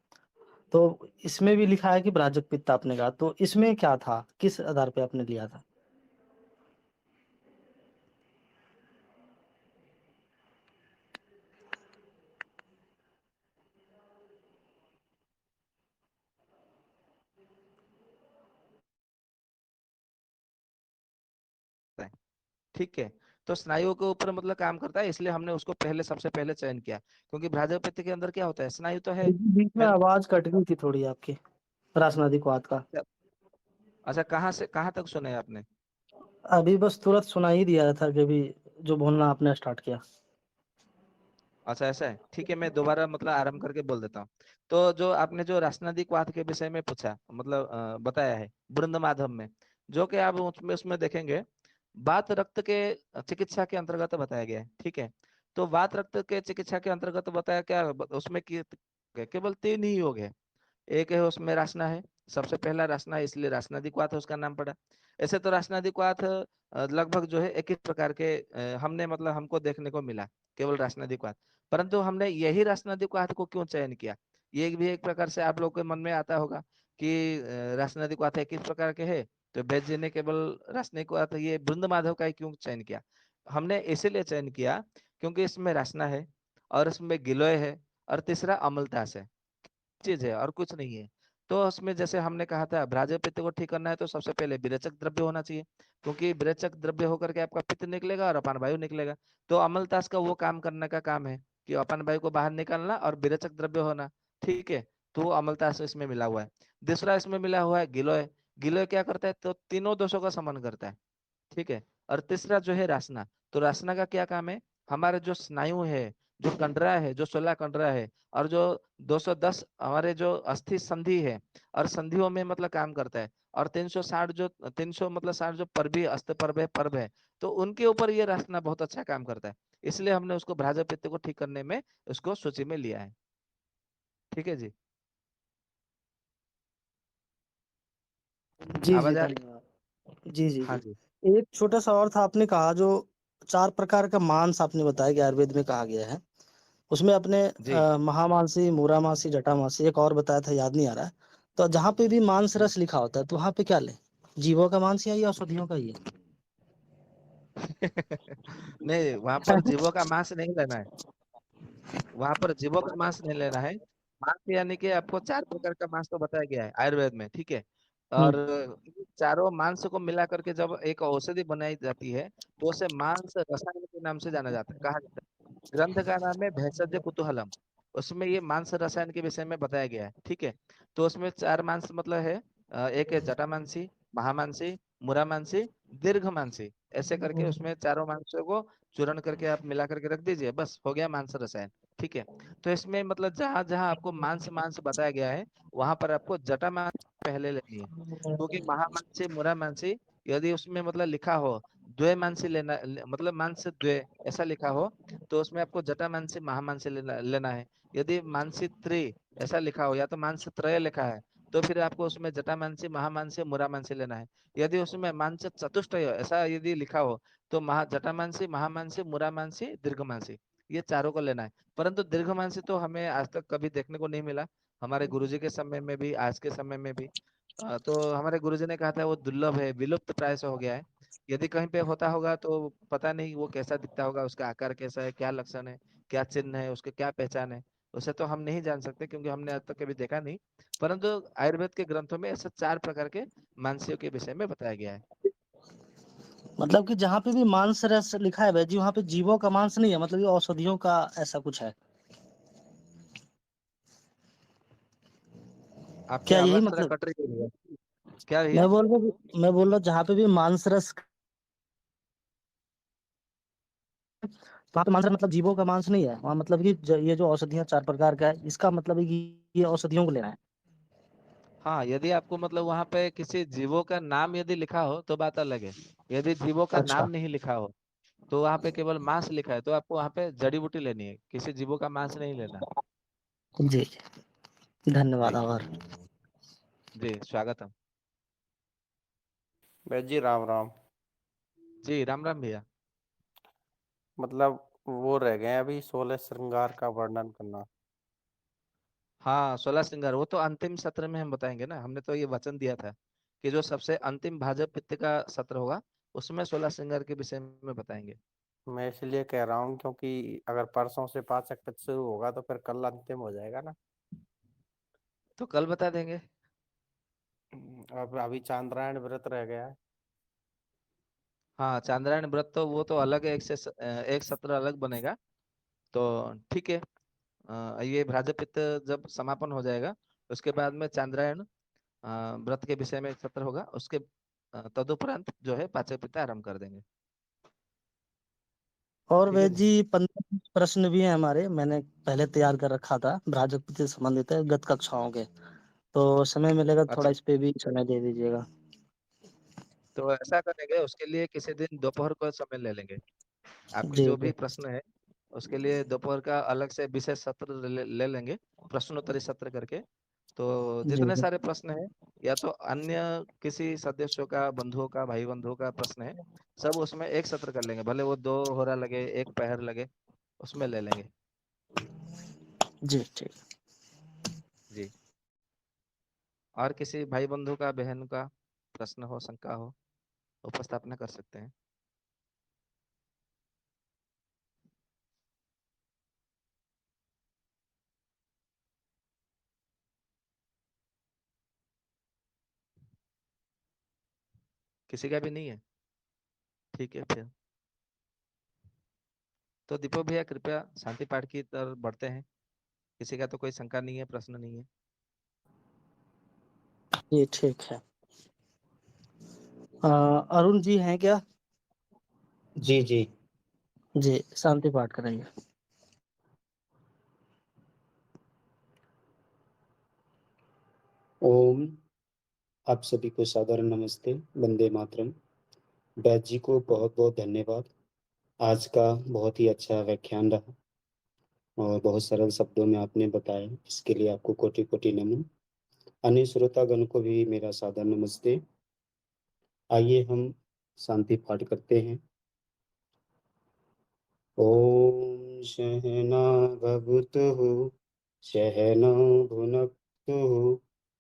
तो इसमें भी लिखा है कि भ्राजक पित्त आपने कहा, तो इसमें क्या था? किस आधार पे आपने लिया था? ठीक है। तो स्नायुओं के ऊपर मतलब काम करता है, इसलिए हमने उसको पहले सबसे पहले चयन किया। क्योंकि भ्राजक के अंदर क्या होता है, स्नायु तो है बीच में है ना। आवाज कट गई थी थोड़ी आपकी, रासनादिक्वाथ का। अच्छा, अच्छा, कहाँ से कहाँ तक सुने आपने? अभी बस तुरंत सुना ही दिया था कि अभी जो बोलना आपने स्टार्ट किया। अच्छा, ऐसा है, ठीक है, मैं दोबारा मतलब आराम करके बोल देता हूँ। तो जो आपने जो रासनादिक वात के विषय में पूछा, मतलब बताया है बृंद माधव में, जो कि आप उसमें उसमें देखेंगे वात रक्त के चिकित्सा के अंतर्गत बताया गया है। ठीक है। तो वात रक्त के चिकित्सा के अंतर्गत बताया क्या, उसमें केवल 3 ही योग है। एक है उसमें रासना है, सबसे पहला रासना है, इसलिए रासनादिक्वाथ उसका नाम पड़ा। ऐसे तो रासनादिक्वाथ लगभग जो है एक ही प्रकार के हमने मतलब हमको देखने को मिला, केवल रासनादिक्वाथ। परंतु हमने यही रासनादिक्वाथ को क्यों चयन किया, ये भी एक प्रकार से आप लोग के मन में आता होगा कि रासनादिक्वाथ किस प्रकार के है। तो वैद्य जी ने केवल रासनादिक्वाथ ये बृंद माधव का ही क्यों चयन किया? हमने इसीलिए चयन किया क्योंकि इसमें रासना है, और इसमें गिलोय है, और तीसरा अमलतास है, चीज है और कुछ नहीं है। तो उसमें जैसे हमने कहा था भ्राजक पित्त को ठीक करना है तो सबसे पहले विरेचक द्रव्य होना चाहिए, क्योंकि विरेचक द्रव्य होकर के आपका पित्त निकलेगा और अपान वायु निकलेगा। तो अमलतास का वो काम करने का काम है कि अपान वायु को बाहर निकालना और विरेचक द्रव्य होना। ठीक है। तो वो अमलतास इसमें मिला हुआ है। दूसरा इसमें मिला हुआ है गिलोय। गिलोय क्या करता है, तो तीनों दोषों का समन करता है। ठीक है। और तीसरा जो है रासना, तो रासना का क्या काम है, हमारे जो स्नायु है, जो कंडरा है, जो 16 कंडरा है, और जो 210 हमारे जो अस्थि संधि है, और संधियों में मतलब काम करता है। और 360 जो 300 मतलब 60 जो पर्वी अस्त पर्व है, तो उनके ऊपर ये रासना बहुत अच्छा काम करता है। इसलिए हमने उसको भ्राजक पित्त को ठीक करने में उसको सूची में लिया है। ठीक है जी। जी, जी, आवाज आ रही? धन्यवाद। जी, जी, हाँ जी। जी। एक छोटा-सा और था, आपने कहा जो 4 प्रकार का मांस आपने बताया कि आयुर्वेद में कहा गया है। उसमें आपने जी। महामांसी, मूरामांसी, जटामांसी एक और बताया था, याद नहीं आ रहा है। तो जहाँ पे भी मांस हम्म। रस लिखा होता है तो वहाँ पे क्या लें? जीवों का मांस या औषधियों का ही है? नहीं, वहां पर जीवों का मांस नहीं लेना है। वहां पर जीवों का मांस नहीं लेना है। मांस यानी कि आपको 4 प्रकार का मांस तो बताया गया है आयुर्वेद में। ठीक है। हुँ। और इन चारों मांस को मिला करके जब एक औषधि बनाई जाती है तो उसे मांस रसायन के नाम से जाना जाता है, कहा जाता है। ग्रंथ का नाम है भेषज कुतूहलम। उसमें ये मांस रसायन के विषय में बताया गया है। ठीक है। तो उसमें 4 मांस मतलब है, एक है जटामांसी, महामांसी, मुरामांसी, दीर्घमांसी। ऐसे करके उसमें चारों मांसों को चूर्ण करके आप मिला करके रख दीजिए, बस हो गया मांस रसायन। ठीक है। तो इसमें मतलब जहां जहां आपको मांस मांस बताया गया है, वहां पर आपको जटा मांस पहले लेनी है। क्योंकि महामांसी मुरामांसी यदि उसमें मतलब लिखा हो द्वे मांसी लेना, मतलब मांस द्वे ऐसा लिखा हो, तो उसमें आपको जटा मांसी महामांसी लेना है। यदि मानसी त्रि ऐसा लिखा हो या तो मांस त्रय लिखा है, तो फिर आपको उसमें जटामांसी, महामांसी, मुरामांसी लेना है। यदि उसमें मांस चतुष्टय ऐसा यदि लिखा हो तो जटामांसी, महामांसी, मुरामांसी, दीर्घमांसी, ये चारों को लेना है। परंतु दीर्घमांसी तो हमें आज तक कभी देखने को नहीं मिला, हमारे गुरुजी के समय में भी, आज के समय में भी। तो हमारे गुरुजी ने कहा था वो दुर्लभ है, विलुप्त प्राय से हो गया है। यदि कहीं पे होता होगा तो पता नहीं वो कैसा दिखता होगा, उसका आकार कैसा है, क्या लक्षण है, क्या चिन्ह है, उसके क्या पहचान है, उसे तो हम नहीं जान सकते क्योंकि हमने आज तक कभी देखा नहीं। परंतु आयुर्वेद के ग्रंथों में ऐसे 4 प्रकार के मांसियों के विषय में बताया गया है। मतलब कि जहाँ पे भी मांस रस लिखा है वैद्य जी, वहाँ पे जीवों का मांस नहीं है, मतलब ये औषधियों का ऐसा कुछ है आपकी क्या, यही आवाज थोड़ा मतलब? कट रही है, क्या भैया? मैं बोल रहा हूँ जहाँ पे भी मांस रस, वहाँ पे मांस रस मतलब जीवों का मांस नहीं है वहाँ, मतलब कि ये जो औषधियाँ 4 प्रकार का है, इसका मतलब है कि ये औषधियों को लेना है। हाँ, यदि आपको मतलब वहां पे किसी जीवों का नाम यदि लिखा हो तो बात अलग है। यदि जीवों का नाम अच्छा। नहीं लिखा हो तो वहां पे केवल मांस लिखा है तो आपको वहां पे जड़ी बूटी लेनी है, किसी जीवों का मांस नहीं लेना। जी, धन्यवाद, जी आभार। जी, स्वागतम। वैद्य जी राम राम। जी राम राम भैया। मतलब वो रह गए हैं अभी 16 श्रृंगार का वर्णन करना। हाँ, 16 श्रृंगार वो तो अंतिम सत्र में हम बताएंगे ना, हमने तो ये वचन दिया था कि जो सबसे अंतिम भाजप पित्त का सत्र होगा उसमें 16 श्रृंगार के विषय में बताएंगे। मैं इसलिए कह रहा हूँ क्योंकि अगर परसों से पाचक पित्त शुरू होगा तो फिर कल अंतिम हो जाएगा ना। तो कल बता देंगे। अब अभी चांद्रायण व्रत रह गया है। हाँ, चांद्रायण व्रत तो वो तो अलग है, एक सत्र अलग बनेगा। तो ठीक है, ये भ्राजपित्त जब समापन हो जाएगा उसके बाद में चांद्रायण व्रत के विषय में एक सत्र होगा, उसके तदुपरांत जो है पाचक पित्त आरंभ कर देंगे। और ठीक है वैद्य भैया। जी 15 प्रश्न भी हैं हमारे, मैंने पहले तैयार कर रखा था, भ्राजक से संबंधित है, गत कक्षाओं के। तो समय मिलेगा तो थोड़ा अच्छा, इस पे भी समय दे दीजिएगा। तो ऐसा करेंगे, उसके लिए किसी दिन दोपहर को समय ले लेंगे। आपके जी जो जी। भी प्रश्न है उसके लिए दोपहर का अलग से विशेष सत्र ले लेंगे, प्रश्नोत्तरी सत्र करके। तो जी जितने जी। सारे प्रश्न हैं या तो अन्य किसी सदस्यों का, बंधुओं का, भाई बंधुओं का प्रश्न है, सब उसमें एक सत्र कर लेंगे, भले वो 2 होरा लगे, 1 पहर लगे, उसमें ले लेंगे। जी ठीक। जी। और किसी भाई बंधु का, बहन का प्रश्न हो, शंका हो, उपस्थापना कर सकते हैं। किसी का भी नहीं है? ठीक है फिर। तो दीपक भैया कृपया शांति पाठ की तरफ बढ़ते हैं। किसी का तो कोई शंका नहीं है, प्रश्न नहीं है। ये ठीक है। अरुण जी हैं क्या? जी जी। जी, शांति पाठ करेंगे। ओम। आप सभी को सादर नमस्ते, वंदे मातरम। वैद्य जी को बहुत बहुत धन्यवाद। आज का बहुत ही अच्छा व्याख्यान रहा और बहुत सरल शब्दों में आपने बताया, इसके लिए आपको कोटि कोटि नमन। अन्य श्रोतागण को भी मेरा सादर नमस्ते। आइए हम शांति पाठ करते हैं। ओम सहना भवतु सहनौ भुनक्तु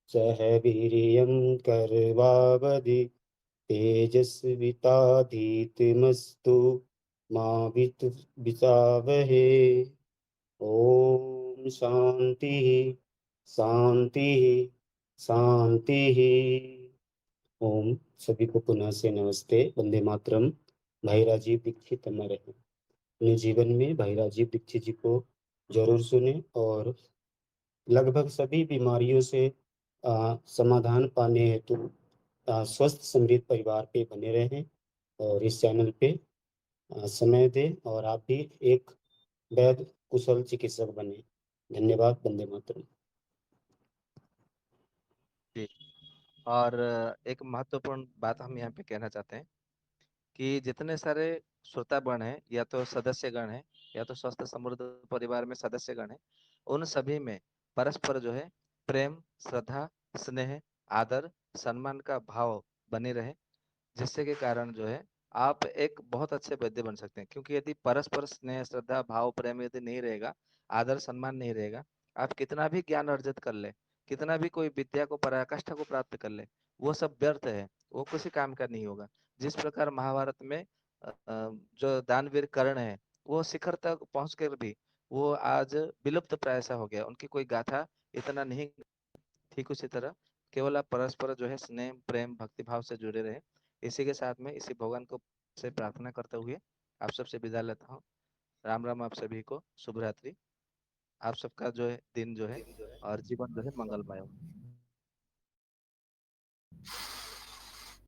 सह वीर्यं करवावहै तेजस्विताधीतमस्तु मा विद्विषावहै। ओम शांति शांति शांति। ओम। सभी को पुनः से नमस्ते, वंदे मातरम। भाई राजीव दीक्षित अमर रहे। अपने जीवन में भाई राजीव दीक्षित जी को जरूर सुने और लगभग सभी बीमारियों से समाधान पाने हेतु स्वस्थ समृद्ध परिवार पे बने रहें और इस चैनल पे समय दें और आप भी एक वैध कुशल चिकित्सक बने। धन्यवाद। वंदे मातरम। जी। और एक महत्वपूर्ण बात हम यहाँ पे कहना चाहते हैं कि जितने सारे श्रोतागण हैं या तो सदस्यगण हैं या तो स्वस्थ समृद्ध परिवार में सदस्यगण हैं, उन सभी में परस्पर जो है प्रेम, श्रद्धा, स्नेह, आदर, सम्मान का भाव बने रहे, जिससे के कारण जो है आप एक बहुत अच्छे वैद्य बन सकते हैं। क्योंकि यदि परस्पर स्नेह, श्रद्धा, भाव, प्रेम यदि नहीं रहेगा, आदर सम्मान नहीं रहेगा, आप कितना भी ज्ञान अर्जित कर ले, कितना भी कोई विद्या को पराकाष्ठा को प्राप्त कर ले, वो सब व्यर्थ है, वो किसी काम का नहीं होगा। जिस प्रकार महाभारत में जो दानवीर कर्ण है, वो शिखर तक पहुंच कर भी वो आज विलुप्त प्राय सा हो गया, उनकी कोई गाथा इतना नहीं। ठीक उसी तरह केवल आप परस्पर जो है स्नेह, प्रेम, भक्ति भाव से जुड़े रहे। इसी के साथ में इसी भगवान को से प्रार्थना करते हुए आप सबसे विदा लेता हूँ। राम राम, आप सभी को शुभ रात्रि। आप सबका जो है दिन जो है और जीवन जो है मंगलमय हो।